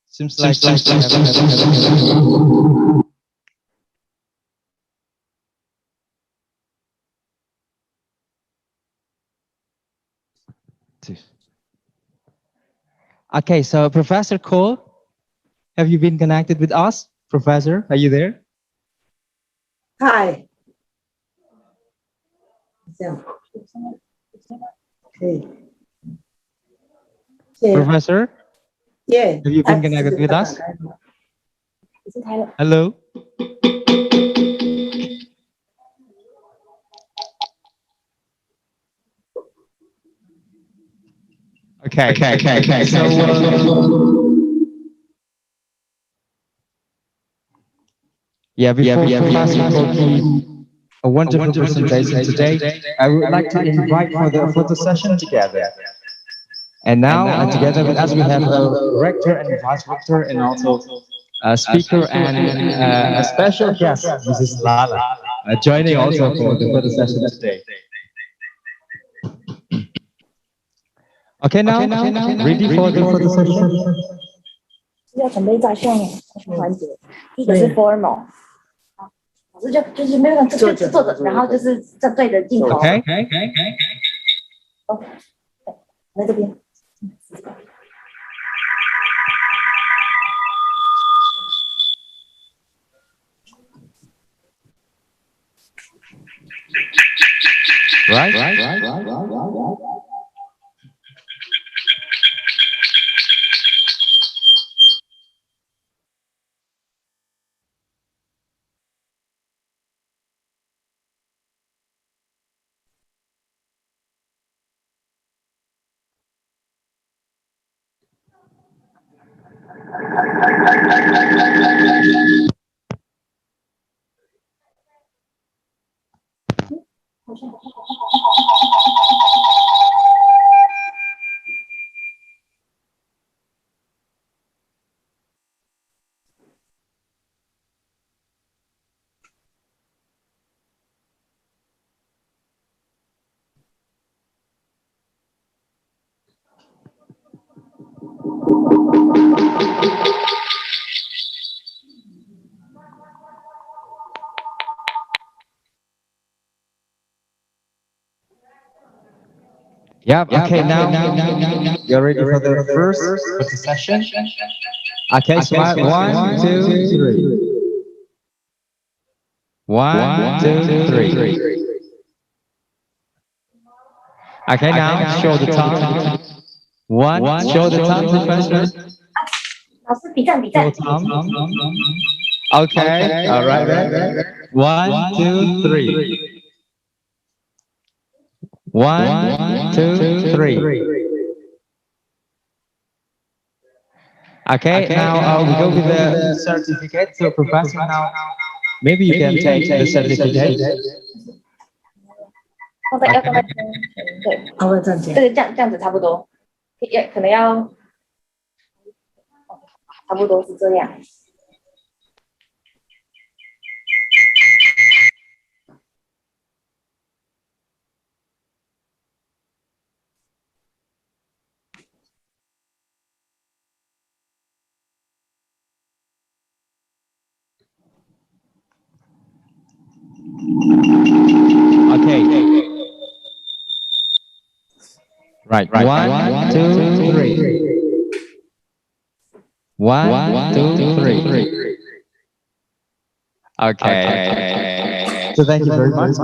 Speaker 12: Seems like Okay, so Professor Cole, have you been connected with us? Professor, are you there?
Speaker 18: Hi. Okay.
Speaker 12: Professor,
Speaker 18: Yeah.
Speaker 12: have you been connected with us? Hello? Okay. So, before Professor Cole gives a wonderful presentation today, I would like to invite for the photo session together. And now, together with us, we have a rector and vice rector, and also a speaker and a special guest, Mrs. Lala, joining also for the photo session today. Okay, now ready for the photo session?
Speaker 19: 要准备照相环节，第一个是 formal， 老师就是没有坐着，然后就是正对着镜头。
Speaker 12: Okay.
Speaker 19: 哦，在这边。
Speaker 12: Right. Yep. Okay. Now you're ready for the first session. Okay. Smile. 1, 2, 3. 1, 2, 3. Okay. Now show the tongue. 1. Show the tongue, Professor.
Speaker 19: 老师比赞比
Speaker 12: Show
Speaker 19: 赞。
Speaker 12: tongue. Okay. All right. 1, 2, 3. 1, 2, 3. Okay, now we go with the certificate. So, Professor, now maybe you can take the certificate.
Speaker 19: 放在要放在对，放在正前。对，这样子差不多，也可能要差不多是这样。
Speaker 12: Okay. Right. 1, 2, 3. 1, 2, 3. Okay. So thank you very much.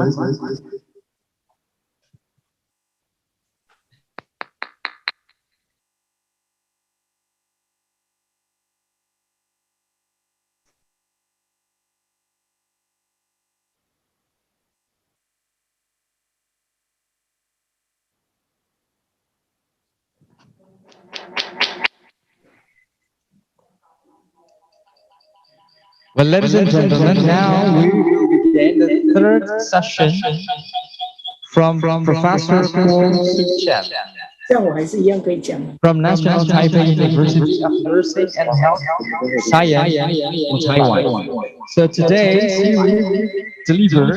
Speaker 12: Well, ladies and gentlemen, now we will begin the third session from Professor Kwon Suk-chan
Speaker 18: 这样我还是一样可以讲。
Speaker 12: from National Taipei University of Nursing and Health Science in Taiwan. So today she will deliver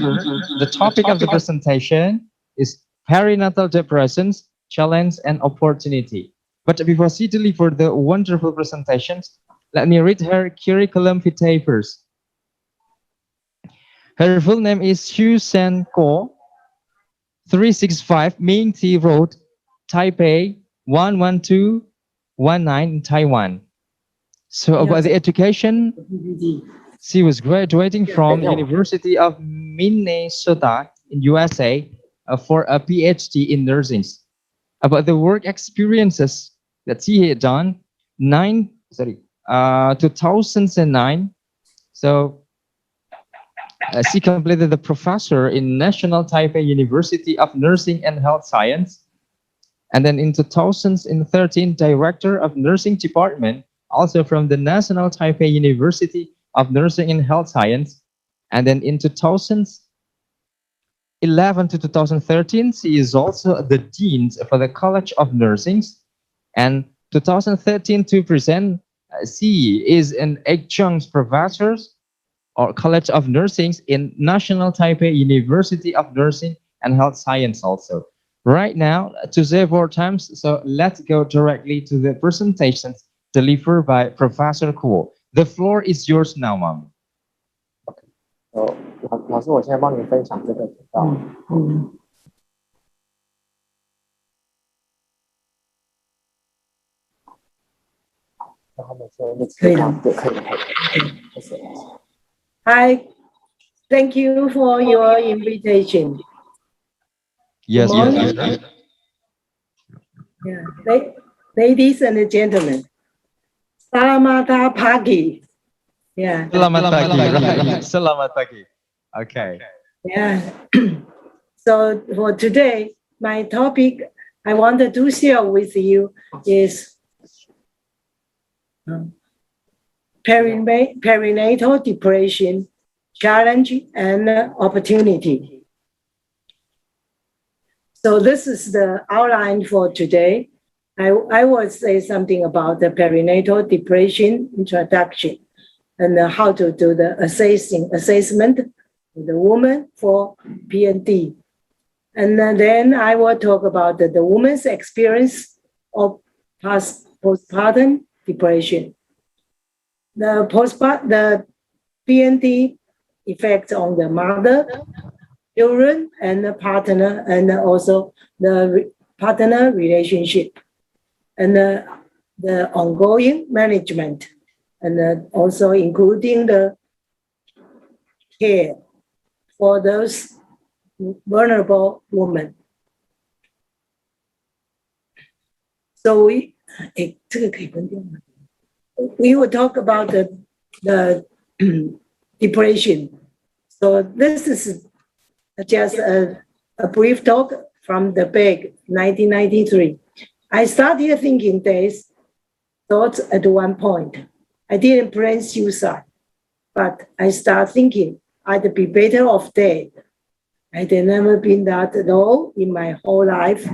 Speaker 12: the topic of the presentation is perinatal depressions, challenge and opportunity. But before she deliver the wonderful presentations, let me read her curriculum vitae first. Her full name is Xu Sen Ko, 365 Ming T Road, Taipei 11219 in Taiwan. So about the education, she was graduating from University of Minnesota in USA for a PhD in nursing. About the work experiences that she had done, 2009. So she completed the professor in National Taipei University of Nursing and Health Science. And then in 2013, director of nursing department, also from the National Taipei University of Nursing and Health Science. And then in 2011 to 2013, she is also the dean for the College of Nursing. And 2013 to present, she is an adjunct professor or College of Nursing in National Taipei University of Nursing and Health Science also. Right now, to save our time, so let's go directly to the presentations delivered by Professor Kuo. The floor is yours now, Mom.
Speaker 20: 老师，我现在帮你分享这个频道。然后每次可以了，对，可以。谢谢。
Speaker 18: Hi, thank you for your invitation.
Speaker 12: Yes,
Speaker 18: Good morning.
Speaker 12: yes.
Speaker 18: Yeah. Ladies and gentlemen, selamat pagi. Yeah.
Speaker 12: Selamat pagi, right? Selamat pagi. Okay.
Speaker 18: Yeah. So for today, my topic I wanted to share with you is perinatal depression, challenge and opportunity. So this is the outline for today. I will say something about the perinatal depression introduction and how to do the assessment of the woman for PND. And then I will talk about the woman's experience of postpartum depression. The PND effects on the mother, children, and the partner, and also the partner relationship, and the ongoing management, and also including the care for those vulnerable women. So we will talk about the depression. So this is just a brief talk from the back, 1993. I started thinking these thoughts at one point. I didn't plan suicide, but I started thinking I'd be better off dead. I'd never been that low in my whole life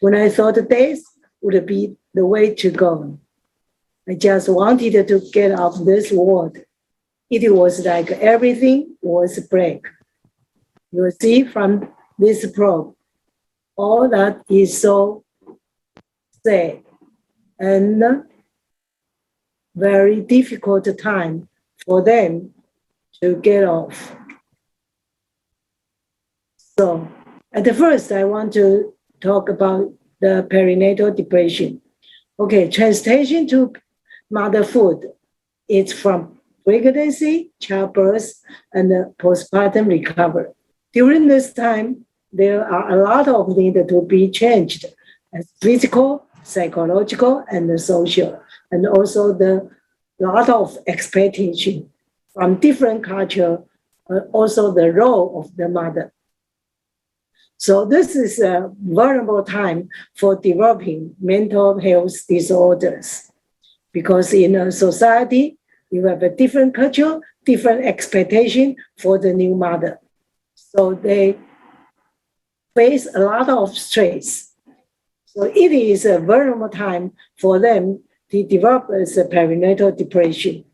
Speaker 18: when I thought death would be the way to go. I just wanted to get out of this world. It was like everything was black. You see from this probe, all that is so sad and very difficult time for them to get off. So at the first, I want to talk about the perinatal depression. Okay, translation to motherhood is from pregnancy, childbirth, and postpartum recovery. During this time, there are a lot of needs to be changed as physical, psychological, and social, and also the lot of expectation from different culture, also the role of the mother. So this is a vulnerable time for developing mental health disorders, because in a society, you have a different culture, different expectation for the new mother. So they face a lot of stress. So it is a vulnerable time for them to develop as a perinatal depression.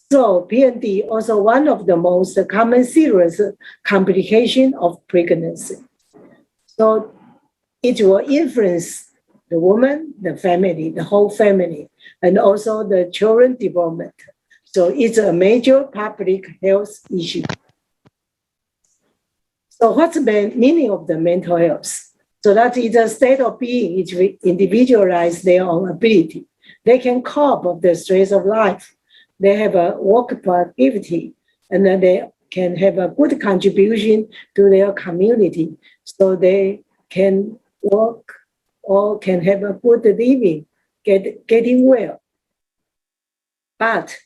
Speaker 18: So PND also one of the most common serious complications of pregnancy. So it will influence the woman, the family, the whole family, and also the children development. So it's a major public health issue. So what's the meaning of the mental health? So that is a state of being which individualize their own ability. They can cope with the stress of life. They have a work productivity, and then they can have a good contribution to their community. So they can work or can have a good living, getting well. But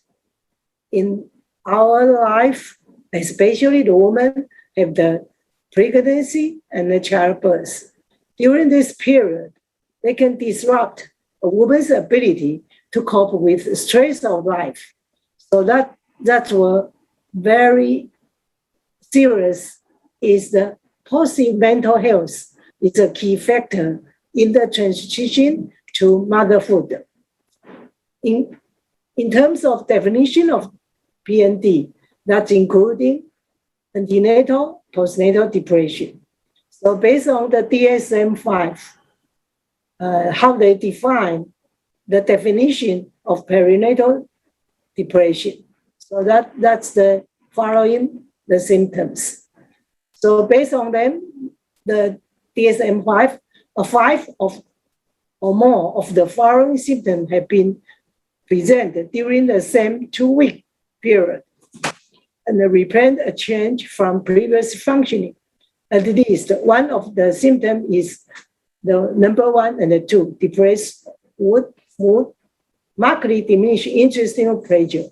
Speaker 18: in our life, especially the women have the pregnancy and the childbirth. During this period, they can disrupt a woman's ability to cope with the stress of life. So that's what very serious is the positive mental health is a key factor in the transition to motherhood. In terms of definition of PND, that's including antenatal, postnatal depression. So based on the DSM-5, how they define the definition of perinatal depression. So that's the following the symptoms. So based on them, the DSM-5, five or more of the following symptoms have been presented during the same 2-week period, and they represent a change from previous functioning. At least one of the symptoms is the number 1 and the 2, depressed mood, markedly diminished interest in pleasure,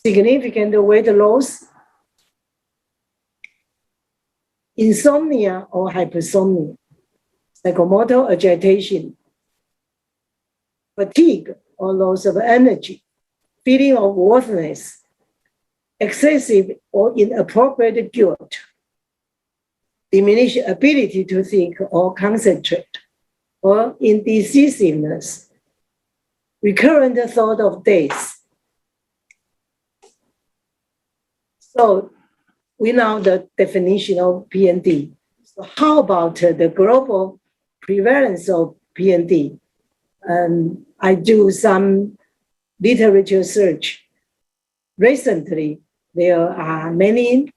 Speaker 18: significant weight loss, insomnia or hypersomnia, psychomotor agitation, fatigue or loss of energy, feeling of worthlessness, excessive or inappropriate guilt, diminished ability to think or concentrate, or indecisiveness, recurrent thought of death. So we know the definition of PND. So how about the global prevalence of PND? I do some literature search. Recently, there are many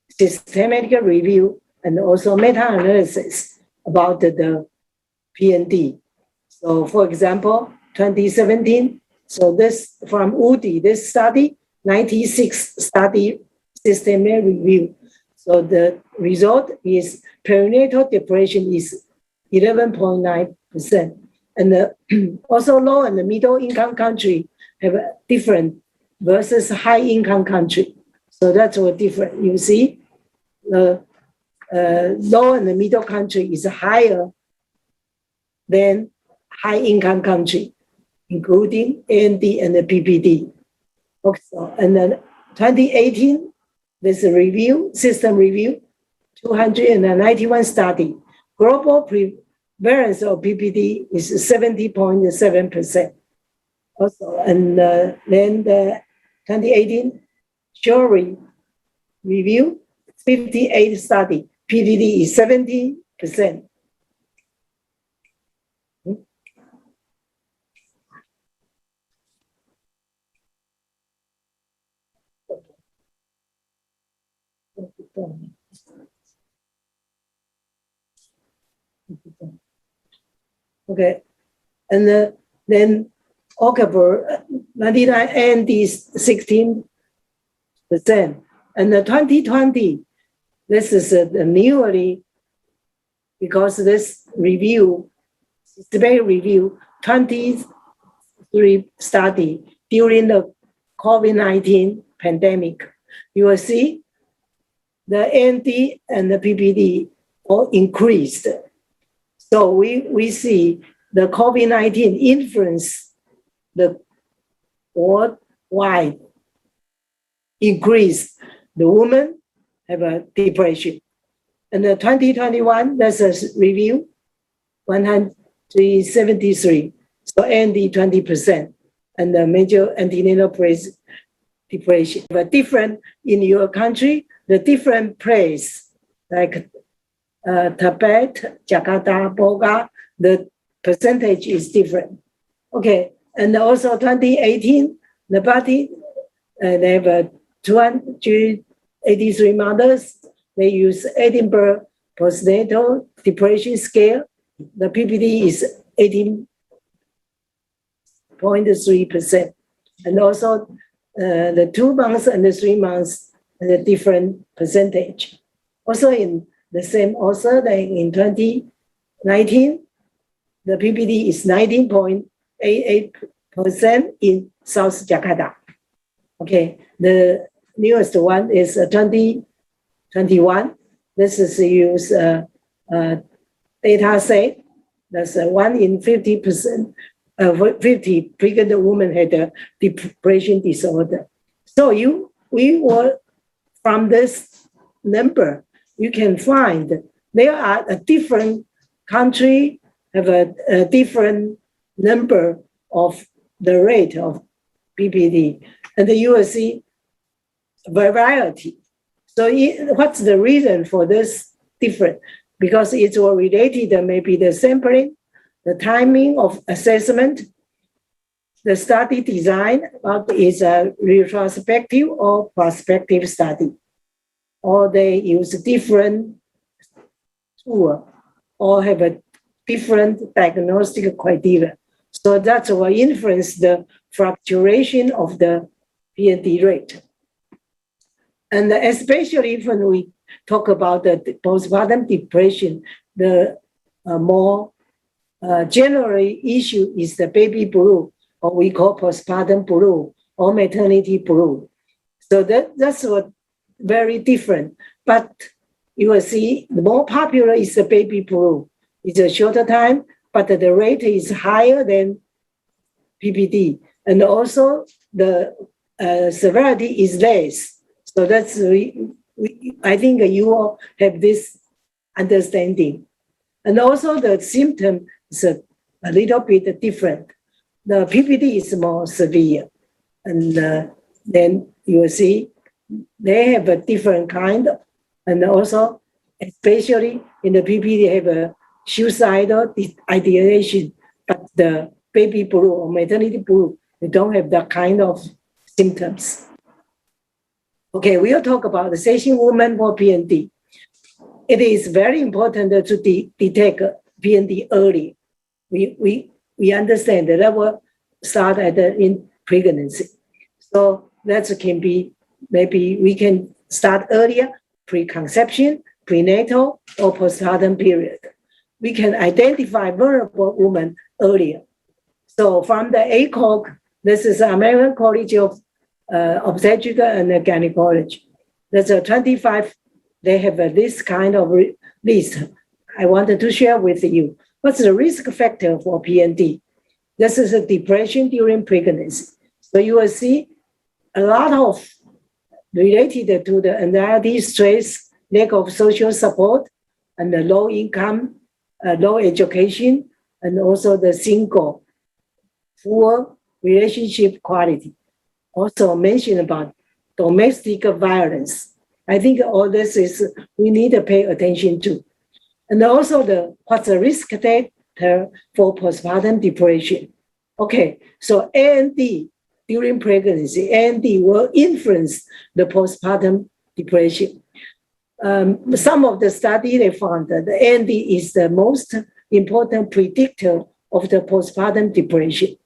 Speaker 18: systematic review and also meta-analysis about the PND. So for example, 2017, so this from UDI, this study, 96 study systematic review. So the result is perinatal depression is 11.9%. And also low and middle income country have a different versus high income country. So that's what different. You see, the low and the middle country is higher than high income country, including AND and the PPD. Okay, and then 2018, there's a review, system review, 291 study. Global prevalence of PPD is 70.7%. Also, and then the 2018 jury review, 58 study, PPD is 70%. Okay, and then October 99 and is 16%. And the 2020, this is the newly, because this review, systematic review, 23 study during the COVID-19 pandemic. You will see the ND and the PPD all increased. So we see the COVID-19 influence the worldwide increase. The women have a depression. And the 2021, that's a review, 173. So ND 20%, and the major antenatal depression. But different in your country, the different place, like Tibet, Jakarta, Boga, the percentage is different. Okay, and also 2018, the party, they have 283 mothers. They use Edinburgh postnatal depression scale. The PPD is 18.3%. And also the 2 months and the 3 months, the different percentage. Also in the same author, like in 2019, the PPD is 19.88% in South Jakarta. Okay, the newest one is 2021. This is use data set. That's 1 in 50%, 50 pregnant women had a depression disorder. So we were from this number, you can find there are a different country have a different number of the rate of PPD, and you will see variety. So what's the reason for this difference? Because it's all related, maybe the sampling, the timing of assessment, the study design, what is a retrospective or prospective study, or they use different tool, or have a different diagnostic criteria. So that's what influence the fluctuation of the PND rate. And especially when we talk about the postpartum depression, the more generally issue is the baby blue, or we call postpartum blue, or maternity blue. So that's what very different. But you will see the more popular is the baby blue. It's a shorter time, but the rate is higher than PPD. And also the severity is less. So that's, I think you all have this understanding. And also the symptom is a little bit different. The PPD is more severe. And then you will see they have a different kind. And also, especially in the PPD, they have a suicidal ideation, but the baby blue or maternity blue They don't have that kind of symptoms. Okay, we'll talk about the Asian woman for PND. It is very important to detect PND early. We understand that will start in pregnancy. So that can be, maybe we can start earlier, preconception, prenatal, or postpartum period. We can identify vulnerable women earlier. So from the ACOG, this is American College of Obstetrics and Gynecology. There's a 25, they have this kind of list I wanted to share with you. What's the risk factor for PND? This is a depression during pregnancy. So you will see a lot of related to the anxiety, stress, lack of social support, and the low income, low education, and also the single, poor relationship quality. Also mentioned about domestic violence. I think all this is we need to pay attention to. And also what's the risk factor for postpartum depression? Okay, so AND during pregnancy, AND will influence the postpartum depression. Some of the study they found that the AND is the most important predictor of the postpartum depression.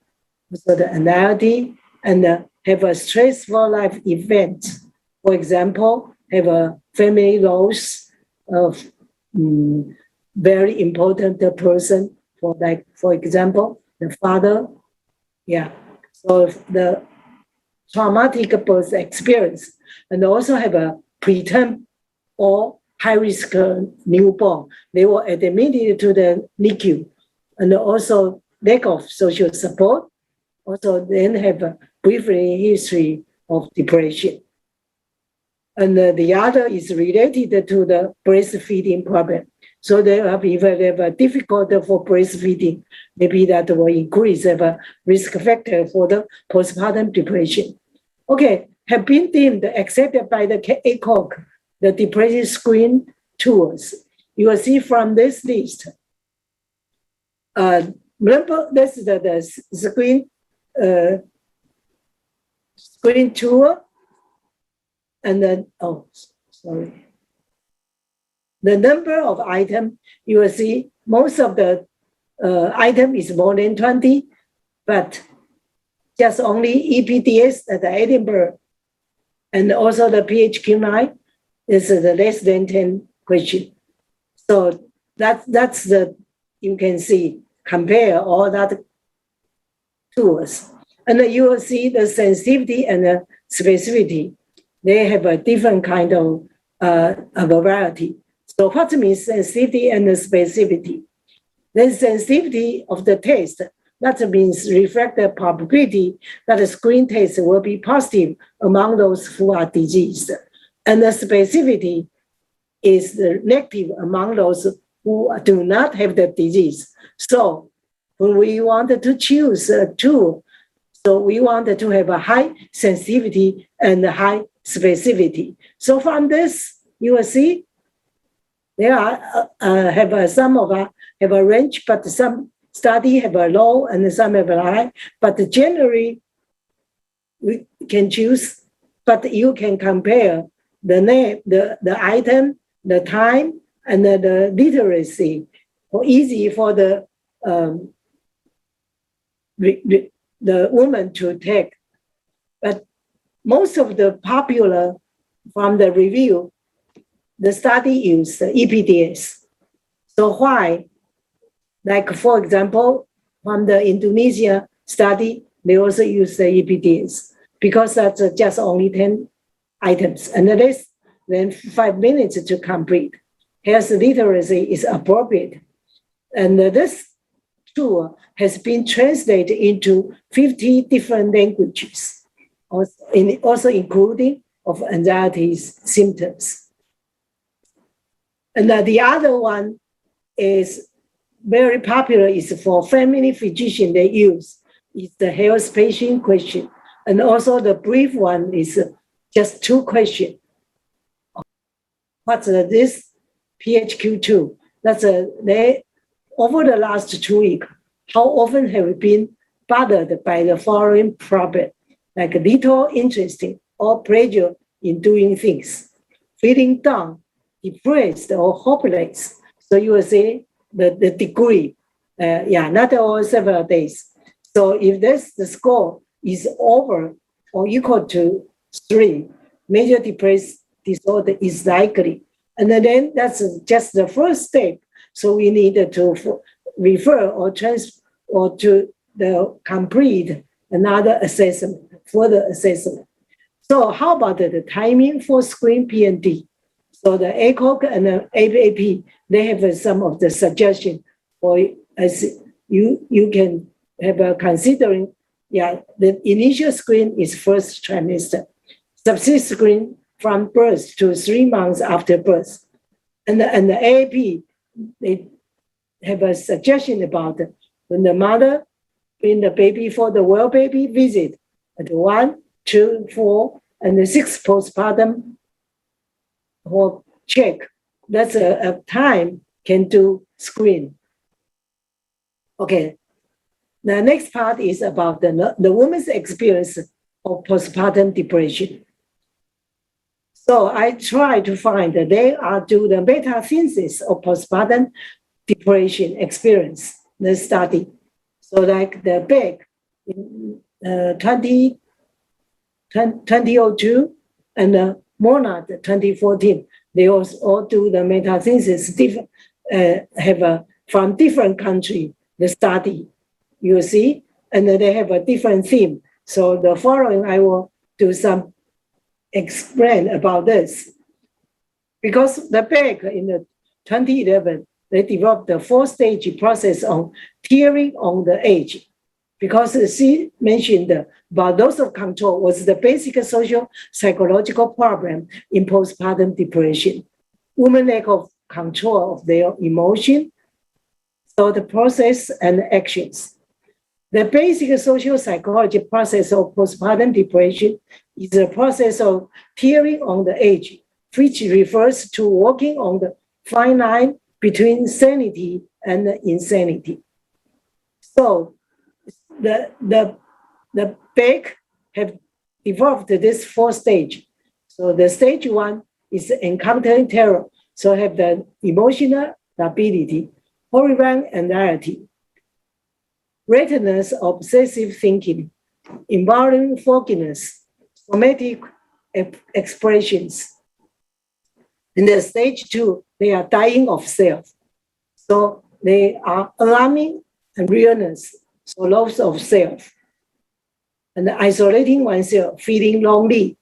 Speaker 18: So the anxiety and have a stressful life event. For example, have a family loss of very important person, for example, the father. Yeah. So the traumatic birth experience, and also have a preterm or high-risk newborn. They were admitted to the NICU, and also lack of social support. Also then have a brief history of depression. And the other is related to the breastfeeding problem. So they have a difficult for breastfeeding. Maybe that will increase the risk factor for the postpartum depression. Okay, have been deemed accepted by the ACOG, the depression screen tools. You will see from this list. Remember, this is the screen tool. And then, oh, sorry. The number of items, you will see most of the item is more than 20, but just only EPDS at the Edinburgh and also the PHQ-9 is the less than 10 question. So that's the, you can see, compare all that tools. And then you will see the sensitivity and the specificity. They have a different kind of a variety. So what means sensitivity and specificity? The sensitivity of the test, that means reflect the probability that the screen test will be positive among those who are diseased. And the specificity is negative among those who do not have the disease. So when we wanted to choose a tool, so we wanted to have a high sensitivity and a high specificity. So from this, you will see there are some of us have a range, but some study have a low and some have a high. But generally, we can choose. But you can compare the name, the item, the time, and the literacy. Or easy for the woman to take. But most of the popular from the review, the study used EPDS. So why? Like for example, from the Indonesia study, they also use the EPDS because that's just only 10 items and less than 5 minutes to complete. Health literacy is appropriate. And this tool has been translated into 50 different languages, also including of anxiety symptoms. And the other one is very popular, is for family physician they use. It's the health patient question. And also the brief one is just 2 questions. What's this PHQ-2? That's over the last 2 weeks, how often have you been bothered by the following problem, like little interest or pleasure in doing things, feeling down, depressed, or hopeless. So you will see the degree, not all several days. So if the score is over or equal to 3, major depressive disorder is likely. And then that's just the first step. So we need to refer or to the complete another assessment, further assessment. So how about the timing for screen PND? So the ACOG and the AAP, they have some of the suggestion for as you can have a considering, the initial screen is first trimester, subsequent screen from birth to 3 months after birth. And the AAP, they have a suggestion about when the mother bring the baby for the well baby visit at 1, 2, 4, and the 6 postpartum or check. That's a time can do screen. Okay. The next part is about the woman's experience of postpartum depression. So I try to find that they are do the meta-thesis of postpartum depression experience, the study. So like the Beck in 2002 and the Monad 2014, they all do the meta-thesis, from different country, the study, you see, and they have a different theme. So the following, I will do some explain about this. Because the Beck in the 2011, they developed the 4-stage process on tiering on the age. Because she mentioned about loss of control was the basic social psychological problem in postpartum depression. Women lack of control of their emotion, thought process, and actions. The basic social psychology process of postpartum depression is a process of tiering on the age, which refers to walking on the fine line between sanity and insanity. So the Beck have developed this 4 stage. So the stage 1 is encountering terror. So have the emotional lability, horrible anxiety, readiness, obsessive thinking, involuntary fogginess, somatic expressions. In the stage 2, they are dying of self. So they are alarming and realness, so loss of self. And isolating oneself, feeling lonely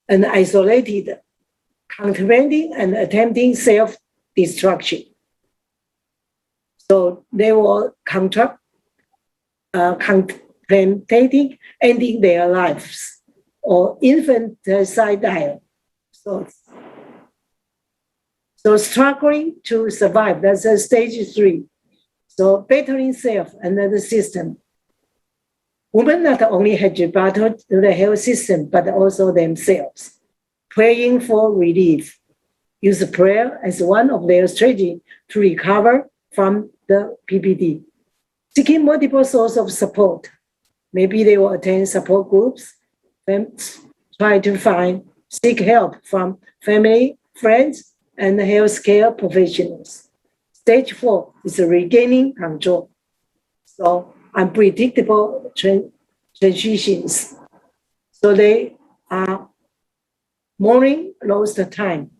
Speaker 18: and isolated, contemplating and attempting self-destruction. So they will contemplating ending their lives or infanticidal. So struggling to survive, that's a stage 3. So bettering self and the system. Women not only had to battle to the health system, but also themselves. Praying for relief. Use prayer as one of their strategies to recover from the PPD. Seeking multiple sources of support. Maybe they will attend support groups, and try to seek help from family, friends, and healthcare professionals. Stage 4 is regaining control. So unpredictable transitions. So they are mourning lost time.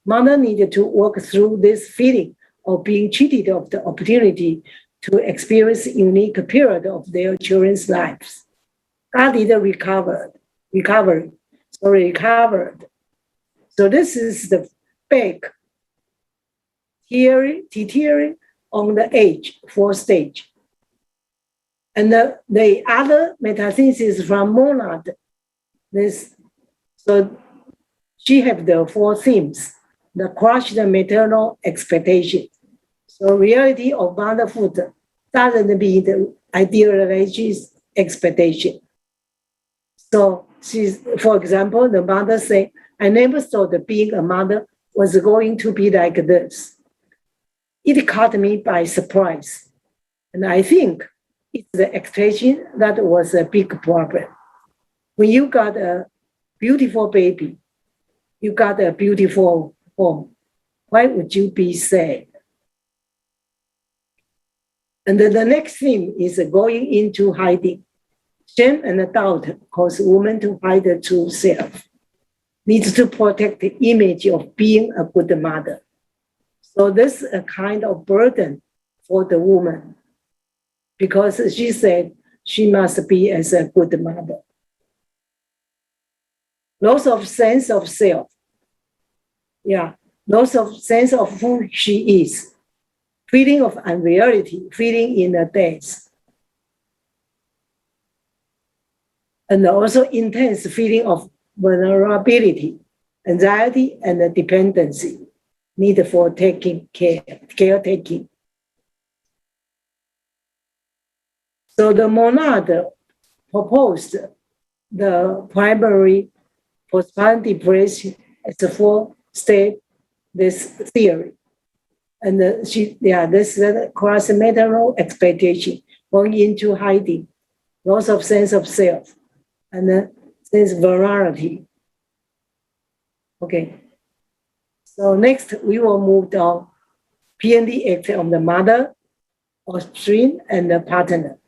Speaker 18: Mother needed to work through this feeling of being cheated of the opportunity to experience a unique period of their children's lives. God did recovered. So this is the Beck theory on the age 4 stage. And the other metathesis from Monad, so she have the 4 themes, the crushed maternal expectation. So reality of motherhood doesn't be the idealized expectation. So for example, the mother say, I never thought that being a mother was going to be like this. It caught me by surprise. And I think it's the extraction that was a big problem. When you got a beautiful baby, you got a beautiful home, why would you be sad? And then the next thing is going into hiding. Shame and doubt cause women to hide the true self. Needs to protect the image of being a good mother. So this is a kind of burden for the woman because she said she must be as a good mother. Loss of sense of self. Yeah, loss of sense of who she is. Feeling of unreality, feeling in a daze. And also intense feeling of vulnerability, anxiety, and dependency, need for taking care, caretaking. So the monad proposed the primary postpartum depression as a four-step this theory. And this is cross-maternal expectation, going into hiding, loss of sense of self, and sense of vulnerability. Okay. So next, we will move down P&D act on the mother, offspring, and the partner.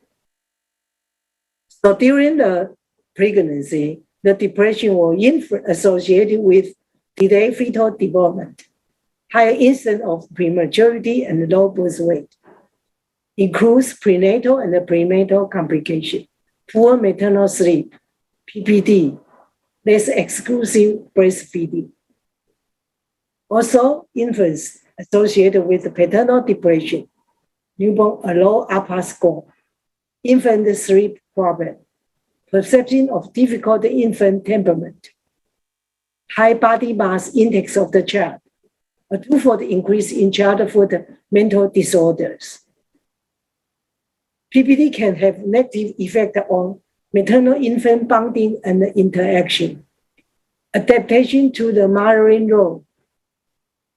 Speaker 18: So during the pregnancy, the depression was associated with delayed fetal development, higher incidence of prematurity and low birth weight, includes prenatal and prenatal complication, poor maternal sleep, PPD, less exclusive breastfeeding. Also, infants associated with paternal depression, newborn a low APA score, infant sleep problem, perception of difficult infant temperament, high body mass index of the child, a twofold increase in childhood mental disorders. PPD can have negative effect on maternal-infant bonding and interaction, adaptation to the mothering role,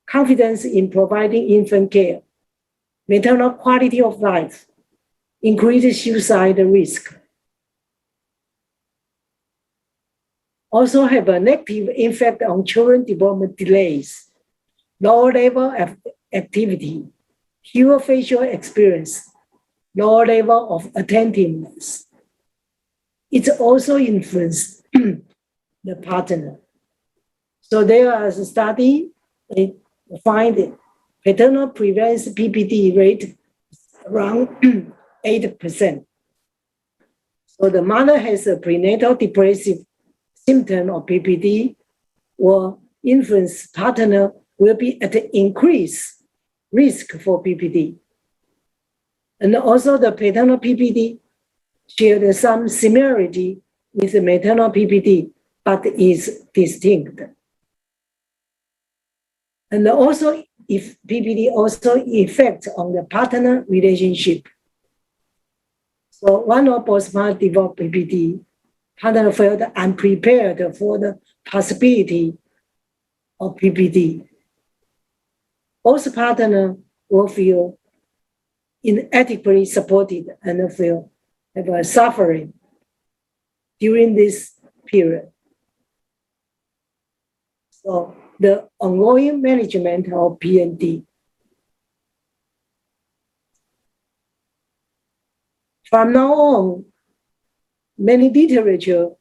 Speaker 18: confidence in providing infant care, maternal quality of life, increased suicide risk. Also have a negative effect on children development delays, lower level of activity, fewer facial experience, lower level of attentiveness. It also influences the partner. So there is a study, they find paternal prevents PPD rate around 8%. So the mother has a prenatal depressive symptom of PPD, or infant's partner will be at increased risk for PPD. And also the paternal PPD shared some similarity with the maternal PPD, but is distinct. And also, if PPD also affects on the partner relationship. So one of postpartum developed PPD, partner felt unprepared for the possibility of PPD. Both partners will feel inadequately supported and feel have a suffering during this period. So the ongoing management of P&D. From now on, many literature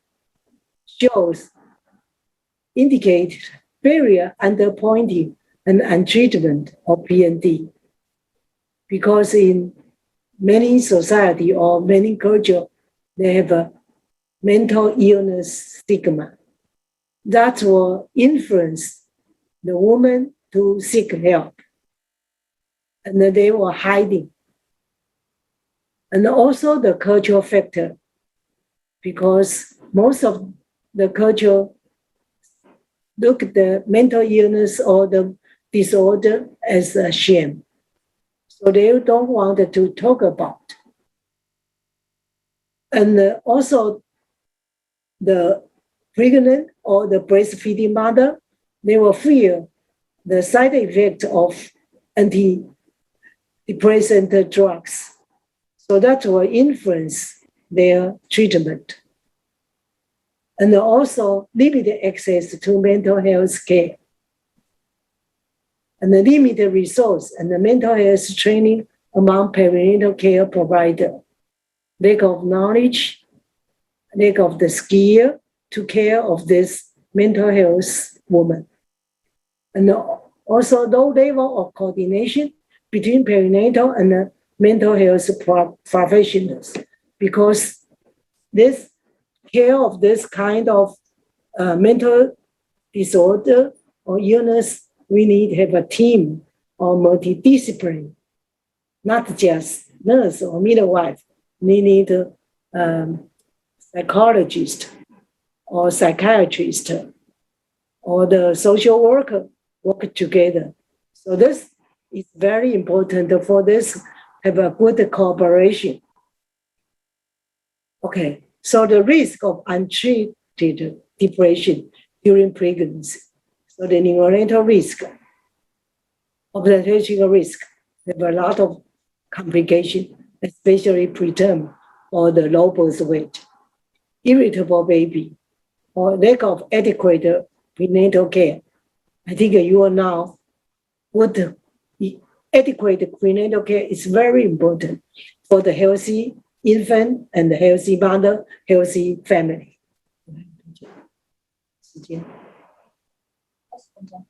Speaker 18: shows indicate barrier underpointing and untreatment of P&D, because in many society or many culture, they have a mental illness stigma that will influence the woman to seek help, and they were hiding. And also the cultural factor, because most of the culture look at the mental illness or the disorder as a shame. So they don't want to talk about. And also the pregnant or the breastfeeding mother, they will fear the side effect of antidepressant drugs. So that will influence their treatment. And also limited access to mental health care. And the limited resource and the mental health training among perinatal care providers. Lack of knowledge, lack of the skill to care of this mental health woman. And also low level of coordination between perinatal and the mental health professionals, because this care of this kind of mental disorder or illness, we need to have a team or multidiscipline, not just nurse or midwife. We need psychologist or psychiatrist or the social worker work together. So this is very important for this, have a good cooperation. Okay, so the risk of untreated depression during pregnancy. So the neonatal risk, obstetrical risk, have a lot of complications, especially preterm or the low birth weight, irritable baby, or lack of adequate prenatal care. I think you are now would adequate prenatal care is very important for the healthy infant and the healthy mother, healthy family.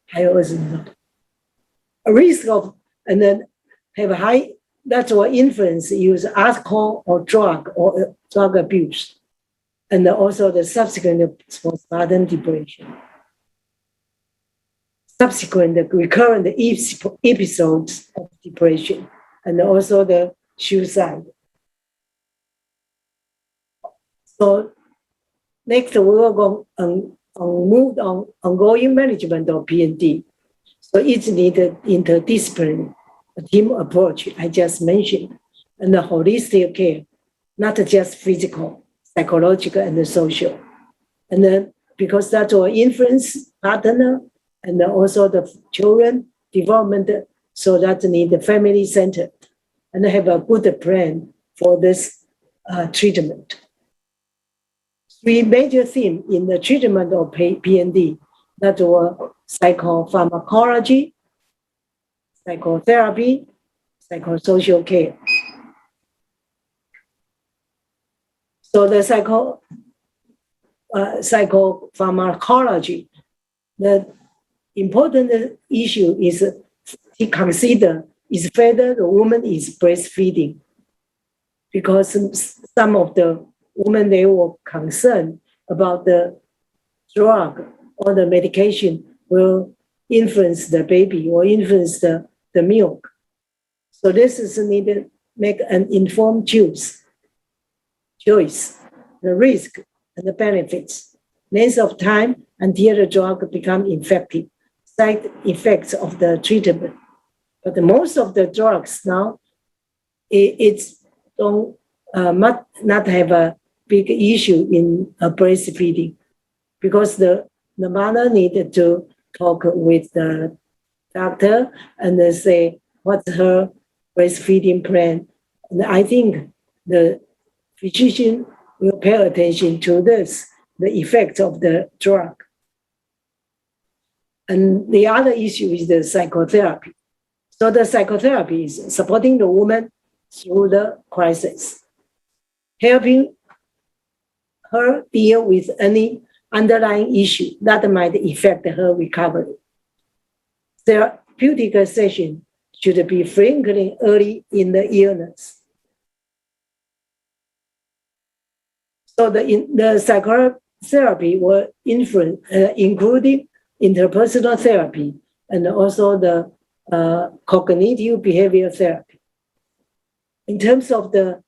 Speaker 18: 还有20分钟。A risk of and then have a high, that's what influence use alcohol or drug abuse, and also the subsequent postpartum depression. Subsequent recurrent episodes of depression, and also the suicide. So next we will go move on ongoing management of PND. So it's needed interdisciplinary team approach I just mentioned, and the holistic care, not just physical, psychological, and social. And then because that will influence partner and also the children development, so that need the family centered and have a good plan for this treatment. Three major themes in the treatment of PND that were psychopharmacology, psychotherapy, psychosocial care. So the psychopharmacology, the important issue is to consider is whether the woman is breastfeeding, because some of the women, they were concerned about the drug or the medication will influence the baby or influence the milk. So this is needed make an informed choice, the risk and the benefits, length of time until the drug become effective, side effects of the treatment. But most of the drugs now, it's don't not have a big issue in breastfeeding, because the mother needed to talk with the doctor and they say what's her breastfeeding plan. And I think the physician will pay attention to this, the effect of the drug. And the other issue is the psychotherapy. So the psychotherapy is supporting the woman through the crisis, helping her deal with any underlying issue that might affect her recovery. Therapeutic session should be frequently early in the illness. So the psychotherapy will influence, including interpersonal therapy and also the cognitive behavioral therapy. In terms of the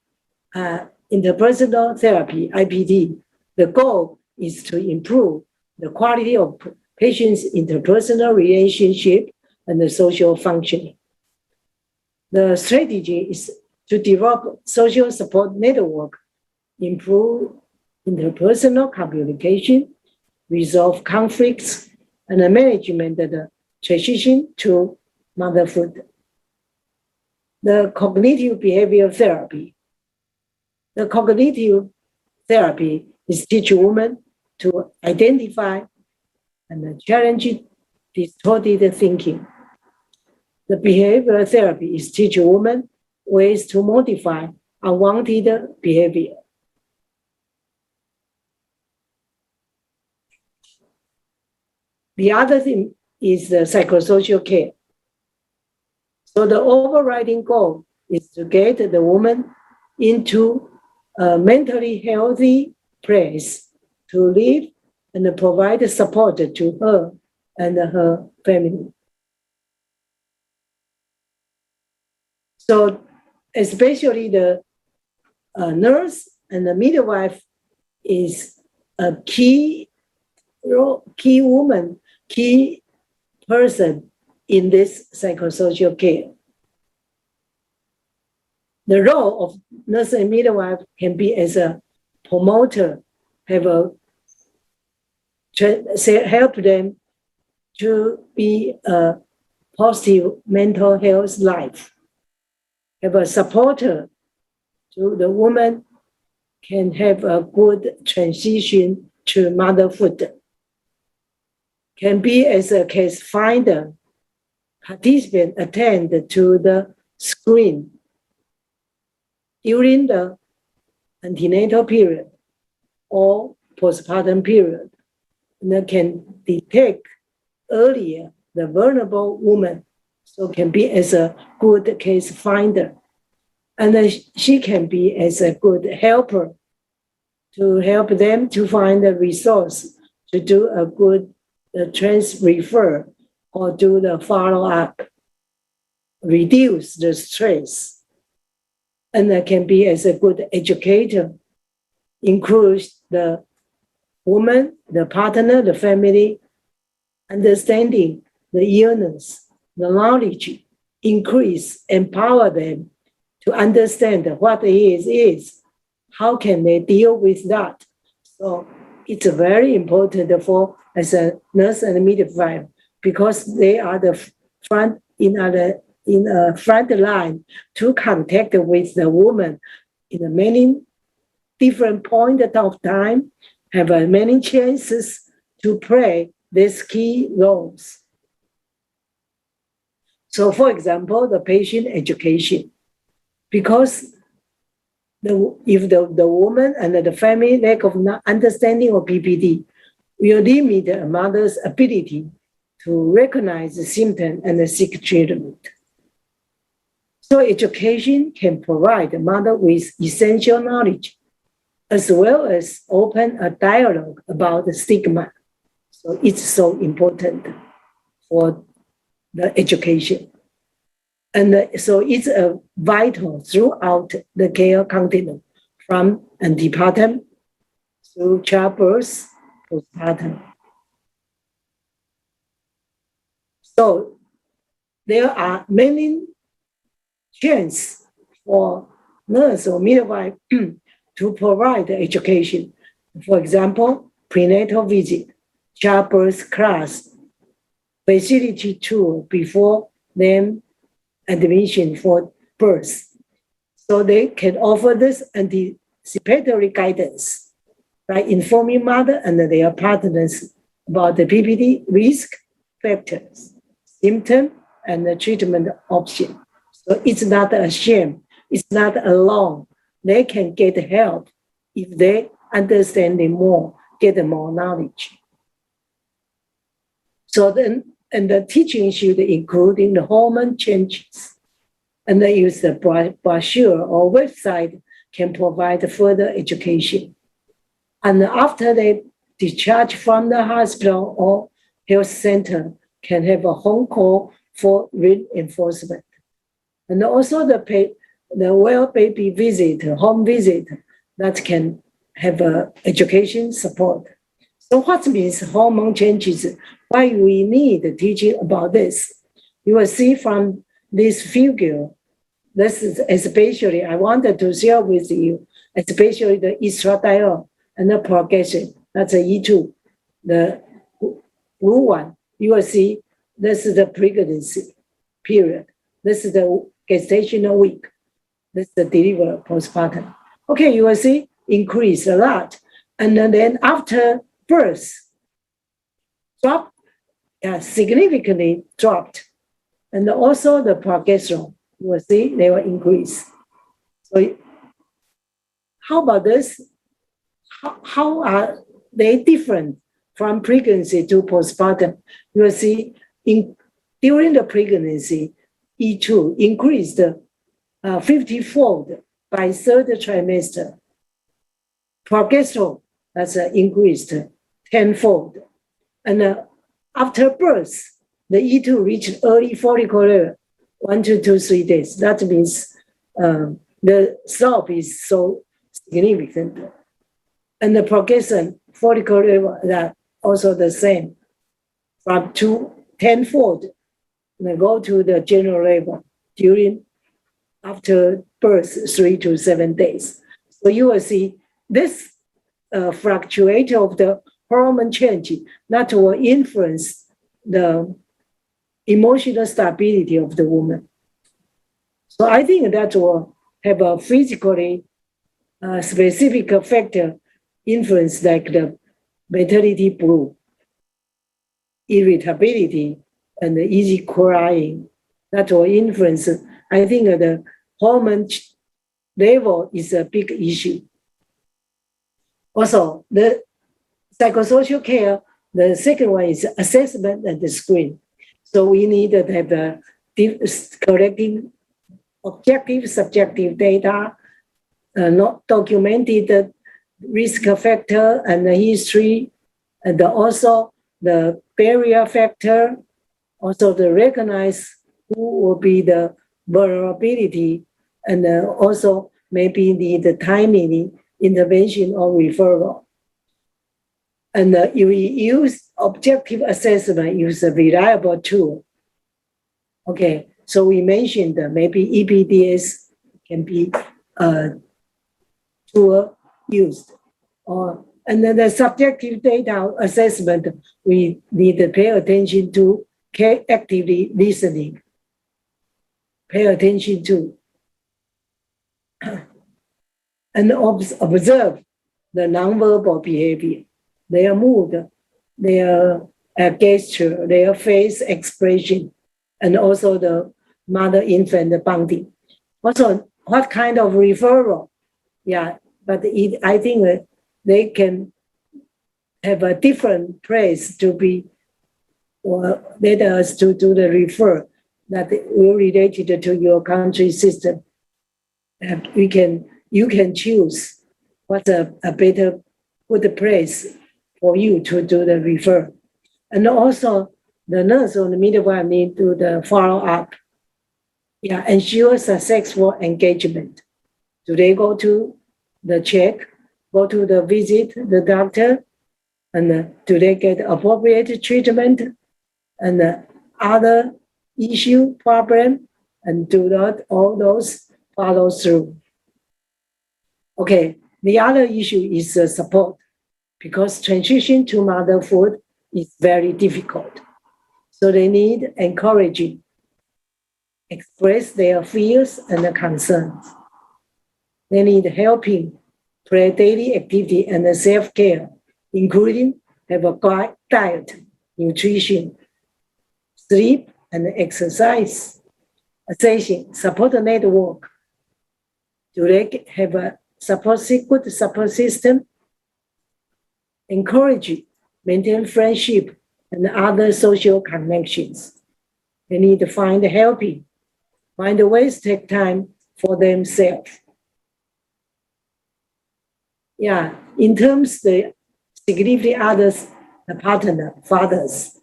Speaker 18: interpersonal therapy, IPT, the goal is to improve the quality of patients' interpersonal relationship and the social functioning. The strategy is to develop social support network, improve interpersonal communication, resolve conflicts, and the management of the transition to motherhood. The cognitive behavioral therapy The cognitive therapy is teach women to identify and challenge distorted thinking. The behavioral therapy is teach women ways to modify unwanted behavior. The other thing is the psychosocial care. So the overriding goal is to get the woman into a mentally healthy place to live and provide support to her and her family. So especially the nurse and the midwife is a key woman, key person in this psychosocial care. The role of nurse and midwife can be as a promoter, help them to be a positive mental health life, have a supporter to the woman can have a good transition to motherhood, can be as a case finder, participant attend to the screen during the antenatal period or postpartum period, and can detect earlier the vulnerable woman, so can be as a good case finder. And she can be as a good helper to help them to find the resource to do a good refer or do the follow-up, reduce the stress. And that can be as a good educator, includes the woman, the partner, the family, understanding the illness, the knowledge, increase, empower them to understand what it is, how can they deal with that. So it's very important for as a nurse and midwife, because they are the front in a front line to contact with the woman in a many different point of time, have many chances to play these key roles. So for example, the patient education, because if the woman and the family lack of understanding of PPD will limit a mother's ability to recognize the symptom and seek treatment. So education can provide the mother with essential knowledge, as well as open a dialogue about the stigma. So it's so important for the education. And so it's vital throughout the care continuum, from antepartum through childbirth, postpartum. So there are many chances for nurse or midwife to provide the education. For example, prenatal visit, childbirth class, facility tour before them admission for birth. So they can offer this anticipatory guidance by informing mother and their partners about the PPD risk factors, symptom, and the treatment option. So it's not a shame, it's not alone. They can get help if they understand it more, get more knowledge. So then, and the teaching should include the hormone changes. And they use the brochure or website can provide further education. And after they discharge from the hospital or health center, can have a home call for reinforcement. And also the well baby visit, home visit, that can have education support. So what means hormone changes? Why we need teaching about this? You will see from this figure, this is especially, I wanted to share with you, especially the estradiol and the progesterone, that's a E2. The blue one, you will see this is the pregnancy period. This is the gestational week. This is the delivery postpartum. Okay, you will see increase a lot. And then after birth, drop, significantly dropped. And also the progesterone, you will see they will increase. So how about this? How are they different from pregnancy to postpartum? You will see during the pregnancy, E2 increased 50-fold by third trimester. Progesterone has increased 10-fold. And after birth, the E2 reached early follicular 1 to 3 days. That means the slope is so significant. And the progesterone follicular level that also the same, from 10-fold, and go to the general level during after birth 3 to 7 days. So you will see this fluctuation of the hormone change that will influence the emotional stability of the woman. So I think that will have a physically specific factor influence, like the maternity blue, irritability, and the easy crying. That will influence. I think the hormone level is a big issue. Also, the psychosocial care, the second one is assessment and the screen. So we need to have collecting objective, subjective data, not documented risk factor and the history, and also the barrier factor, also the recognize who will be the vulnerability, and also maybe the timing intervention or referral. And if we use objective assessment, use a reliable tool. Okay, so we mentioned that maybe EPDS can be tool used. And then the subjective data assessment, we need to pay attention to actively listening. Pay attention to and observe the nonverbal behavior, their mood, their gesture, their face expression, and also the mother-infant bonding. Also, what kind of referral? Yeah, but I think that they can have a different place to be, or let us to do the refer that will related to your country system. And you can choose what's a better good place for you to do the refer. And also the nurse or the midwife need to do the follow up. Yeah, ensure successful engagement. Do they go to the check, go to the visit the doctor, and do they get appropriate treatment, and other issue, problem, and do not all those follow through. Okay, the other issue is support, because transition to motherhood is very difficult. So they need encouraging, express their fears and concerns. They need helping, play daily activity and self-care, including have a good diet, nutrition, sleep, and exercise. Assessing support network. Do they have a good support system? Encourage, maintain friendship and other social connections. They need to find helping, find ways to take time for themselves. Yeah, in terms the significant others, the partner, fathers,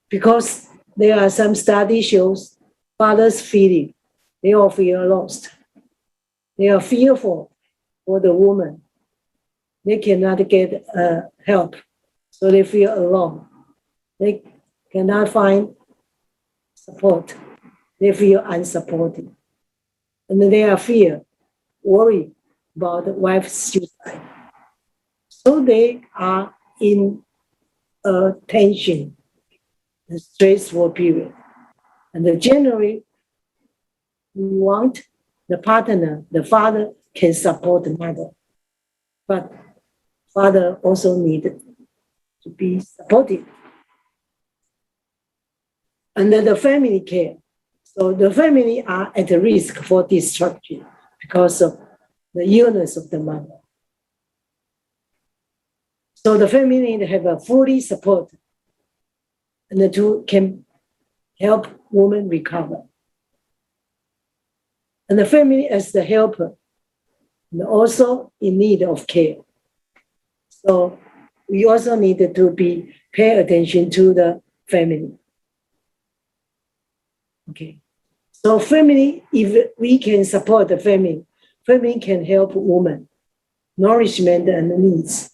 Speaker 18: because there are some study shows fathers feeling, they all feel lost. They are fearful for the woman. They cannot get help, so they feel alone. They cannot find support. They feel unsupported. And they are worried about the wife's suicide. So they are in a tension, a stressful period. And generally, we want the partner, the father, can support the mother, but father also needed to be supported. And then the family care. So the family are at risk for destruction because of the illness of the mother. So the family need to have a fully support, and the two can help woman recover. And the family as the helper, and also in need of care. So we also need to pay attention to the family. Okay. So family, if we can support the family, family can help woman, nourishment and needs,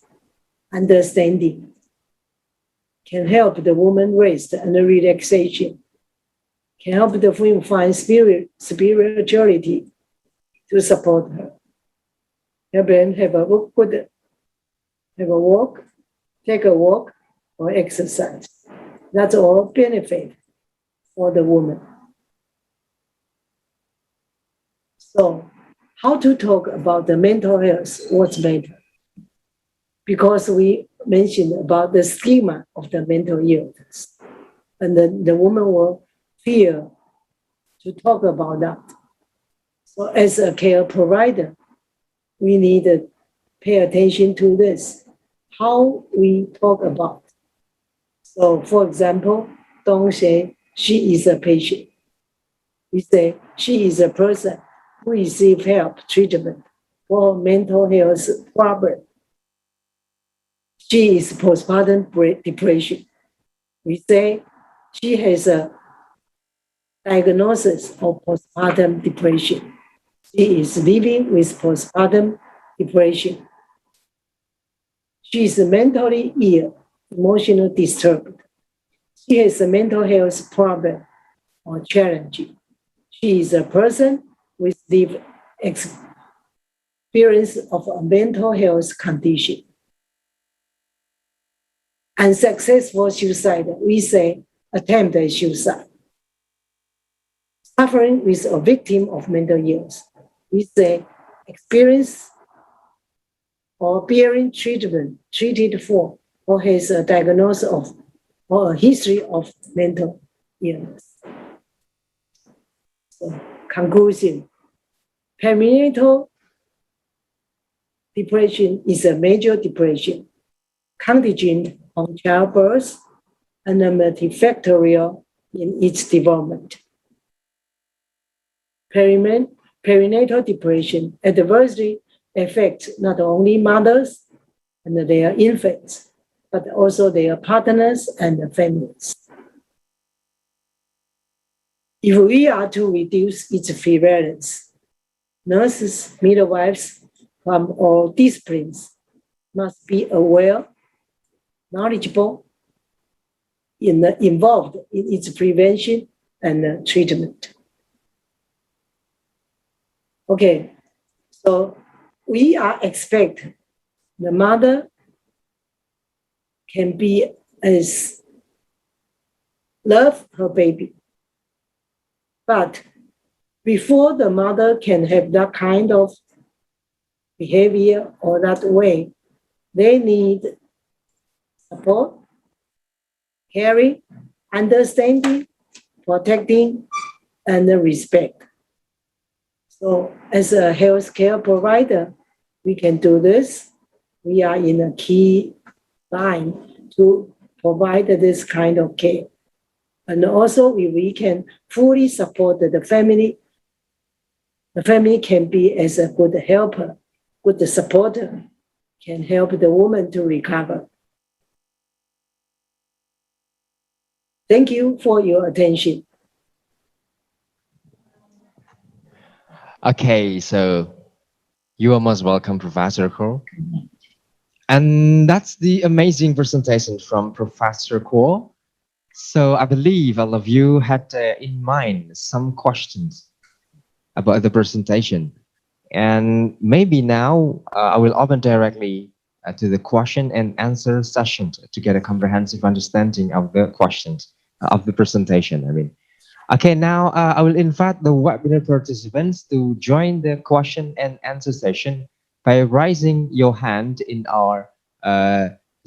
Speaker 18: understanding, can help the woman rest and relaxation, can help the woman find spirituality to support her. Help them have a good, have a walk, take a walk, or exercise. That's all benefit for the woman. So, how to talk about the mental health? What's mental? Because we mentioned about the schema of the mental illness, and then the woman will fear to talk about that. So, as a care provider, we need to pay attention to this, how we talk about. So, for example, don't say she is a patient. We say she is a person who receives help, treatment for mental health problem. She is postpartum depression. We say she has a diagnosis of postpartum depression. She is living with postpartum depression. She is mentally ill, emotionally disturbed. She has a mental health problem or challenge. She is a person with deep experience of a mental health condition. Unsuccessful suicide, we say attempted suicide. Suffering with a victim of mental illness, we say experience or bearing treatment, treated for, or has a diagnosis of, or a history of mental illness. So, conclusion, perinatal depression is a major depression, contingent on childbirth and multifactorial in its development. Perinatal depression adversely affects not only mothers and their infants, but also their partners and families. If we are to reduce its prevalence, nurses, midwives from all disciplines must be aware, knowledgeable, involved in its prevention and treatment. Okay, so we are expect the mother can be as love her baby, but before the mother can have that kind of behavior or that way, they need support, caring, understanding, protecting, and respect. So as a healthcare provider, we can do this. We are in a key line to provide this kind of care. And also we can fully support the family can be as a good helper, good supporter, can help the woman to recover. Thank you for your attention.
Speaker 12: Okay, so you are most welcome, Professor Ko. And that's the amazing presentation from Professor Ko. So I believe all of you had in mind some questions about the presentation. And maybe now I will open directly to the question and answer session to get a comprehensive understanding of the questions of the presentation. I mean,
Speaker 21: Okay, now I will invite the webinar participants to join the question and answer session by raising your hand in our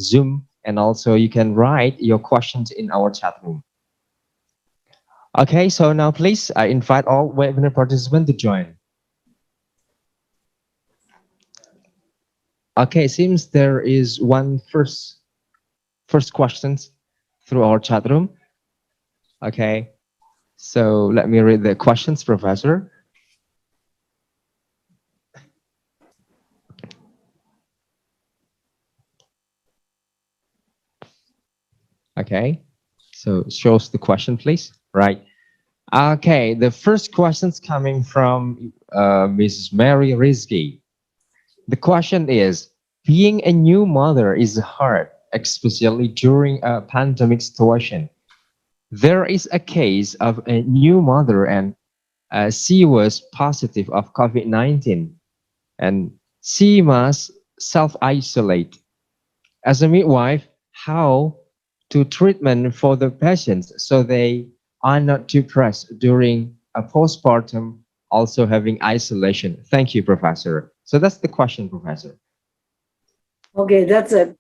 Speaker 21: Zoom, and also you can write your questions in our chat room. Okay, so now please, I invite all webinar participants to join. Okay, seems there is one first questions through our chat room. Okay, so let me read the questions, Professor. Okay, so shows the question, please. Right. Okay, the first question's coming from Mrs. Mary Rizki. The question is, being a new mother is hard, especially during a pandemic situation. There is a case of a new mother and she was positive of COVID-19 and she must self-isolate. As a midwife, how to treatment for the patients so they are not depressed during a postpartum, also having isolation? Thank you, Professor. So that's the question, Professor.
Speaker 18: Okay, that's a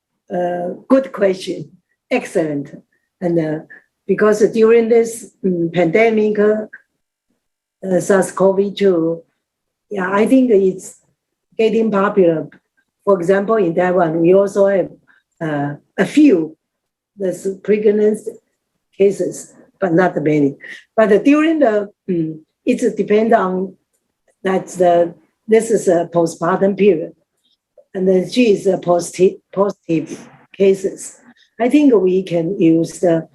Speaker 18: good question. Excellent. And because during this pandemic, SARS-CoV-2, yeah, I think it's getting popular. For example, in Taiwan, we also have a few pregnancy cases, but not many. But during the, it depends on that this is a postpartum period, and then she is a positive cases. I think we can use the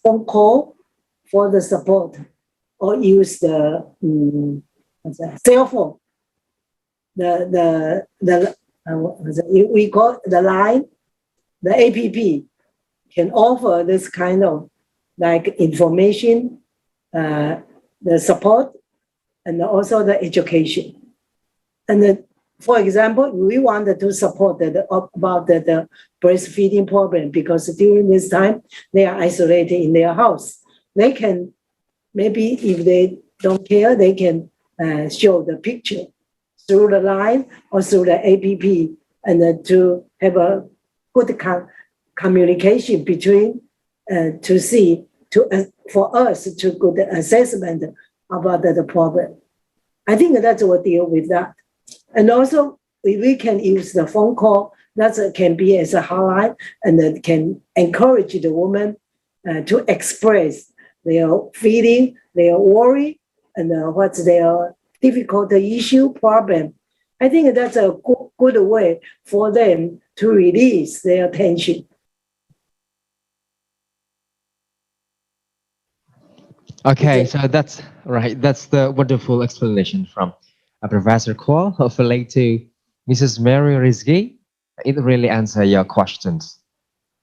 Speaker 18: phone call for the support, or use the cell phone. We call the line, the APP can offer this kind of like information, the support, and also the education. And for example, we wanted to support about the breastfeeding program, because during this time they are isolated in their house. They can, maybe if they don't care, they can show the picture through the line or through the APP, and to have a good communication between to see for us to good assessment about the problem. I think that's what deal with that. And also we can use the phone call that can be as a hotline, and that can encourage the woman to express their feeling, their worry, and what's their difficult issue, problem. I think that's a good way for them to release their tension.
Speaker 21: Okay, so that's right. That's the wonderful explanation from Professor Kuo. Hopefully to Mrs. Mary Rizki, it really answers your questions.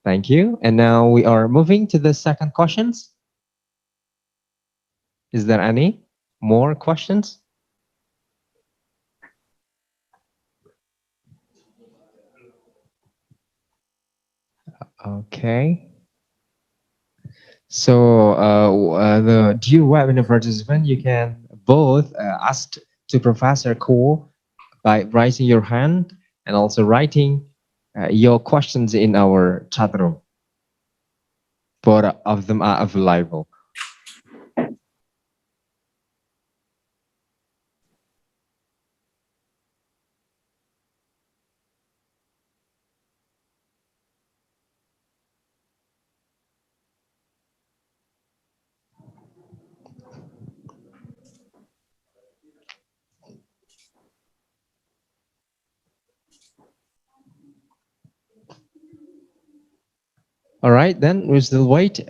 Speaker 21: Thank you. And now we are moving to the second questions. Is there any more questions? Okay. So the dear webinar participant, you can both ask to Professor Kuo by raising your hand and also writing your questions in our chat room. Both of them are available. All right, then we still wait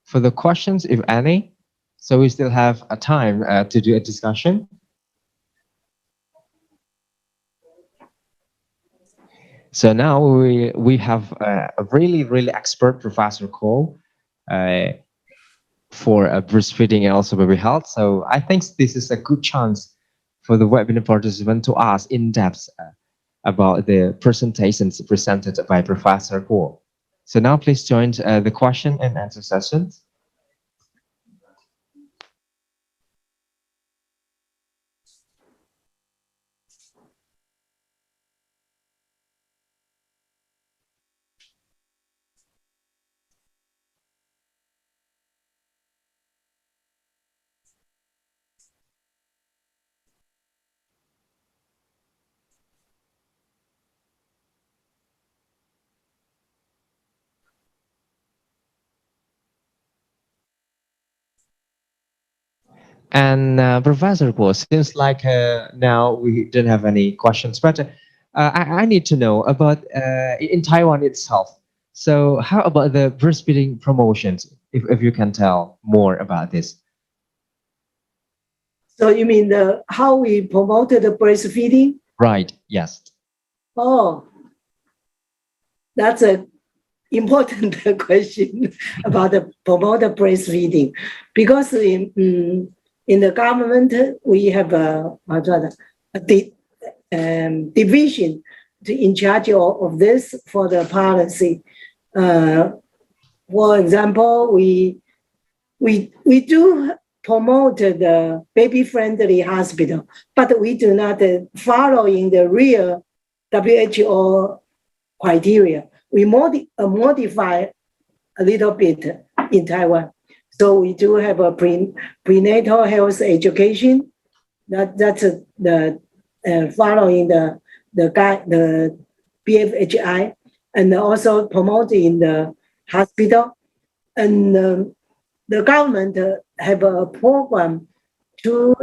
Speaker 21: for the questions, if any. So we still have a time to do a discussion. So now we have a really expert Professor Cole for breastfeeding and also baby health. So I think this is a good chance for the webinar participant to ask in depth about the presentations presented by Professor Cole. So now please join the question and answer session. And Professor Guo, seems like now we don't have any questions, but I need to know about in Taiwan itself. So how about the breastfeeding promotions, if you can tell more about this?
Speaker 18: So you mean how we promoted the breastfeeding?
Speaker 21: Right, yes.
Speaker 18: Oh, that's a important question about the promote the breastfeeding, because in the government we have a division in charge of this for the policy. For example, we do promote the baby-friendly hospital, but we do not follow in the real WHO criteria. We modify a little bit in Taiwan. So we do have a prenatal health education. That's the following the BFHI, and also promoting the hospital. And the government have a program to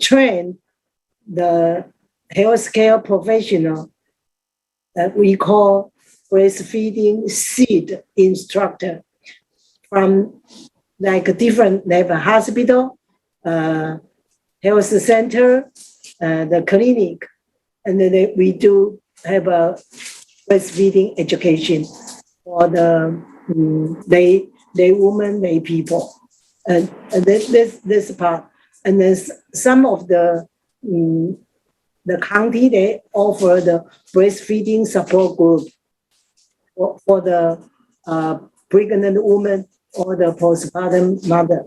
Speaker 18: train the healthcare professional that we call breastfeeding seed instructor from like different level hospital, health center, the clinic, and then we do have a breastfeeding education for the they women, they people, and this part, and then some of the county they offer the breastfeeding support group for the pregnant woman or the postpartum mother,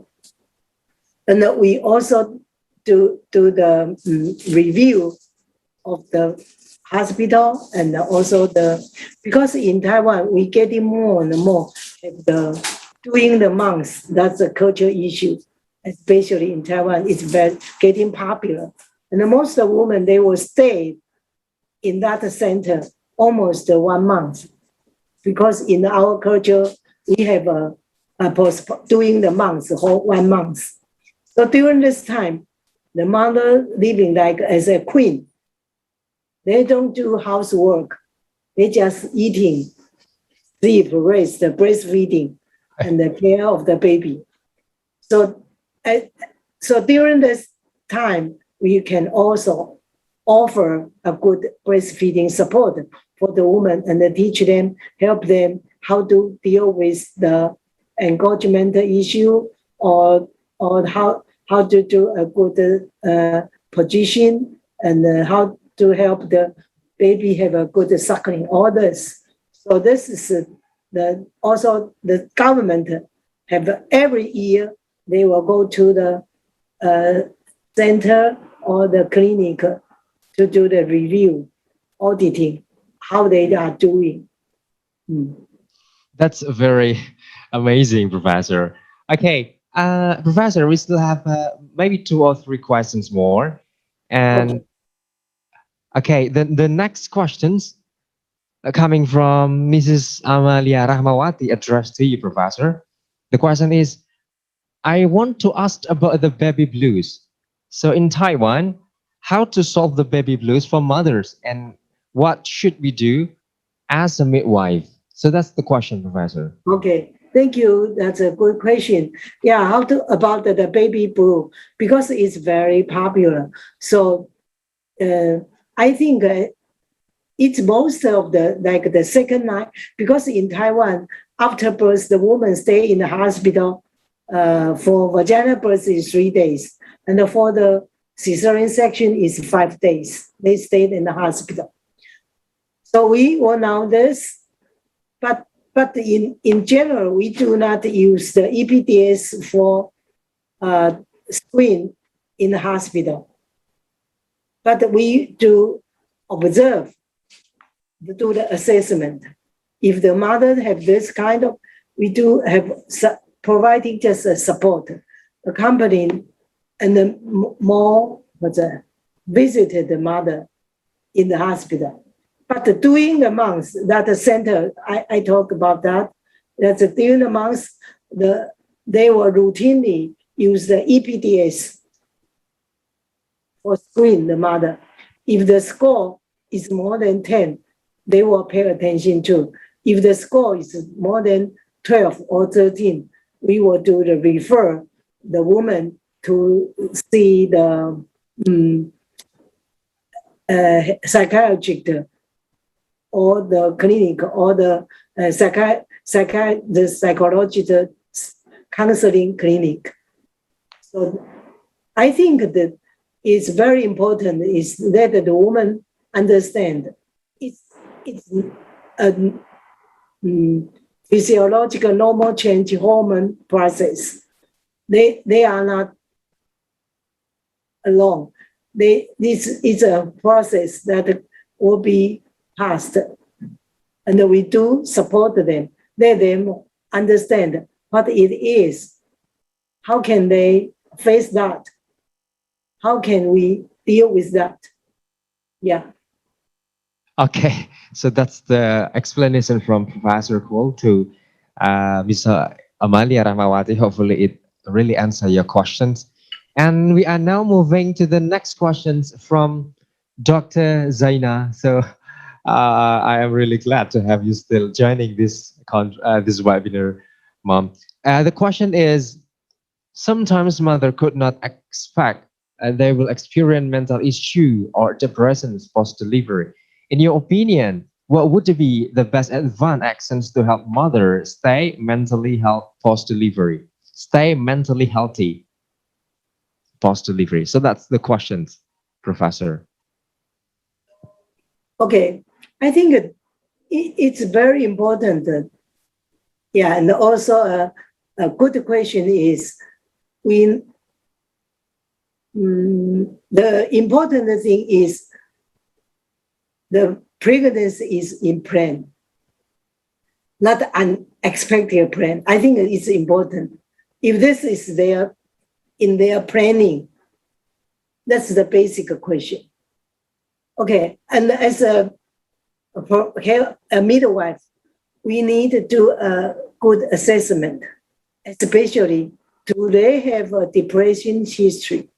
Speaker 18: and then we also do the review of the hospital, and also because in Taiwan we getting more and more doing the months. That's a cultural issue, especially in Taiwan. It's getting popular, and most of the women they will stay in that center almost 1 month, because in our culture we have doing the months whole 1 month. So during this time, the mother living like as a queen. They don't do housework. They just eating, sleep, rest, breastfeeding, and the care of the baby. So during this time, we can also offer a good breastfeeding support for the woman and teach them, help them how to deal with the engorgement issue, or how to do a good position, and how to help the baby have a good suckling orders. So this is also the government have every year, they will go to the center or the clinic to do the review, auditing, how they are doing.
Speaker 21: That's very amazing, Professor. Okay, Professor, we still have maybe 2 or 3 questions more. And okay, the next questions are coming from Mrs. Amalia Rahmawati, addressed to you, Professor. The question is, I want to ask about the baby blues. So in Taiwan, how to solve the baby blues for mothers, and what should we do as a midwife? So that's the question, Professor.
Speaker 18: Okay, thank you. That's a good question. Yeah, about the baby blue, because it's very popular. So I think it's most of the second night, because in Taiwan, after birth, the woman stay in the hospital for vaginal birth is 3 days, and for the cesarean section is 5 days. They stayed in the hospital. So we will know this, but in general, we do not use the EPDS for screen in the hospital. But we do observe, do the assessment. If the mother have this kind of, we do have providing just a support, accompanying, and then more visited the mother in the hospital. But during the months that the center, I talk about that, during the months, they will routinely use the EPDS for screen the mother. If the score is more than 10, they will pay attention to. If the score is more than 12 or 13, we will do the refer the woman to see the psychiatrist or the clinic or the psychologist counseling clinic. So I think that it's very important is that the woman understand it's a physiological normal change hormone process. They are not alone. This is a process that will be passed, and we do support them. Let them understand what it is. How can they face that? How can we deal with that? Yeah.
Speaker 21: Okay, so that's the explanation from Professor Kuo to Ms. Amalia Rahmawati. Hopefully it really answers your questions. And we are now moving to the next questions from Dr. Zaina. So I am really glad to have you still joining this webinar, Mom. The question is, sometimes mother could not expect they will experience mental issue or depression post-delivery. In your opinion, what would be the best advanced actions to help mother stay mentally healthy post-delivery? Stay mentally healthy post-delivery. So that's the questions, Professor.
Speaker 18: Okay, I think it's very important. Yeah, and also a good question is, the important thing is the pregnancy is in plan, not unexpected plan. I think it's important. If this is in their planning, that's the basic question. Okay, and as a midwife, we need to do a good assessment, especially do they have a depression history?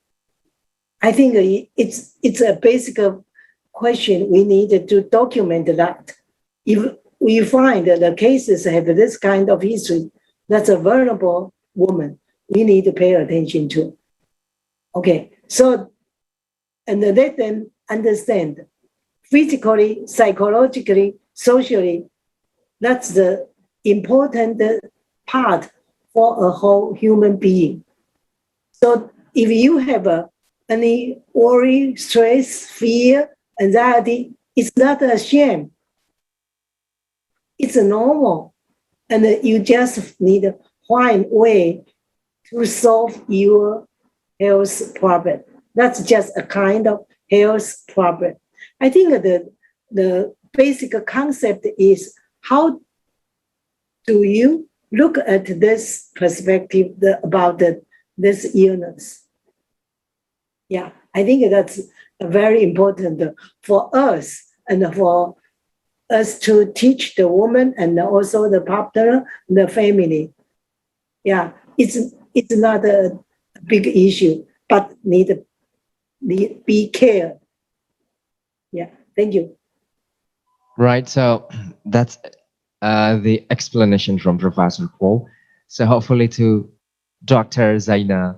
Speaker 18: I think it's a basic question. We need to document that. If we find that the cases have this kind of history, that's a vulnerable woman, we need to pay attention to. Okay, so, and let them understand physically, psychologically, socially, that's the important part for a whole human being. So if you have any worry, stress, fear, anxiety, it's not a shame. It's normal. And you just need to find a way to solve your health problem. That's just a kind of health problem. I think the basic concept is, how do you look at this perspective about this illness? Yeah, I think that's very important for us and for us to teach the woman and also the partner, the family. Yeah, it's not a big issue, but need be care. Yeah, thank you.
Speaker 21: Right, so that's the explanation from Professor Kuo. So hopefully to Dr. Zaina,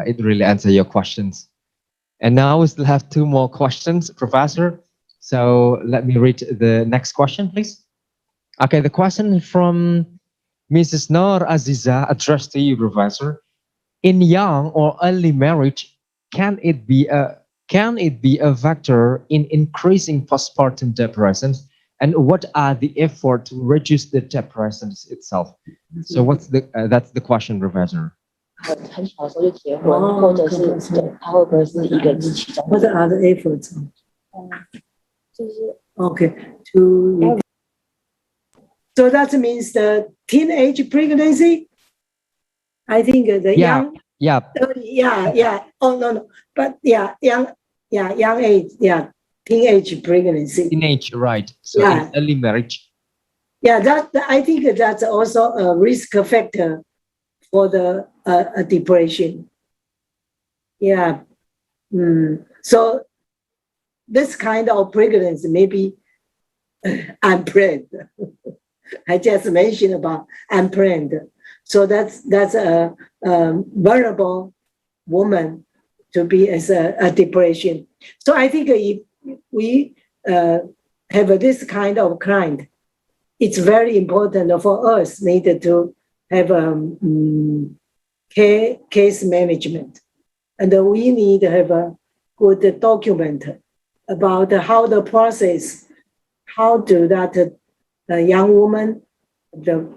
Speaker 21: it really answers your questions. And now we still have two more questions, Professor. So let me read the next question, please. Okay, the question from Mrs. Noor Aziza, addressed to you, Professor. In young or early marriage, can it be a factor in increasing postpartum depressions? And what are the efforts to reduce the depressions itself? So what's that's the question, Professor.
Speaker 19: 很小的时候就结婚，或者是对，他会不会是一个其中
Speaker 18: What are the efforts?
Speaker 19: 就是
Speaker 18: Okay, so that means the teenage pregnancy. I think the young.
Speaker 21: Yeah.
Speaker 18: Yeah. Oh no, but yeah, young age. Yeah, teenage pregnancy.
Speaker 21: Teenage, right? So
Speaker 18: Yeah.
Speaker 21: in early marriage.
Speaker 18: Yeah, I think that's also a risk factor for the depression. Yeah. So this kind of pregnancy maybe unplanned. I just mentioned about unplanned. So that's a vulnerable woman to be as a depression. So I think if we have this kind of client, it's very important for us needed to have case management. And we need to have a good document about how the process, how do that young woman, the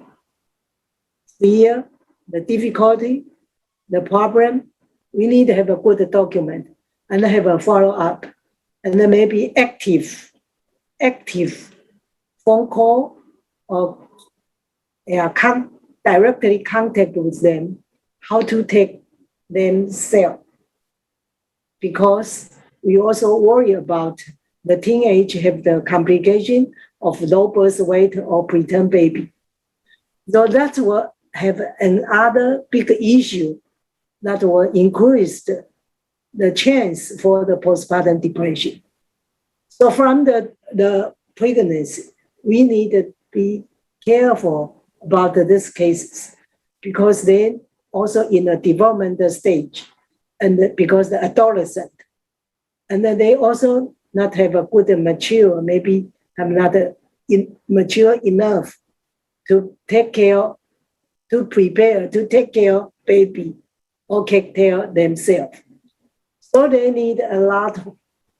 Speaker 18: fear, the difficulty, the problem, we need to have a good document and have a follow-up, and then maybe active phone call or directly contact with them, how to take themselves. Because we also worry about the teenage have the complication of low birth weight or preterm baby. So that's what have another big issue that will increase the chance for the postpartum depression. So from the pregnancy, we need to be careful about these cases because they also in a developmental stage and because the adolescent, and then they also not have a good mature, maybe have not mature enough to take care, to prepare, to take care of baby or take care of themselves. So they need a lot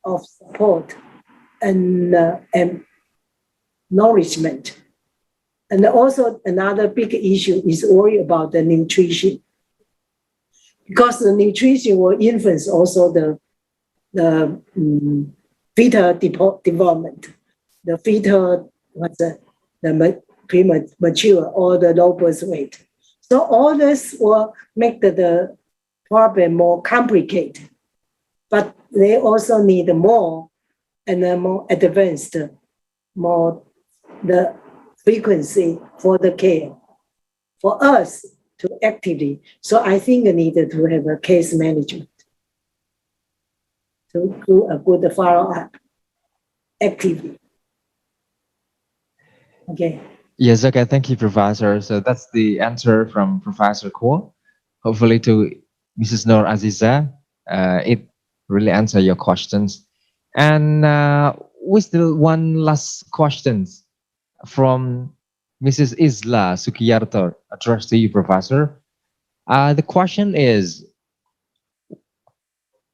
Speaker 18: of support and nourishment. And also another big issue is worry about the nutrition. Because the nutrition will influence also the fetal development, the fetal, the premature or the low birth weight. So all this will make the problem more complicated, but they also need more and more advanced, more the frequency for the care for us to actively. So I think I needed to have a case management to do a good follow-up actively. Okay.
Speaker 21: Yes, okay, thank you, Professor. So that's the answer from Professor Kuo. Hopefully to Mrs. Nur Aziza, it really answer your questions. And we still one last question from Mrs. Isla Sukiyarto, addressed to you, Professor. The question is,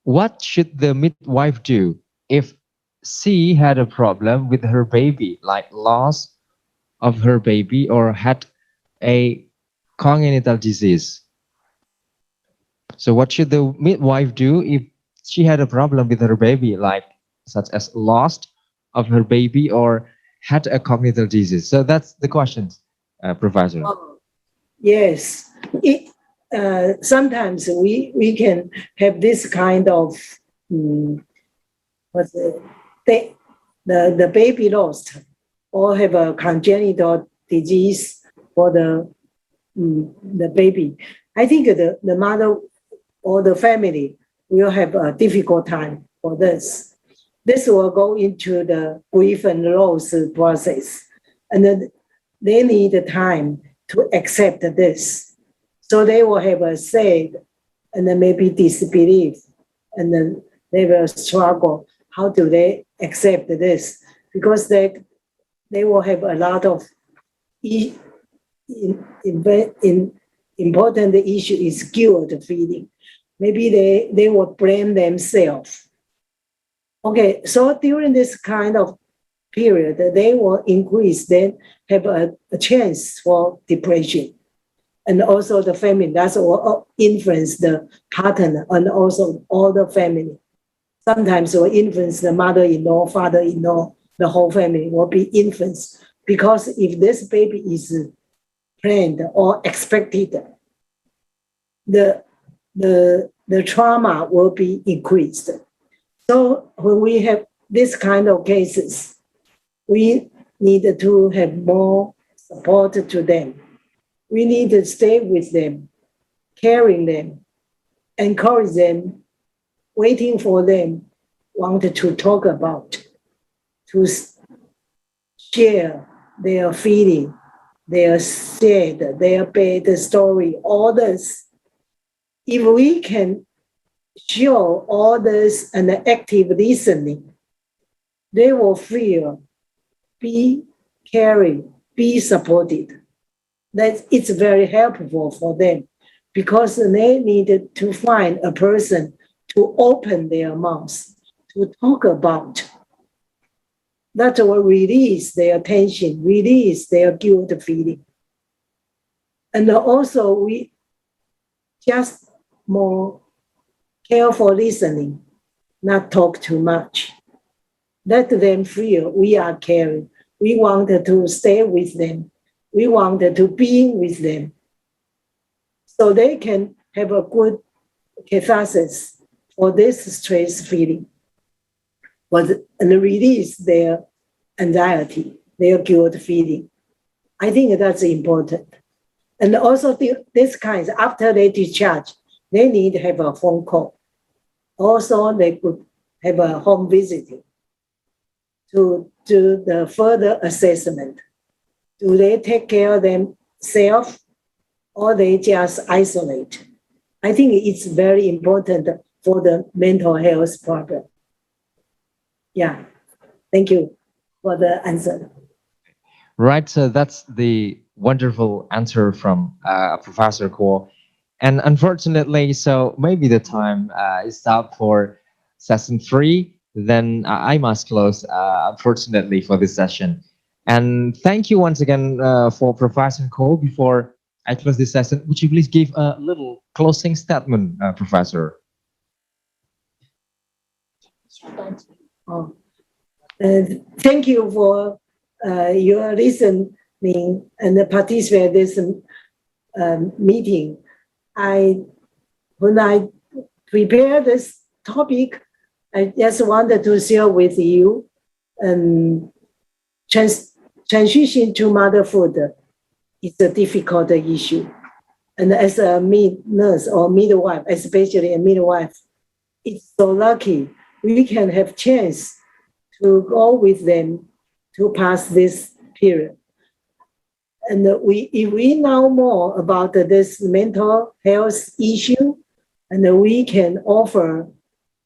Speaker 21: what should the midwife do if she had a problem with her baby, like loss of her baby or had a congenital disease? So what should the midwife do if she had a problem with her baby, like such as loss of her baby or had a congenital disease? So that's the question, Professor.
Speaker 18: Yes. Sometimes we can have this kind of the baby lost or have a congenital disease for the baby. I think the mother or the family will have a difficult time for this. This will go into the grief and loss process, and then they need time to accept this. So they will have a sad and then maybe disbelief, and then they will struggle. How do they accept this? Because they will have a lot of important issue is guilt feeling. Maybe they will blame themselves. Okay, so during this kind of period, they will increase, then have a chance for depression. And also the family, that will influence the partner and also all the family. Sometimes will influence the mother-in-law, father-in-law, the whole family will be influenced. Because if this baby is planned or expected, the trauma will be increased. So when we have this kind of cases, we need to have more support to them. We need to stay with them caring them, encourage them, waiting for them, wanted to talk about, to share their feeling, their sad, their bad story, all this. If we can show all this and active listening, they will feel, be caring, be supported. That it's very helpful for them because they needed to find a person to open their mouths, to talk about. That will release their tension, release their guilt feeling. And also we just more careful listening, not talk too much. Let them feel we are caring. We wanted to stay with them. We wanted to be with them. So they can have a good catharsis for this stress feeling, and release their anxiety, their guilt feeling. I think that's important. And also this kind, after they discharge, they need to have a phone call. Also, they could have a home visiting to do the further assessment. Do they take care of themselves or they just isolate? I think it's very important for the mental health problem. Yeah, thank you for the answer.
Speaker 21: Right, so that's the wonderful answer from Professor Kuo. And unfortunately, so maybe the time is up for session 3, then I must close, unfortunately, for this session. And thank you once again for Professor Kuo. Before I close this session, would you please give a little closing statement, Professor?
Speaker 18: Oh. Thank you for your listening and participate this meeting. When I prepared this topic, I just wanted to share with you transition to motherhood is a difficult issue. And as a nurse or midwife, especially a midwife, it's so lucky we can have chance to go with them to pass this period. And if we know more about this mental health issue, and we can offer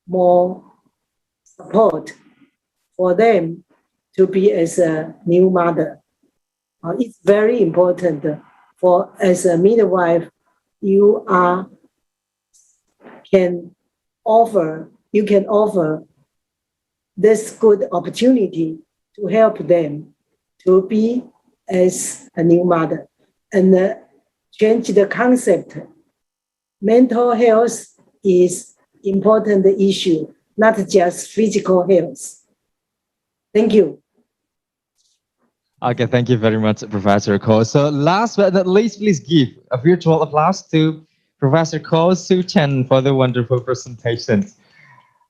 Speaker 18: more support for them to be as a new mother. It's very important for as a midwife, you can offer this good opportunity to help them to be as a new mother and change the concept. Mental health is important issue, not just physical health. Thank you.
Speaker 21: Okay, thank you very much, Professor Ko. So last but not least, please give a virtual applause to Professor Ko Su Chen for the wonderful presentation.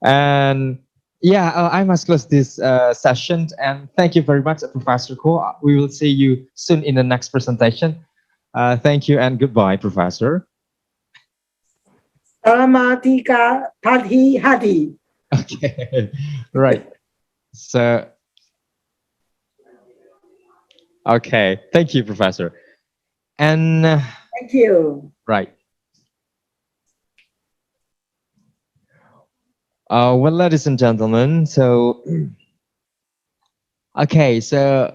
Speaker 21: And yeah, I must close this session. And thank you very much, Professor Ko. We will see you soon in the next presentation. Thank you and goodbye, Professor.
Speaker 18: Salamatika Pati Hadi.
Speaker 21: Okay, right. So, okay, thank you, Professor. And
Speaker 18: thank you.
Speaker 21: Right. Well, ladies and gentlemen, so okay, so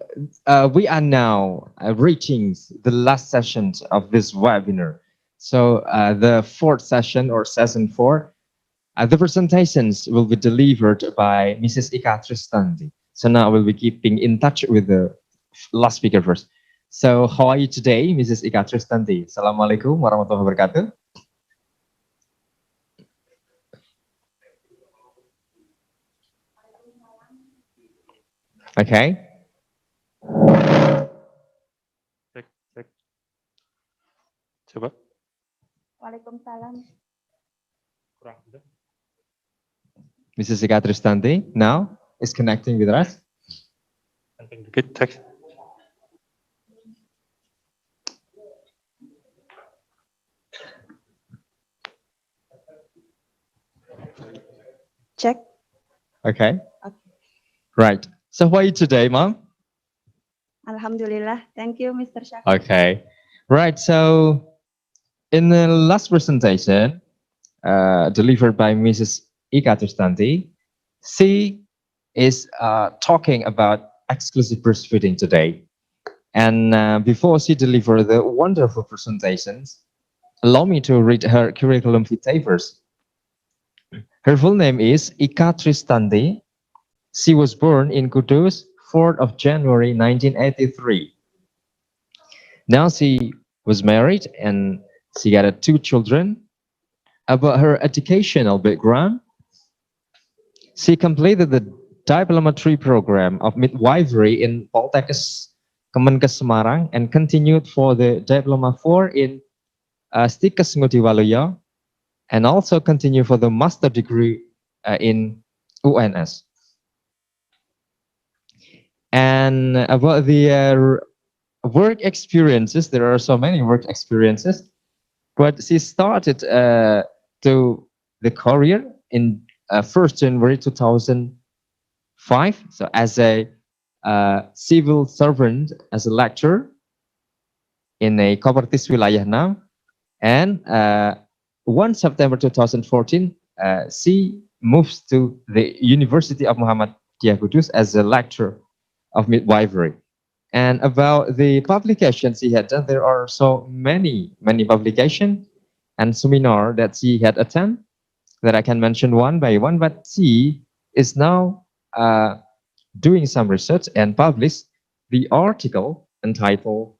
Speaker 21: we are now reaching the last session of this webinar. So the fourth session or session 4, the presentations will be delivered by Mrs. Ika Tristanti. So now we'll be keeping in touch with the last speaker first. So how are you today, Mrs. Ika Tristanti? Assalamualaikum warahmatullahi wabarakatuh. Okay.
Speaker 1: Cek. Coba.
Speaker 19: Waalaikumsalam.
Speaker 21: Mrs. Ika Tristanti now is connecting with us.
Speaker 1: Dikit, cek.
Speaker 4: Check.
Speaker 21: Okay.
Speaker 4: Okay.
Speaker 21: Right. So how are you today, Mom?
Speaker 4: Alhamdulillah. Thank you, Mr. Shah.
Speaker 21: Okay. Right. So in the last presentation delivered by Mrs. Ika Tristanti, she is talking about exclusive breastfeeding today. And before she delivered the wonderful presentations, allow me to read her curriculum vitae first. Her full name is Ika Tristanti. She was born in Kudus, 4th of January 1983. Now she was married and she got two children. About her educational background, she completed the Diploma 3 program of midwifery in Poltekkes Kemenkes Semarang and continued for the Diploma 4 in Stikes Ngodiwaluyo and also continued for the master degree in UNS. And about the work experiences, there are so many work experiences, but she started to the career in 1st January 2005. So as a civil servant, as a lecturer in a Kopertis Wilayah 6, and 1 September 2014, she moves to the University of Muhammadiyah Kudus as a lecturer of midwifery. And about the publications she had done, there are so many publications and seminar that she had attended that I can mention one by one, but she is now doing some research and published the article entitled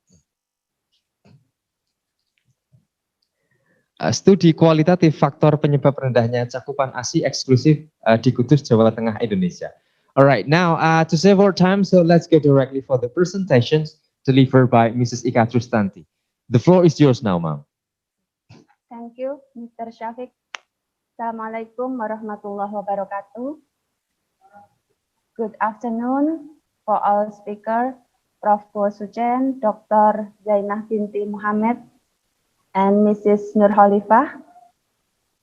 Speaker 21: Studi Kualitatif Faktor Penyebab Rendahnya Cakupan ASI Eksklusif di Kudus, Jawa Tengah, Indonesia. All right, now to save our time, so let's go directly for the presentations delivered by Mrs. Ika Tristanti. The floor is yours now, ma'am.
Speaker 4: Thank you, Mr. Syafiq. Assalamualaikum warahmatullahi wabarakatuh. Good afternoon for all speakers, Prof. Sujen, Dr. Zainah binti Muhammad, and Mrs. Nur Khalifah.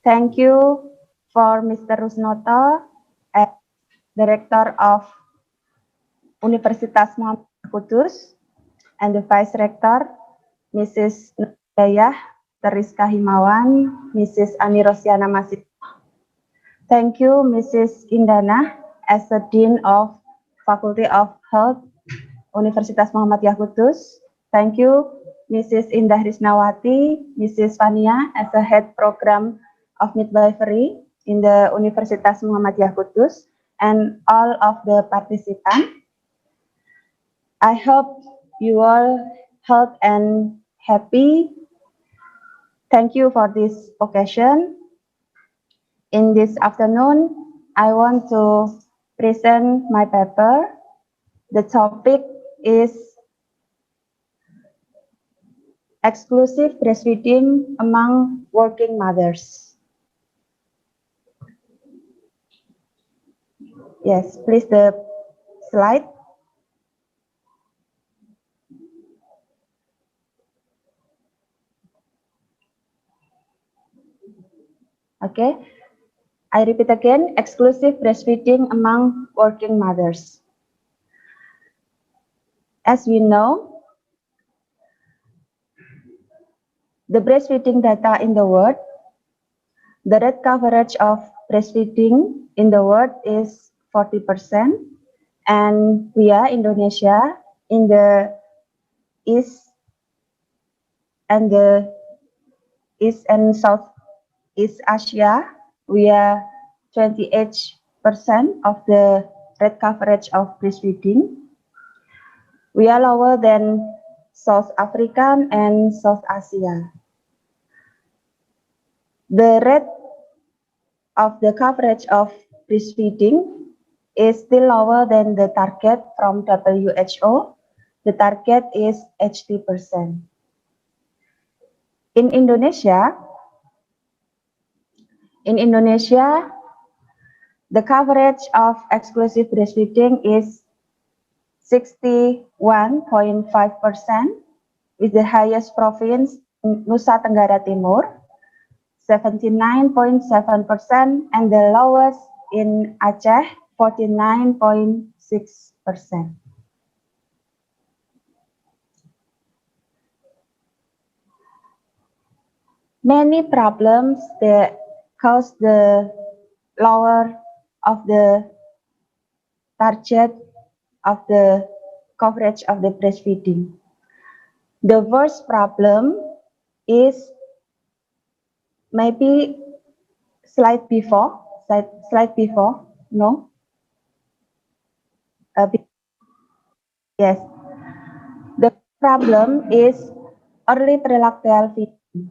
Speaker 4: Thank you for Mr. Rusnoto, as Director of Universitas Muhammadiyah Kudus, and the Vice Rector, Mrs. Nurayah Teriska Himawan, Mrs. Ani Rosiana Masih. Thank you, Mrs. Indana, as the Dean of Faculty of Health, Universitas Muhammadiyah Kudus. Thank you, Mrs. Indah Risnawati, Mrs. Fania, as the Head Program of Midwifery in the Universitas Muhammadiyah Kudus, and all of the participants. I hope you all healthy and happy. Thank you for this occasion. In this afternoon, I want to present my paper. The topic is exclusive breastfeeding among working mothers. Yes, please the slide. Okay, I repeat again, exclusive breastfeeding among working mothers. As we know, the breastfeeding data in the world, the rate coverage of breastfeeding in the world is 40%, and we are Indonesia in the East and Southeast Asia, we are 28% of the rate coverage of breastfeeding. We are lower than South Africa and South Asia. The rate of the coverage of breastfeeding is still lower than the target from WHO. The target is 80%. In Indonesia, the coverage of exclusive breastfeeding is 61.5%, with the highest province Nusa Tenggara Timur, 79.7%, and the lowest in Aceh 49.6%. Many problems that cause the lower of the target of the coverage of the breastfeeding. The worst problem is maybe slide before, no? Yes. The problem is early prelacteal feeding.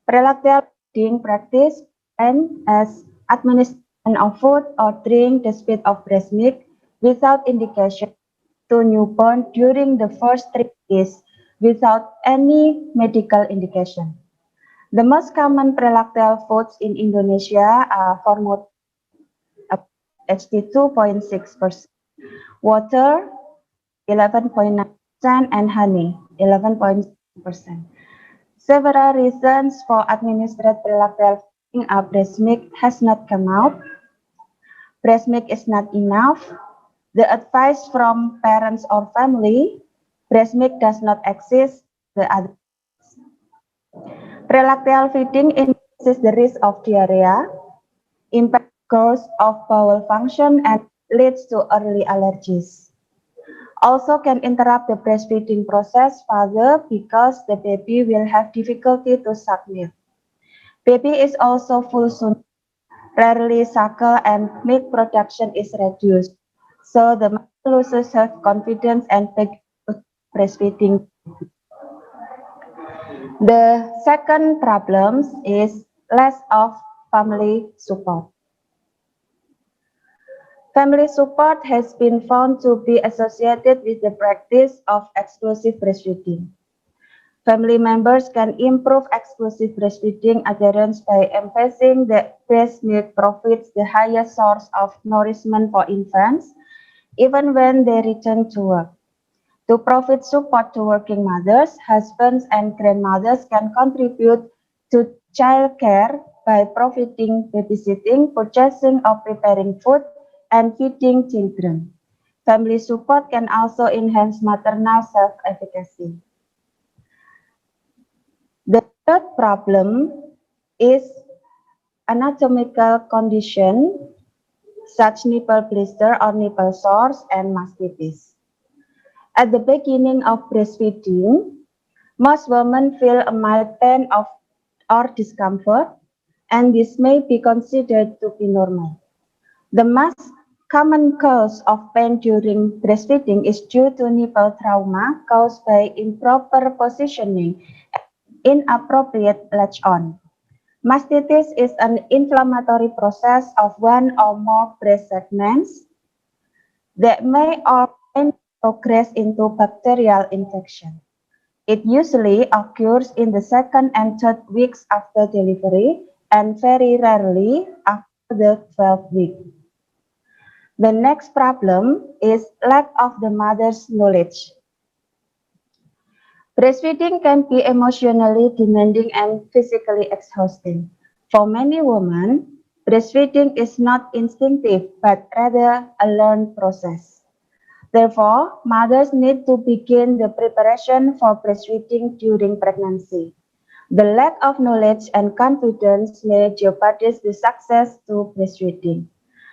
Speaker 4: Prelacteal feeding practice and as administration of food or drink the speed of breast milk without indication to newborn during the first 3 days without any medical indication. The most common prelacteal foods in Indonesia are formula HT2.6%, water 11.9%, and honey 11.7%. Several reasons for administered prelacteal feeding are breast milk has not come out, breast milk is not enough, the advice from parents or family, breast milk does not exist, the other. Prelacteal feeding increases the risk of diarrhea, impacts growth of bowel function, and leads to early allergies. Also can interrupt the breastfeeding process further because the baby will have difficulty to suck milk. Baby is also full soon, rarely suckle, and milk production is reduced. So the mother loses self-confidence and begins breastfeeding. The second problem is lack of family support. Family support has been found to be associated with the practice of exclusive breastfeeding. Family members can improve exclusive breastfeeding adherence by emphasizing that breast milk provides the highest source of nourishment for infants, even when they return to work. To provide support to working mothers, husbands, and grandmothers can contribute to child care by providing babysitting, purchasing or preparing food, and feeding children. Family support can also enhance maternal self-efficacy. The third problem is anatomical condition such nipple blister or nipple sores and mastitis. At the beginning of breastfeeding, most women feel a mild pain or discomfort, and this may be considered to be normal. The most common cause of pain during breastfeeding is due to nipple trauma caused by improper positioning and inappropriate latch-on. Mastitis is an inflammatory process of one or more breast segments that may or may not progress into bacterial infection. It usually occurs in the second and third weeks after delivery and very rarely after the 12th week. The next problem is lack of the mother's knowledge. Breastfeeding can be emotionally demanding and physically exhausting. For many women, breastfeeding is not instinctive but rather a learned process. Therefore, mothers need to begin the preparation for breastfeeding during pregnancy. The lack of knowledge and confidence may jeopardize the success to breastfeeding.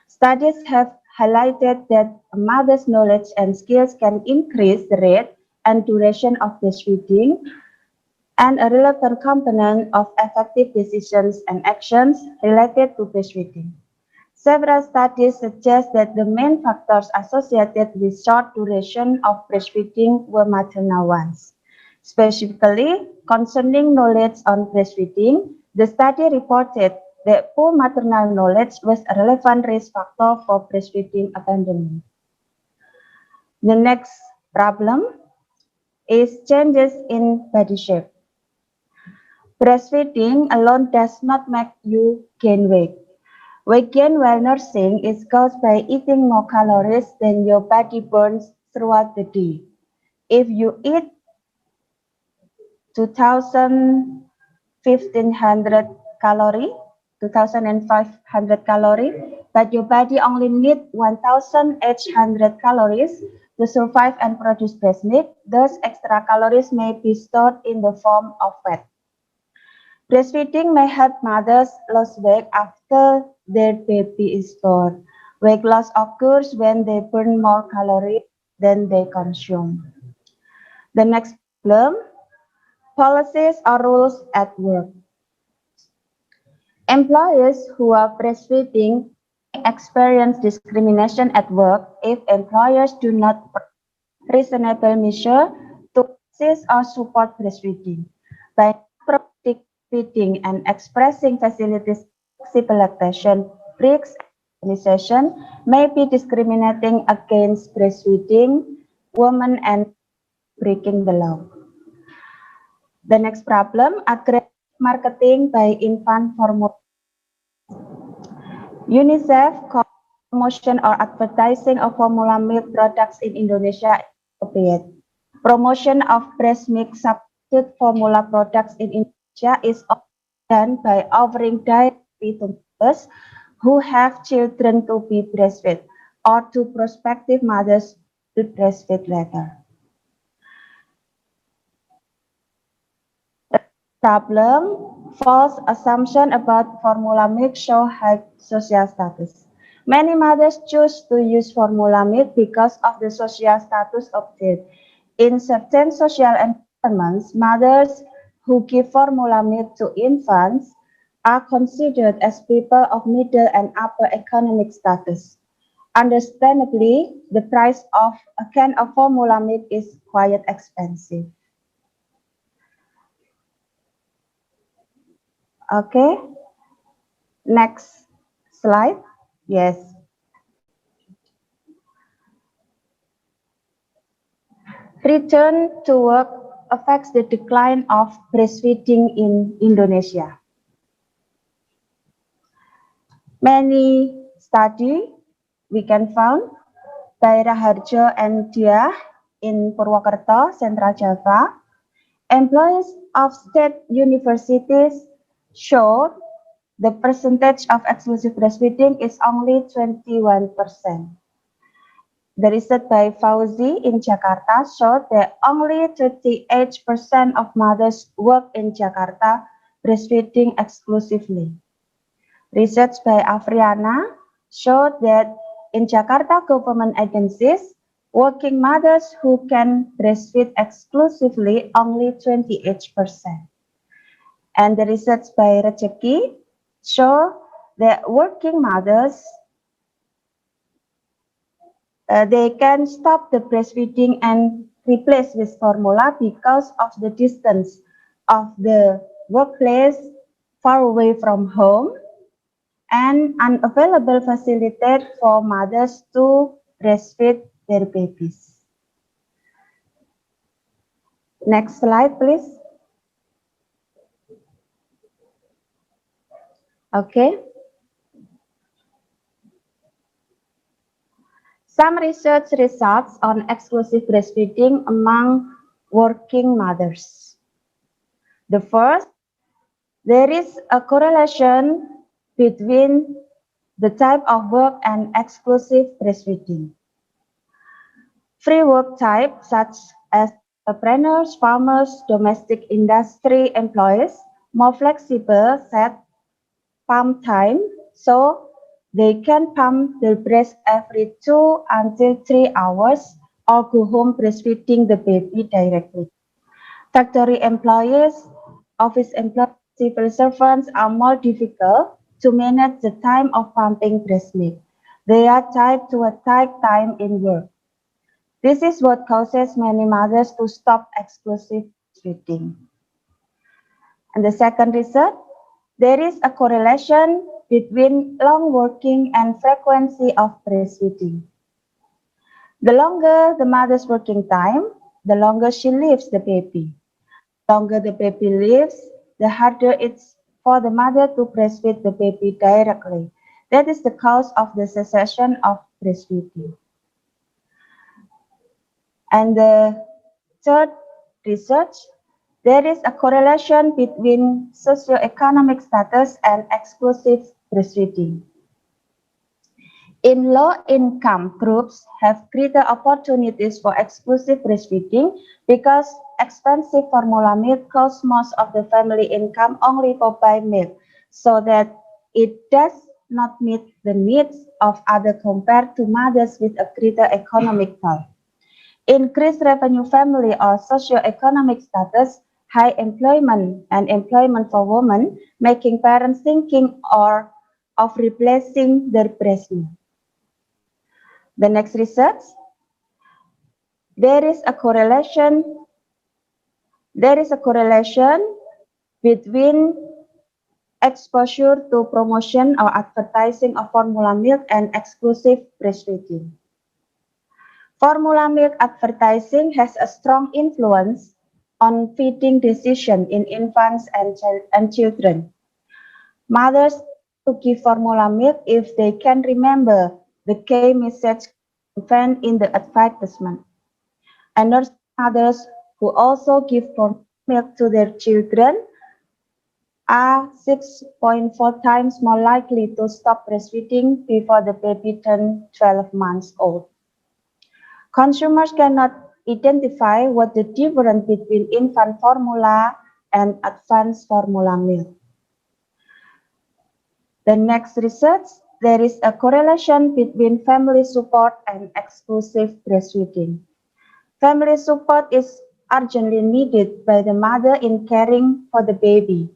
Speaker 4: Studies have highlighted that a mother's knowledge and skills can increase the rate and duration of breastfeeding, and a relevant component of effective decisions and actions related to breastfeeding. Several studies suggest that the main factors associated with short duration of breastfeeding were maternal ones. Specifically, concerning knowledge on breastfeeding, the study reported that poor maternal knowledge was a relevant risk factor for breastfeeding abandonment. The next problem is changes in body shape. Breastfeeding alone does not make you gain weight. Weight gain while nursing is caused by eating more calories than your body burns throughout the day. If you eat 2,500 calorie, but your body only needs 1,800 calories to survive and produce breast milk. Thus, extra calories may be stored in the form of fat. Breastfeeding may help mothers lose weight after their baby is born. Weight loss occurs when they burn more calories than they consume. The next problem, policies or rules at work. Employees who are breastfeeding experience discrimination at work if employers do not reasonable measure to assist or support breastfeeding. By feeding and expressing facilities flexible lactation, breaks organization may be discriminating against breastfeeding women and breaking the law. The next problem, aggressive marketing by infant formula. UNICEF calls promotion or advertising of formula milk products in Indonesia appropriate. Promotion of breast milk substitute formula products in Indonesia is done by offering directly to mothers who have children to be breastfed or to prospective mothers to breastfeed later. Problem, false assumption about formula milk show high social status. Many mothers choose to use formula milk because of the social status of it. In certain social environments, mothers who give formula milk to infants are considered as people of middle and upper economic status. Understandably, the price of a can of formula milk is quite expensive. Okay, next slide. Yes. Return to work affects the decline of breastfeeding in Indonesia. Many studies we can found by Raharjo and Dia in Purwokerto, Central Java. Employees of state universities show the percentage of exclusive breastfeeding is only 21%. The research by Fauzi in Jakarta showed that only 38% of mothers work in Jakarta breastfeeding exclusively. Research by Afriana showed that in Jakarta government agencies, working mothers who can breastfeed exclusively only 28%. And the research by Rezeki show that working mothers they can stop the breastfeeding and replace with formula because of the distance of the workplace far away from home and unavailable facility for mothers to breastfeed their babies. Next slide, please. Okay. Some research results on exclusive breastfeeding among working mothers. The first, there is a correlation between the type of work and exclusive breastfeeding. Free work type such as entrepreneurs, farmers, domestic industry employees, more flexible set pump time, so they can pump their breast every 2 until 3 hours or go home breastfeeding the baby directly. Factory employees, office employees, civil servants are more difficult to manage the time of pumping breast milk. They are tied to a tight time in work. This is what causes many mothers to stop exclusive breastfeeding. And the second research, there is a correlation between long working and frequency of breastfeeding. The longer the mother's working time, the longer she leaves the baby. The longer the baby lives, the harder it's for the mother to breastfeed the baby directly. That is the cause of the cessation of breastfeeding. And the third research, there is a correlation between socioeconomic status and exclusive breastfeeding. in low-income groups have greater opportunities for exclusive breastfeeding because expensive formula milk costs most of the family income only for buy milk, so that it does not meet the needs of others compared to mothers with a greater economic wealth. Increased revenue family or socio-economic status, high employment and employment for women, making parents thinking of replacing their breast milk. The next research, there is a correlation between exposure to promotion or advertising of formula milk and exclusive breastfeeding. Formula milk advertising has a strong influence on feeding decision in infants and children. Mothers to give formula milk if they can remember the key message contained in the advertisement. And mothers who also give formula milk to their children are 6.4 times more likely to stop breastfeeding before the baby turns 12 months old. Consumers cannot identify what the difference between infant formula and advanced formula milk. The next research, there is a correlation between family support and exclusive breastfeeding. Family support is urgently needed by the mother in caring for the baby.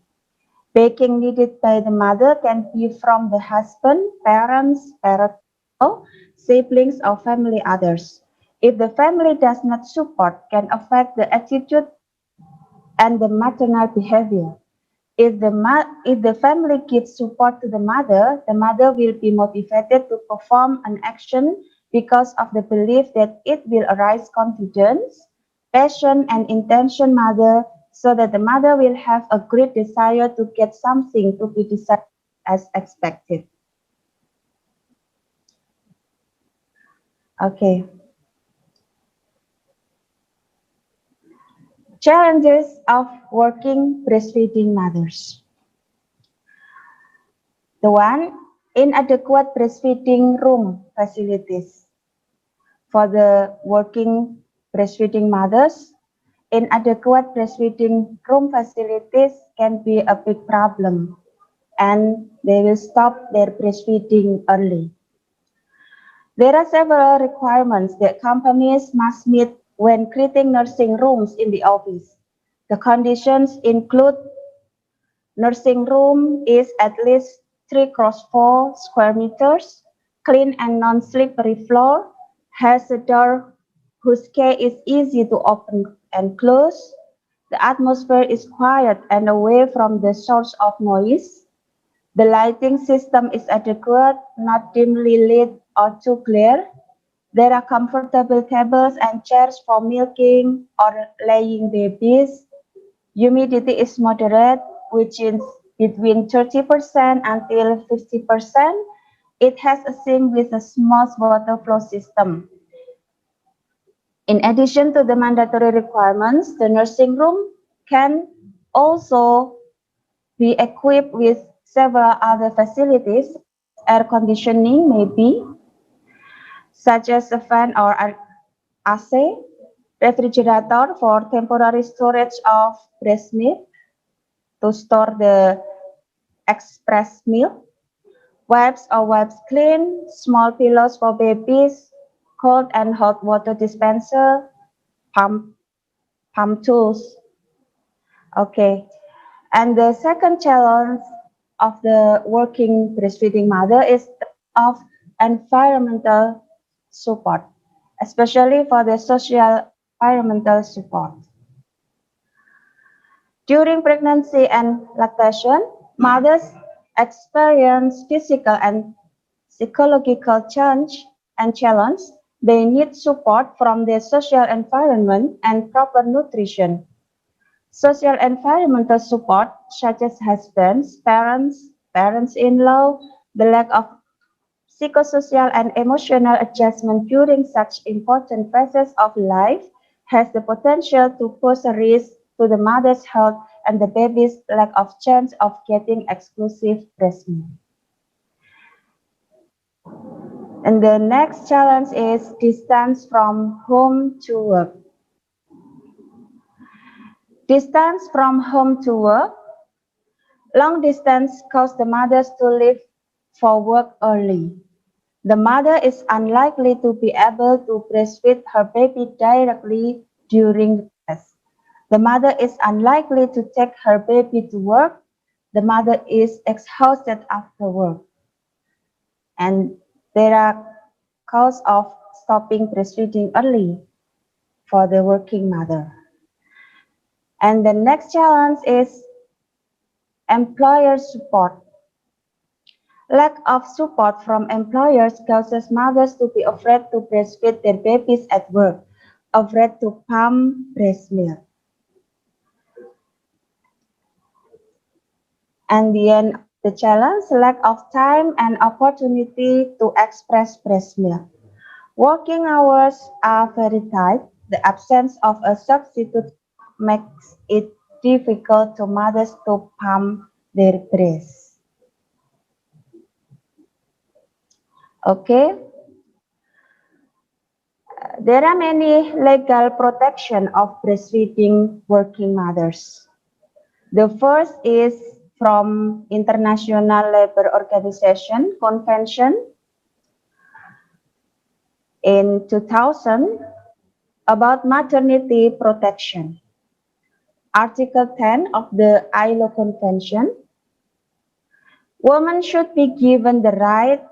Speaker 4: Backing needed by the mother can be from the husband, parents, siblings, or family others. If the family does not support, can affect the attitude and the maternal behavior. If the family gives support to the mother will be motivated to perform an action because of the belief that it will arouse confidence, passion, and intention mother, so that the mother will have a great desire to get something to be desired as expected. Okay. Challenges of working breastfeeding mothers. The one, inadequate breastfeeding room facilities. For the working breastfeeding mothers, inadequate breastfeeding room facilities can be a big problem, and they will stop their breastfeeding early. There are several requirements that companies must meet when creating nursing rooms in the office. The conditions include nursing room is at least 3x4 square meters, clean and non-slippery floor, has a door whose key is easy to open and close. The atmosphere is quiet and away from the source of noise. The lighting system is adequate, not dimly lit or too clear. There are comfortable tables and chairs for milking or laying babies. Humidity is moderate, which is between 30% until 50%. It has a sink with a smooth water flow system. In addition to the mandatory requirements, the nursing room can also be equipped with several other facilities. Air conditioning maybe, such as a fan or an AC, refrigerator for temporary storage of breast milk to store the express milk, wipes or wipes clean, small pillows for babies, cold and hot water dispenser, pump tools. Okay, and the second challenge of the working breastfeeding mother is of environmental support, especially for the social environmental support. During pregnancy and lactation, mothers experience physical and psychological challenge. They need support from their social environment and proper nutrition. Social environmental support, such as husbands, parents-in-law, the lack of psychosocial and emotional adjustment during such important phases of life, has the potential to pose a risk to the mother's health and the baby's lack of chance of getting exclusive breast milk. And the next challenge is distance from home to work. Distance from home to work. Long distance causes the mothers to leave for work early. The mother is unlikely to be able to breastfeed her baby directly during rest. The mother is unlikely to take her baby to work. The mother is exhausted after work. And there are causes of stopping breastfeeding early for the working mother. And the next challenge is employer support. Lack of support from employers causes mothers to be afraid to breastfeed their babies at work, afraid to pump breast milk. And the end of the challenge, lack of time and opportunity to express breast milk. Working hours are very tight. The absence of a substitute makes it difficult to mothers to pump their breast. Okay. There are many legal protection of breastfeeding working mothers. The first is from International Labour Organization Convention in 2000 about maternity protection. Article 10 of the ILO Convention. Women should be given the right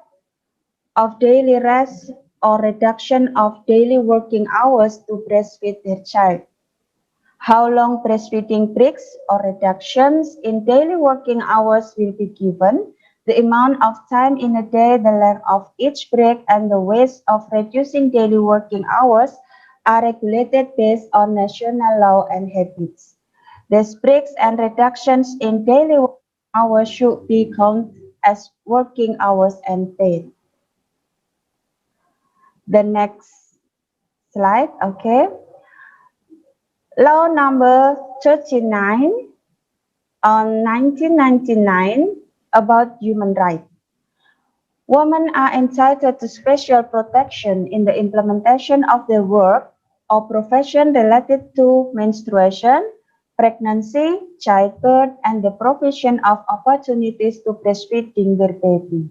Speaker 4: of daily rest or reduction of daily working hours to breastfeed their child. How long breastfeeding breaks or reductions in daily working hours will be given, the amount of time in a day, the length of each break, and the ways of reducing daily working hours are regulated based on national law and habits. These breaks and reductions in daily working hours should be counted as working hours and paid. The next slide, okay. Law number 39 on 1999 about human rights. Women are entitled to special protection in the implementation of their work or profession related to menstruation, pregnancy, childbirth, and the provision of opportunities to breastfeeding their baby.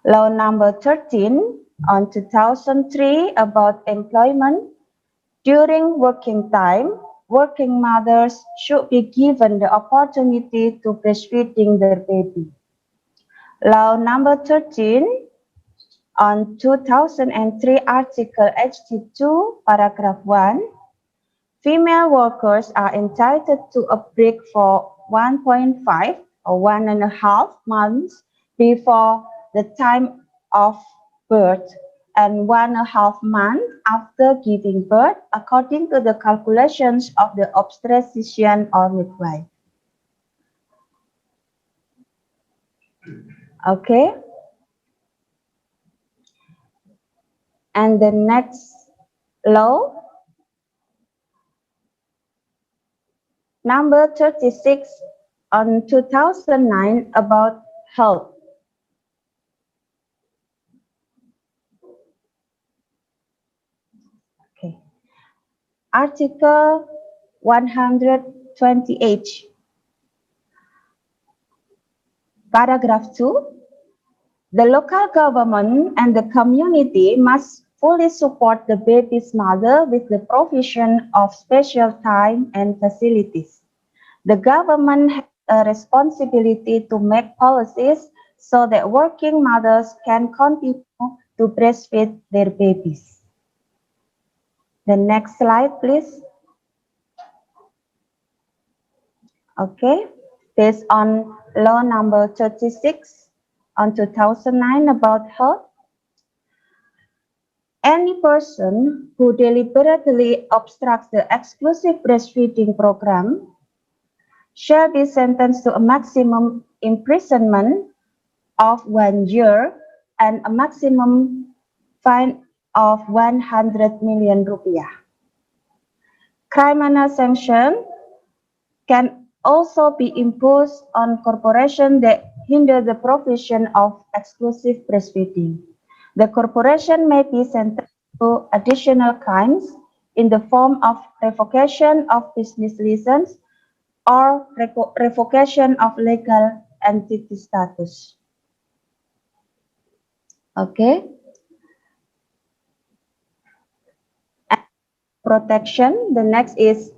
Speaker 4: Law number 13 on 2003 about employment. During working time, working mothers should be given the opportunity to breastfeeding their baby. Law number 13 on 2003 Article HT2 Paragraph 1. Female workers are entitled to a break for 1.5 or 1.5 months before the time of birth and 1.5 months after giving birth, according to the calculations of the obstetrician or midwife. Okay. And the next law, number 36 on 2009 about health. Okay. Article 128, paragraph 2. The local government and the community must fully support the baby's mother with the provision of special time and facilities. The government has a responsibility to make policies so that working mothers can continue to breastfeed their babies. The next slide, please. Okay, based on law number 36 on 2009 about health, any person who deliberately obstructs the exclusive breastfeeding program shall be sentenced to a maximum imprisonment of 1 year and a maximum fine of 100 million rupiah. Criminal sanction can also be imposed on corporations that hinder the provision of exclusive breastfeeding. The corporation may be sentenced to additional crimes in the form of revocation of business license or revocation of legal entity status. Okay. And protection, the next is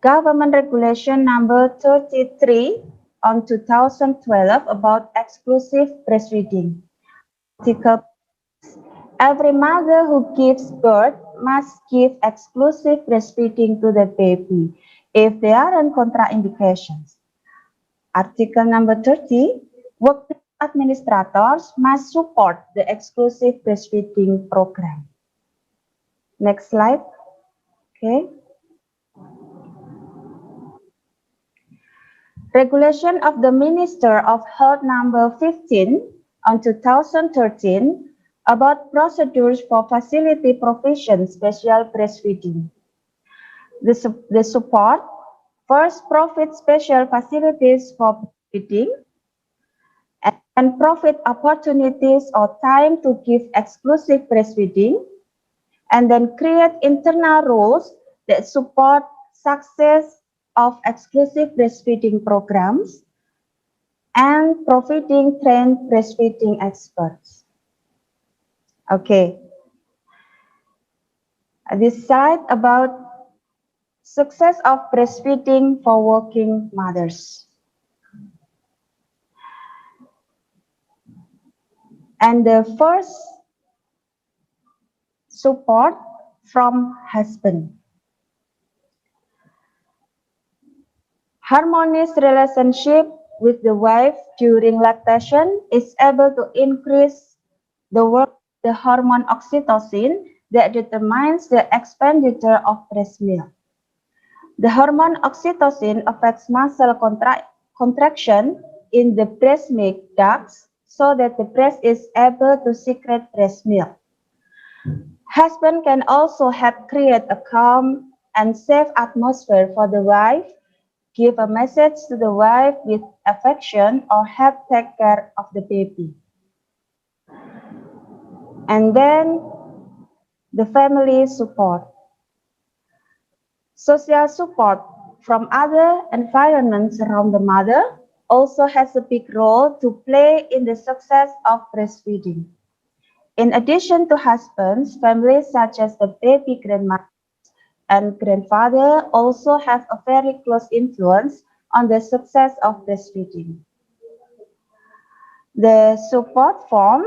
Speaker 4: Government Regulation number 33 on 2012 about exclusive breastfeeding. Article: every mother who gives birth must give exclusive breastfeeding to the baby if there aren't contraindications. Article number 30, workplace administrators must support the exclusive breastfeeding program. Next slide. Okay. Regulation of the Minister of Health number 15 on 2013 about procedures for facility provision special breastfeeding. The support first profit special facilities for breastfeeding and profit opportunities or time to give exclusive breastfeeding, and then create internal rules that support success of exclusive breastfeeding programs and providing trained breastfeeding experts. Okay. This slide about success of breastfeeding for working mothers. And the first support from husband. Harmonious relationship with the wife during lactation is able to increase the work of the hormone oxytocin that determines the expenditure of breast milk. The hormone oxytocin affects muscle contraction in the breast milk ducts so that the breast is able to secrete breast milk. Husband can also help create a calm and safe atmosphere for the wife, give a message to the wife with affection, or help take care of the baby. And then the family support. Social support from other environments around the mother also has a big role to play in the success of breastfeeding. In addition to husbands, families such as the baby grandmother and grandfather also have a very close influence on the success of breastfeeding. The support form,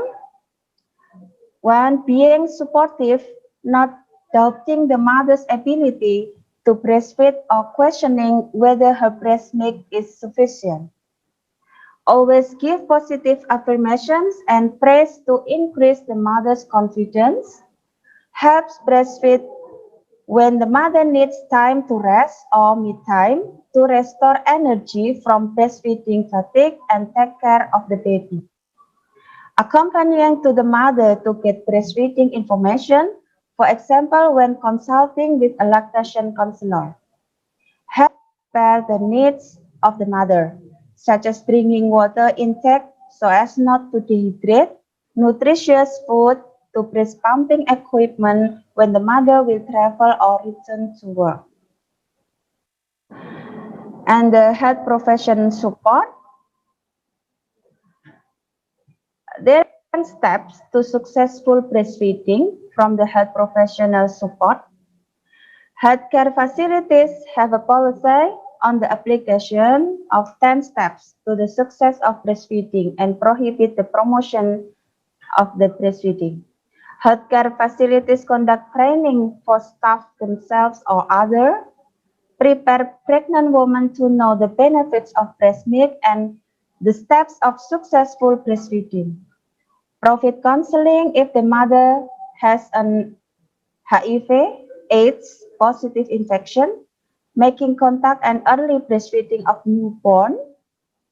Speaker 4: when being supportive, not doubting the mother's ability to breastfeed or questioning whether her breast milk is sufficient. Always give positive affirmations and praise to increase the mother's confidence. Helps breastfeed when the mother needs time to rest or me time to restore energy from breastfeeding fatigue and take care of the baby. Accompanying to the mother to get breastfeeding information, for example, when consulting with a lactation counselor. Help prepare the needs of the mother, such as drinking water intake so as not to dehydrate, nutritious food, to breast pumping equipment when the mother will travel or return to work. And the health profession support. There are steps to successful breastfeeding from the health professional support. Healthcare facilities have a policy on the application of 10 steps to the success of breastfeeding and prohibit the promotion of the breastfeeding. Healthcare facilities conduct training for staff themselves or other, prepare pregnant women to know the benefits of breast milk and the steps of successful breastfeeding. Provide counseling if the mother has an HIV, AIDS, positive infection, making contact and early breastfeeding of newborn,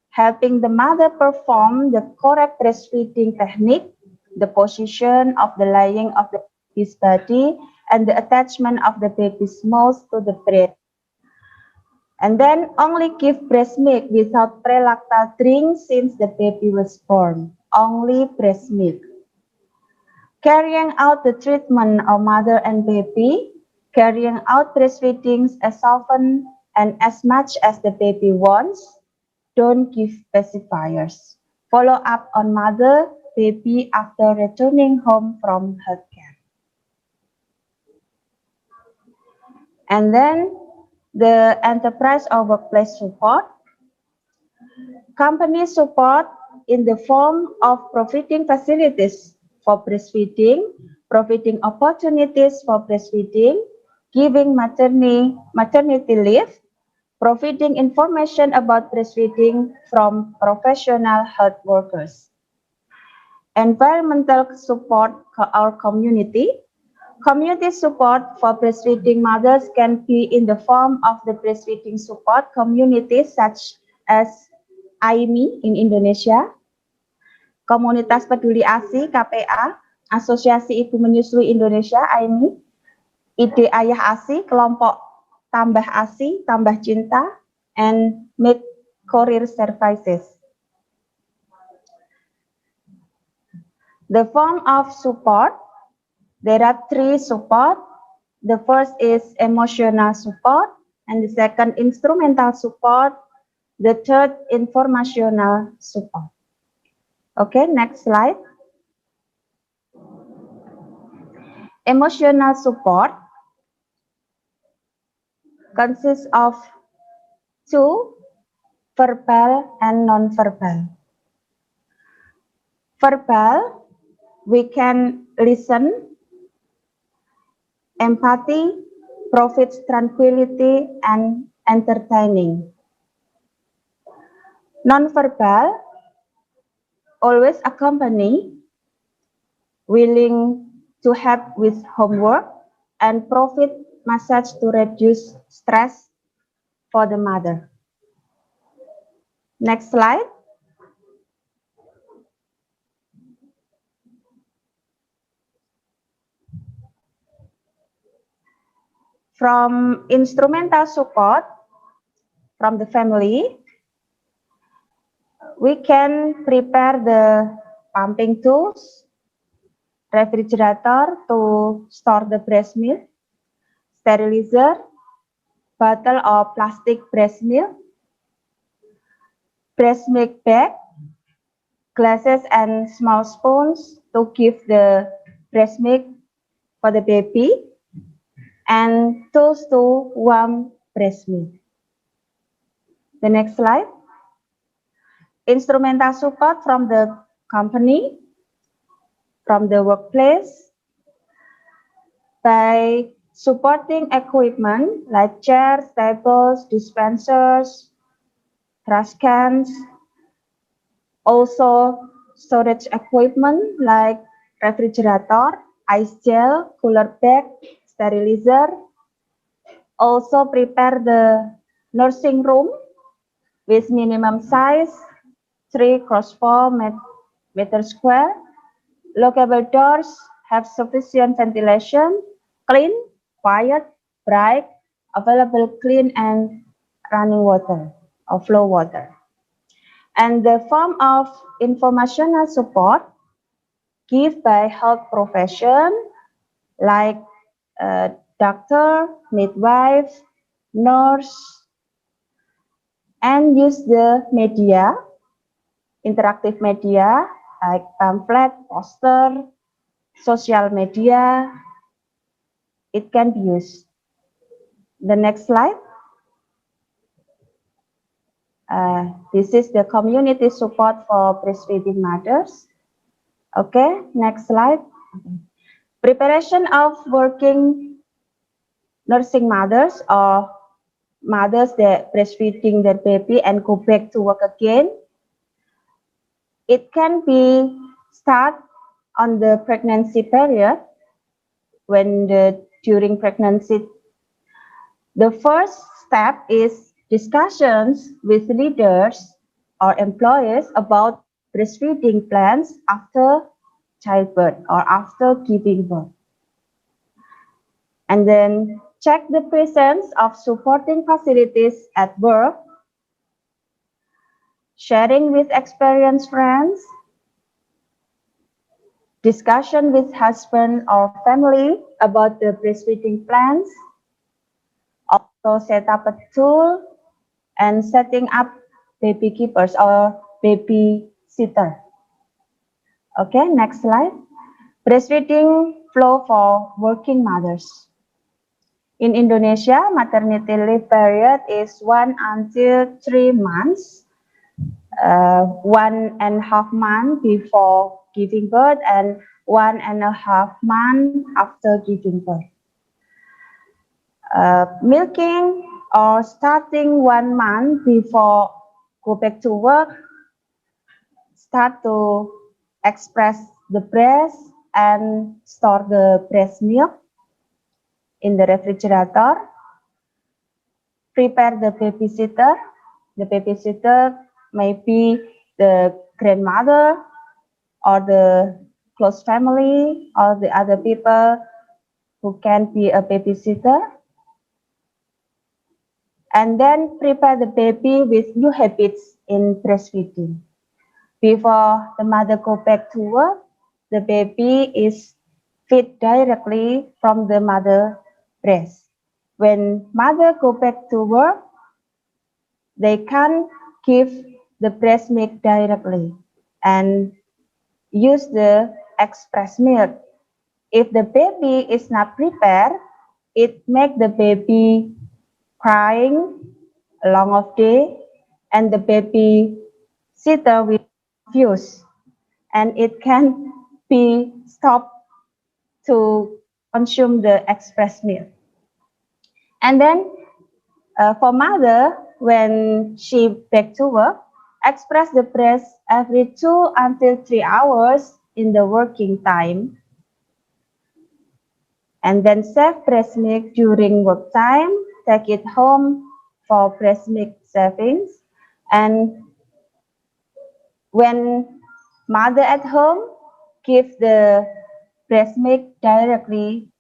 Speaker 4: helping the mother perform the correct breastfeeding technique, the position of the lying of the baby's body, and the attachment of the baby's mouth to the breast. And then only give breast milk without prelactal drink since the baby was born. Only breast milk. carrying out the treatment of mother and baby, carrying out breastfeeding as often and as much as the baby wants. Don't give pacifiers. Follow up on mother, baby after returning home from healthcare. And then the enterprise or workplace support. Company support in the form of providing facilities for breastfeeding, providing opportunities for breastfeeding, giving maternity leave, providing information about breastfeeding from professional health workers. Environmental support our community. Community support for breastfeeding mothers can be in the form of the breastfeeding support communities such as AIMI in Indonesia, Komunitas Peduli ASI KPA, Asosiasi Ibu Menyusui Indonesia AIMI, Ide Ayah ASI, Kelompok Tambah ASI, Tambah Cinta, and Mid Career Services. The form of support, there are three support. The first is emotional support, and the second instrumental support, the third informational support. Okay, next slide. Emotional support consists of two, verbal and non-verbal. Verbal, we can listen, empathy, provides tranquility, and entertaining. Non-verbal, always accompany, willing to help with homework, and provide massage to reduce stress for the mother. Next slide. From instrumental support from the family, we can prepare the pumping tools, refrigerator to store the breast milk, sterilizer, bottle or plastic breast milk, breast milk bag, glasses and small spoons to give the breast milk for the baby, and tools to warm breast milk. The next slide. Instrumental support from the company, from the workplace, by supporting equipment like chairs, tables, dispensers, trash cans, also storage equipment like refrigerator, ice gel, cooler bag, sterilizer. Also prepare the nursing room with minimum size 3x4 meter square. Lockable doors have sufficient ventilation, clean, quiet, bright, available clean and running water or flow water. And the form of informational support given by health profession like doctor, midwife, nurse, and use the media, interactive media like pamphlet, poster, social media. It can be used. The next slide. This is the community support for breastfeeding mothers. Okay, next slide. Preparation of working nursing mothers or mothers that breastfeeding their baby and go back to work again. It can be start on the pregnancy period when during pregnancy. The first step is discussions with leaders or employers about breastfeeding plans after childbirth or after giving birth. And then check the presence of supporting facilities at work, sharing with experienced friends, discussion with husband or family about the breastfeeding plans, also set up a tool and setting up baby keepers or baby sitter. Okay, next slide. Breastfeeding flow for working mothers. In Indonesia, maternity leave period is 1 until 3 months, 1.5 months before giving birth and 1.5 months after giving birth. Milking or starting 1 month before go back to work, start to express the breast and store the breast milk in the refrigerator. Prepare the babysitter. The babysitter may be the grandmother or the close family or the other people who can be a babysitter. And then prepare the baby with new habits in breastfeeding. Before the mother go back to work, the baby is fed directly from the mother breast. When mother go back to work, they can give the breast milk directly and use the express milk. If the baby is not prepared, it make the baby crying a long of day, and the baby sitter will confused, and it can be stopped to consume the express milk. And then for mother, when she back to work, express the breast every 2 until 3 hours in the working time, and then save breast milk during work time, take it home for breast milk savings. And when mother at home, give the breast milk directly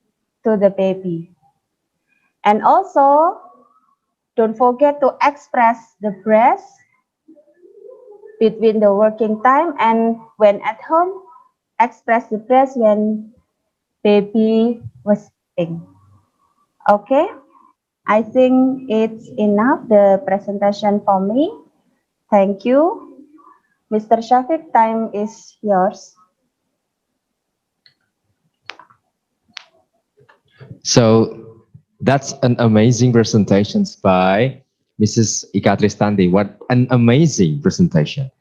Speaker 4: to the baby. And also, don't forget to express the breast between the working time and when at home, express the breast when baby was sleeping. Okay, I think it's enough the presentation for me. Thank you. Mr. Shafiq, time is yours.
Speaker 21: So that's an amazing presentation by Mrs. Ika Tristandi. What an amazing presentation.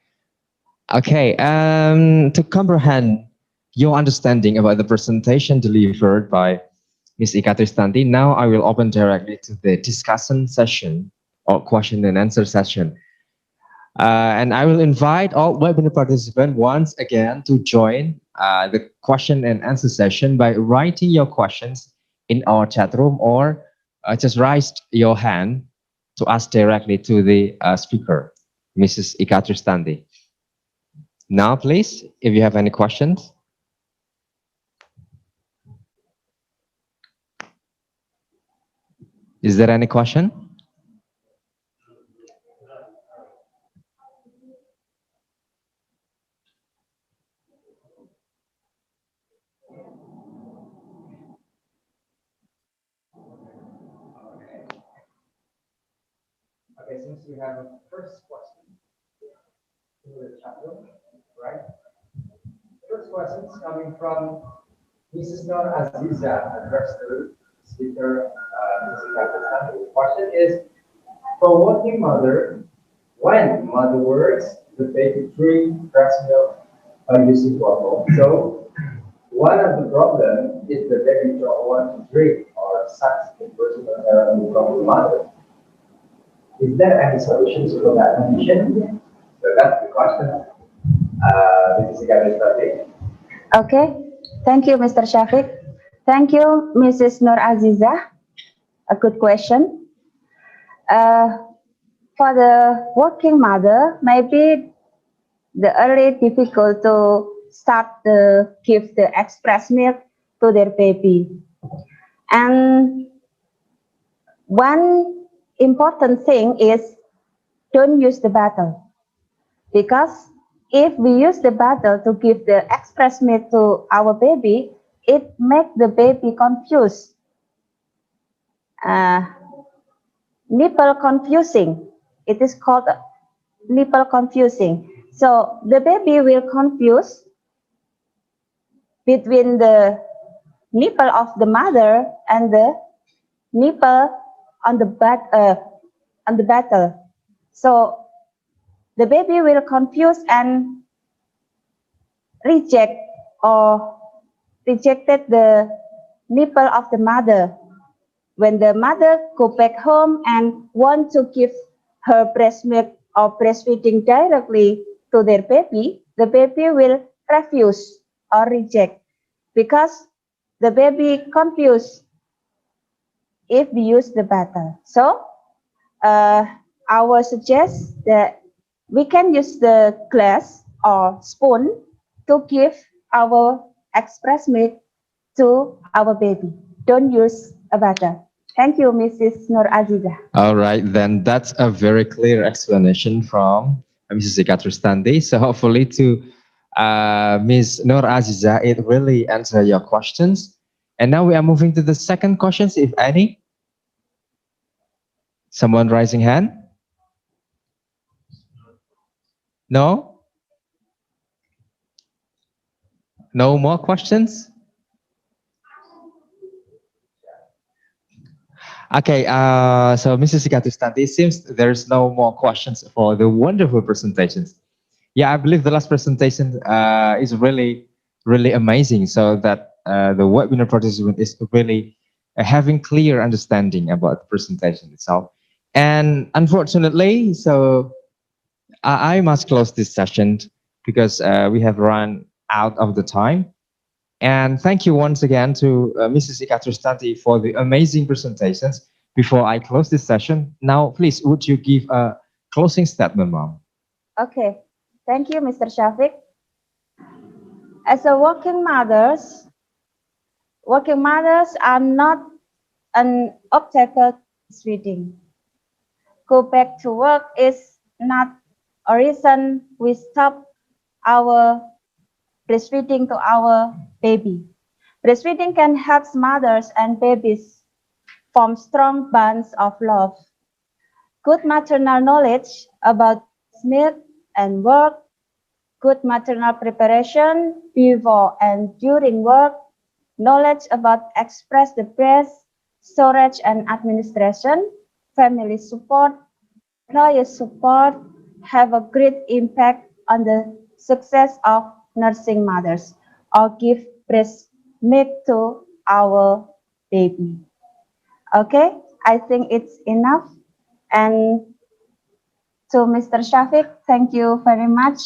Speaker 21: Okay, to comprehend your understanding about the presentation delivered by Ms. Ika Tristandi, now I will open directly to the discussion session or question and answer session. And I will invite all webinar participants once again to join the question and answer session by writing your questions in our chat room or just raise your hand to ask directly to the speaker, Mrs. Ika Tristandi. Now, please, if you have any questions. Is there any question? Okay, since we have a first question in the chat room, right? First question is coming from Mrs. Nur Aziza, addressed to speaker Mrs. Ika. The question is, for working mother, when mother works, the baby drink breast milk by using bottle. So one of the problems is the baby don't want to drink or suck the personal from the mother. Is there any solutions for that condition? So that's the question. This is Ika.
Speaker 4: Okay, thank you, Mr. Shafiq. Thank you, Mrs. Nur Aziza. A good question. For the working mother, maybe the early difficult to start to give the express milk to their baby. And one important thing is don't use the bottle, because if we use the bottle to give the express milk to our baby, it makes the baby confused. Nipple confusing. It is called nipple confusing. So the baby will confuse between the nipple of the mother and the nipple on the bottle. So the baby will confuse and rejected the nipple of the mother. When the mother go back home and want to give her breast milk or breastfeeding directly to their baby, the baby will refuse or reject because the baby confused if we use the bottle. So I will suggest that we can use the glass or spoon to give our express milk to our baby. Don't use a bottle. Thank you, Mrs. Nur Aziza.
Speaker 21: All right, then that's a very clear explanation from Mrs. Ikatrustandi. So hopefully to Ms. Nur Aziza, it really answered your questions. And now we are moving to the second questions, if any. Someone raising hand? No? No more questions? Okay, so Mrs. Ikatrustandi, it seems there's no more questions for the wonderful presentations. Yeah, I believe the last presentation is really, really amazing. So that the webinar participant is really having clear understanding about the presentation itself. And unfortunately, so I must close this session because we have run out of the time. And thank you once again to Mrs. Ikatrustandi for the amazing presentations. Before I close this session, now please would you give a closing statement, Mom?
Speaker 4: Okay, thank you, Mr. Shafiq. As a working mothers are not an obstacle to breastfeeding. Go back to work is not a reason we stop our breastfeeding to our baby. Breastfeeding can help mothers and babies form strong bonds of love. Good maternal knowledge about milk and work, good maternal preparation before and during work, knowledge about express the breast, storage and administration, family support, employer support have a great impact on the success of nursing mothers or give breast milk to our baby. Okay, I think it's enough. And to Mr. Shafiq, thank you very much.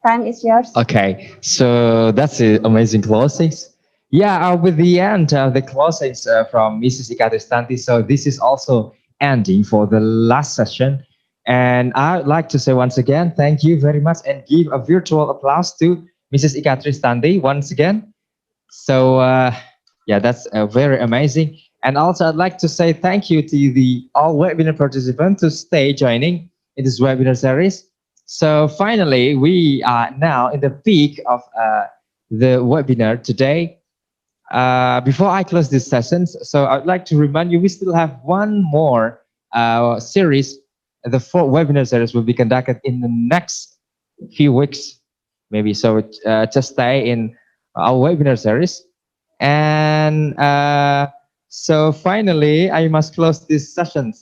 Speaker 4: Time is yours.
Speaker 21: Okay, so that's the amazing closings. Yeah, with the end of the closings from Mrs. Ikatrustandi. So this is also ending for the last session. And I'd like to say once again, thank you very much and give a virtual applause to Mrs. Ikatrustandi once again. So yeah, that's very amazing. And also I'd like to say thank you to the all webinar participants to stay joining in this webinar series. So finally, we are now in the peak of the webinar today. Before I close this session, so I'd like to remind you, we still have one more series. The fourth webinar series will be conducted in the next few weeks, maybe. So just stay in our webinar series. And so finally, I must close this session.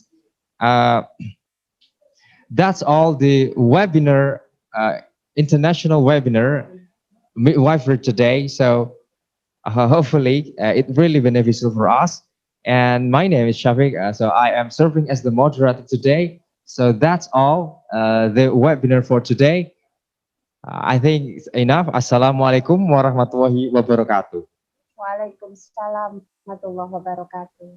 Speaker 21: That's all the webinar, international webinar midwifery today. So hopefully it really beneficial for us. And my name is Shafiq. So I am serving as the moderator today. So that's all the webinar for today. I think it's enough. Assalamualaikum warahmatullahi wabarakatuh.
Speaker 4: Waalaikumsalam warahmatullahi wabarakatuh.